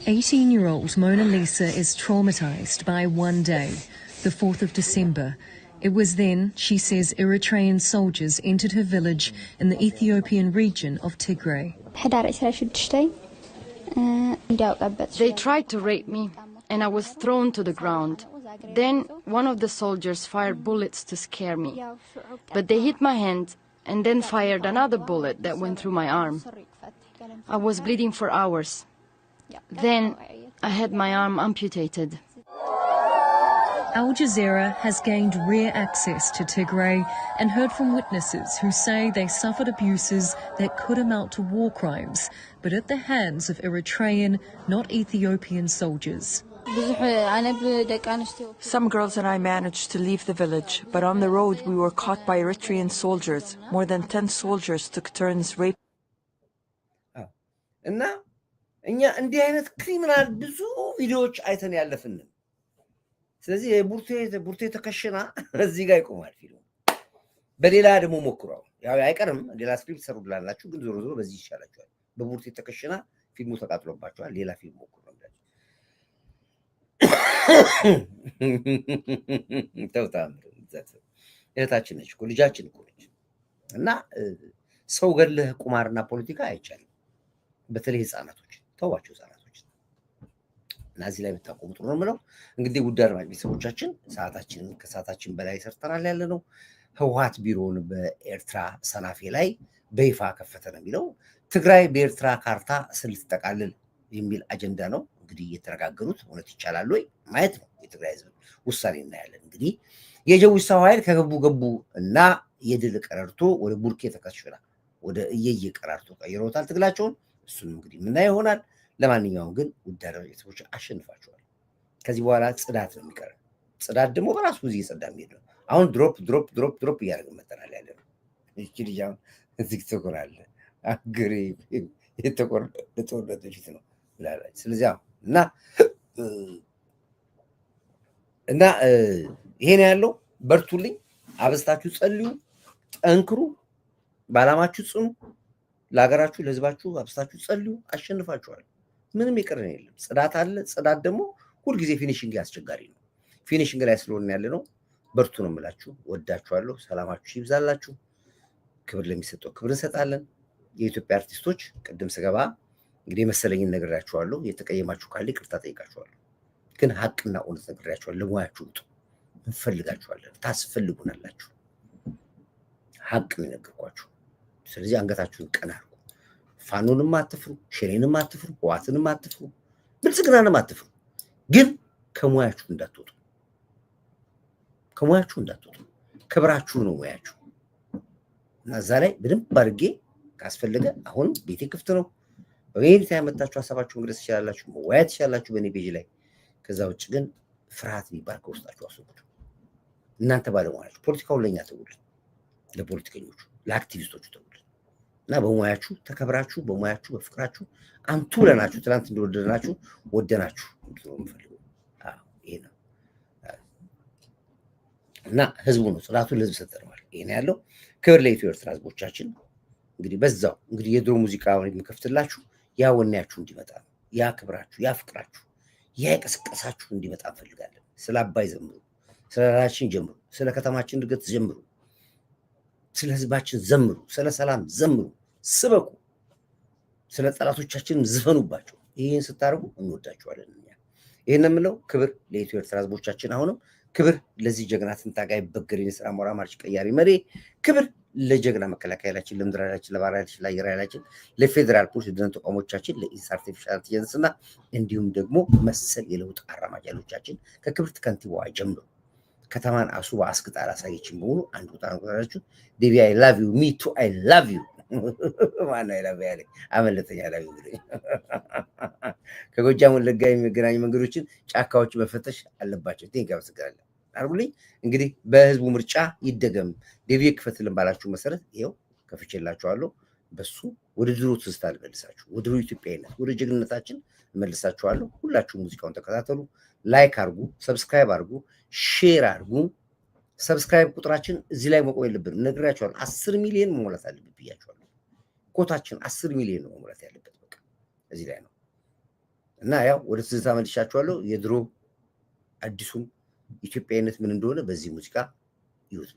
Speaker 6: 18-year-old Mona Lisa is traumatized by one day, the 4th of December. It was then, she says, Eritrean soldiers entered her village in the Ethiopian region of Tigray.
Speaker 7: They tried to rape me, and I was thrown to the ground. Then one of the soldiers fired bullets to scare me. But they hit my hand, and then fired another bullet that went through my arm. I was bleeding for hours. Then I had my arm amputated.
Speaker 6: Al Jazeera has gained rare access to Tigray and heard from witnesses who say they suffered abuses that could amount to war crimes, but at the hands of Eritrean, not Ethiopian soldiers.
Speaker 8: Some girls and I managed to leave the village, but on the road we were caught by Eritrean soldiers. More than 10 soldiers took turns raping.
Speaker 1: እና እኛ እንዲህ አይነት ክሪሚናል ብዙ ቪዲዮዎች አይተን ያለፍን ስለዚህ ቡርቴ ተከሽና እዚህ ጋር ይቆማል ፊልሙ በሌላ ደግሞ ሞክሯው ያው አይቀርም ሌላ ስክሪፕት ሰሩላላችሁ ግን ዞሮ በዚህ ይሻላችኋል በቡርቴ ተከሽና ፊልሙ ተቃጥሎባችኋል ሌላ ፊልም ሞክሩ ተውታም እህታችን ነች እኮ ልጃችን እኮ ነች እና ሰው ገለህ ቁማርና ፖለቲካ አይቻልም በተለይ ህፃናቶች ተዋቸው ህፃናቶች እና እዚህ ላይ ብታቆሙ ጥሩ ነው የምለው እንግዲህ ውድ አድማጭ ቤተሰቦቻችን ከሰዓታችን በላይ ሰርተናል ያለ ነው ህወሓት ቢሮውን በኤርትራ ሰናፌ ላይ በይፋ ከፈተ ነው የሚለው ትግራይ በኤርትራ ካርታ ልትጠቃልል የሚል አጀንዳ ነው እንግዲህ እየተነጋገሩት። እውነት ይቻላል ወይ ማየት ነው። የትግራይ ህዝብ ውሳኔ እናያለን። እንግዲህ የጀዊሳው ኃይል ከገቡ እና የድል ቀረርቶ ወደ ቡርኬ ተከሽራ ወደ እየየ ቀራርቶ ቀይሮታል ትግላቸውን። እሱን እንግዲህ ምናየው ይሆናል። ለማንኛውም ግን ውዳረ ቤተሰቦች አሸንፋቸዋል። ከዚህ በኋላ ጽዳት ነው የሚቀረው። ጽዳት ደግሞ በራሱ ጊዜ እየጸዳ የሚሄድ ነው። አሁን ድሮፕ እያደረግን መጠናል ያለ ነው። ይቺ ልጅ አሁን እዚህ ትኮራለ አገሬ ለጦርነት በፊት ነው ብላለች። ስለዚህ እና ይሄ ነው ያለው። በርቱልኝ፣ አበስታችሁ ጸልዩ፣ ጠንክሩ፣ በዓላማችሁ ጽኑ፣ ለሀገራችሁ ለህዝባችሁ አበስታችሁ ጸልዩ። አሸንፋችኋል። ምንም የቀረን የለም። ጽዳት አለ። ጽዳት ደግሞ ሁልጊዜ ፊኒሽንግ አስቸጋሪ ነው። ፊኒሽንግ ላይ ስለሆነ ያለ ነው። በርቱ ነው የምላችሁ። ወዳችኋለሁ። ሰላማችሁ ይብዛላችሁ። ክብር ለሚሰጠው ክብር እንሰጣለን። የኢትዮጵያ አርቲስቶች ቅድም ስገባ እንግዲህ የመሰለኝን ነግራችኋለሁ። የተቀየማችሁ ካለ ይቅርታ ጠይቃችኋለሁ። ግን ሀቅና እውነት ነግራችኋለሁ። ለሙያችሁ ውጡ። እንፈልጋችኋለን። ታስፈልጉናላችሁ። ሀቅ ነው የነገርኳችሁ። ስለዚህ አንገታችሁን ቀና አድርጉ። ፋኖንም አትፍሩ፣ ሸኔንም አትፍሩ፣ ህዋትንም አትፍሩ፣ ብልጽግናንም አትፍሩ። ግን ከሙያችሁ እንዳትወጡ፣ ከሙያችሁ እንዳትወጡ። ክብራችሁ ነው ሙያችሁ እና እዛ ላይ በደንብ አድርጌ ካስፈለገ አሁን ቤቴ ክፍት ነው። በቤት ያመጣችሁ ሀሳባችሁ መግለጽ ትችላላችሁ፣ መወያየት ትችላላችሁ በእኔ ፔጅ ላይ። ከዛ ውጭ ግን ፍርሃት የሚባል ከውስጣችሁ አስወግዱ። እናንተ ባለሙያችሁ ፖለቲካውን ለእኛ ተውልን፣ ለፖለቲከኞቹ ለአክቲቪስቶቹ ተውልን እና በሙያችሁ ተከብራችሁ በሙያችሁ በፍቅራችሁ አንቱ ብለናችሁ ትናንት እንደወደድናችሁ ወደናችሁ እንድትኖሩ የምፈልገው ይሄ ነው እና ህዝቡ ነው ጽዳቱን ለህዝብ ሰጥተነዋል። ይሄ ነው ያለው። ክብር ለኢትዮ ኤርትራ ህዝቦቻችን። እንግዲህ በዛው እንግዲህ የድሮ ሙዚቃ የሚከፍትላችሁ ያ ወኔያችሁ እንዲመጣ ነው። ያ ክብራችሁ፣ ያ ፍቅራችሁ፣ ያ የቀሰቀሳችሁ እንዲመጣ እንፈልጋለን። ስለ አባይ ዘምሩ፣ ስለ ራሳችን ጀምሩ፣ ስለ ከተማችን እድገት ዘምሩ፣ ስለ ህዝባችን ዘምሩ፣ ስለ ሰላም ዘምሩ፣ ስበኩ፣ ስለ ጠላቶቻችን ዝፈኑባቸው። ይህን ስታደርጉ እንወዳችኋለን። ይህን የምለው ክብር ለኢትዮ ኤርትራ ህዝቦቻችን። አሁንም ክብር ለዚህ ጀግና ትንታጋይ በገሪን ስራ ሞራ ማርሽ ቀያሪ መሪ፣ ክብር ለጀግና መከላከያ ኃይላችን፣ ለምድር ኃይላችን፣ ለባህር ኃይላችን፣ ለአየር ኃይላችን፣ ለፌዴራል ፖሊስ፣ ለደህንነት ተቋሞቻችን፣ ለኢንስ አርቲፊሻል ኢንተለጀንስና እንዲሁም ደግሞ መሰል የለውጥ አራማጅ ኃይሎቻችን ከክብርት ከንቲባዋ ጀምሮ ከተማን አሱባ አስግጣ ላሳየችን በሙሉ አንድ ቁጣ አንቆራችሁ ዴቪ አይ ላቭ ዩ ሚ ቱ አይ ላቭ ዩ ማን አይ ላቭ ያለ አመለጠኛ ላቭ ዩ ከጎጃም ወለጋ የሚገናኙ መንገዶችን ጫካዎች መፈተሽ አለባቸው። ቴንክ አመሰግናለሁ። አርጉልኝ። እንግዲህ በህዝቡ ምርጫ ይደገም ዴቪ ክፈትልን ባላችሁ መሰረት ይሄው ከፍቼላችኋለሁ። በሱ ወደ ድሮ ትዝታ ልመልሳችሁ፣ ወደ ድሮ ኢትዮጵያዊነት፣ ወደ ጀግንነታችን መልሳችኋለሁ። ሁላችሁ ሙዚቃውን ተከታተሉ፣ ላይክ አርጉ፣ ሰብስክራይብ አርጉ፣ ሼር አርጉ። ሰብስክራይብ ቁጥራችን እዚህ ላይ መቆም የለብንም፣ ነግራችኋለሁ። 10 ሚሊዮን መሙላት አለብን ብያችኋለሁ። ኮታችን 10 ሚሊዮን ነው መሙላት ያለበት። በቃ እዚህ ላይ ነው እና ያው ወደ ትዝታ መልሻችኋለሁ። የድሮ አዲሱም ኢትዮጵያዊነት ምን እንደሆነ በዚህ ሙዚቃ ይወት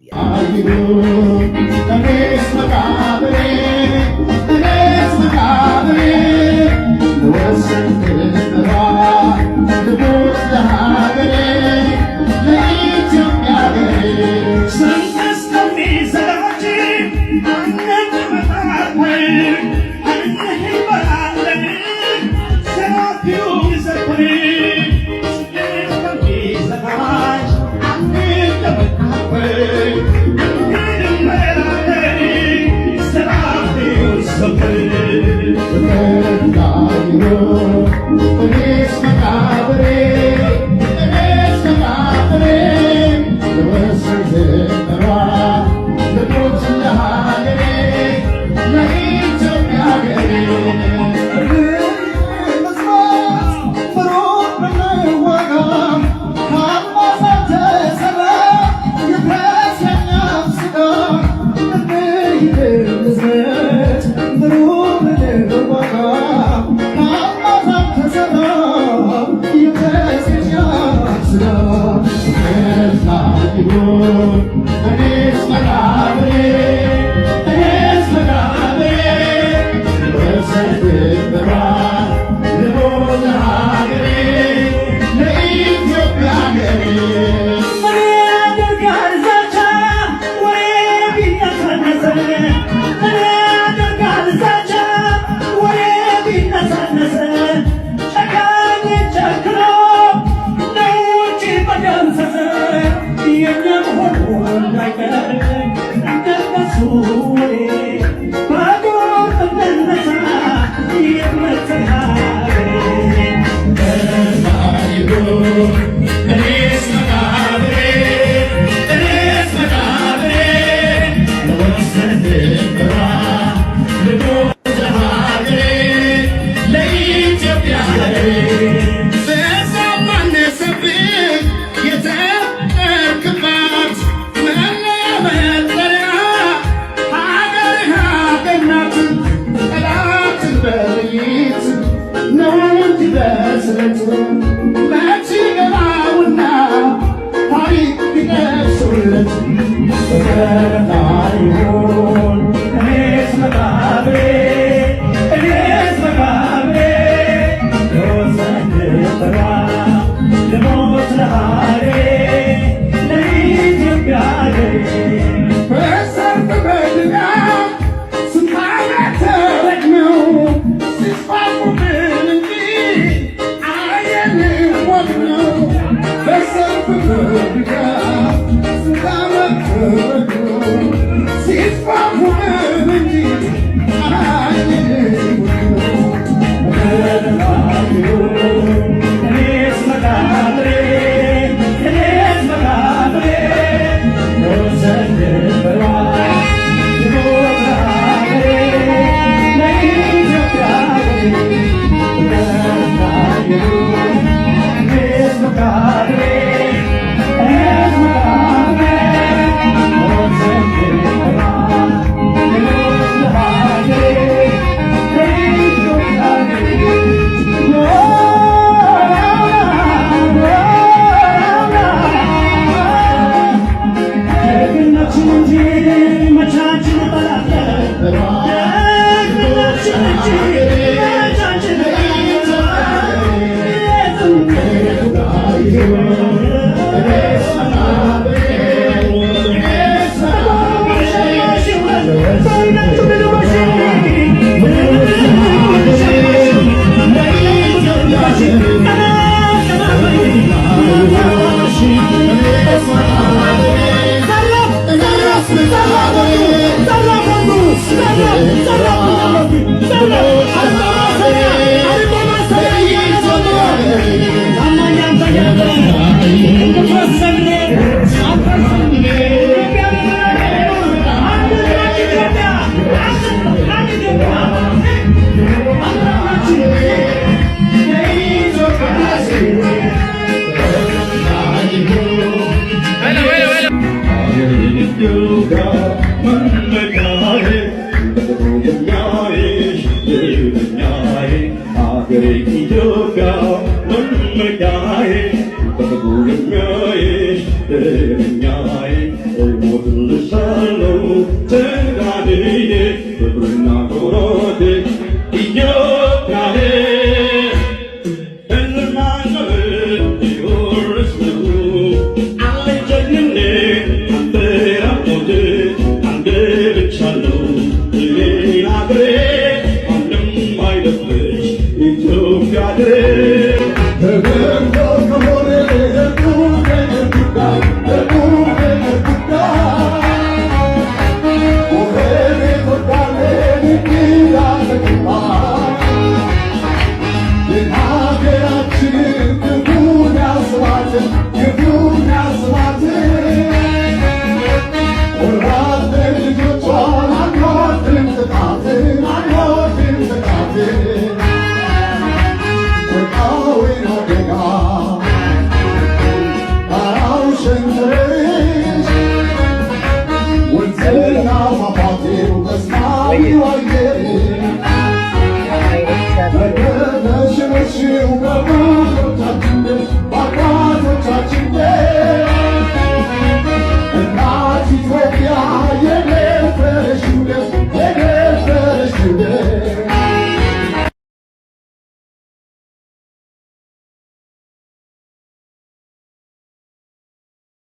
Speaker 11: Oh,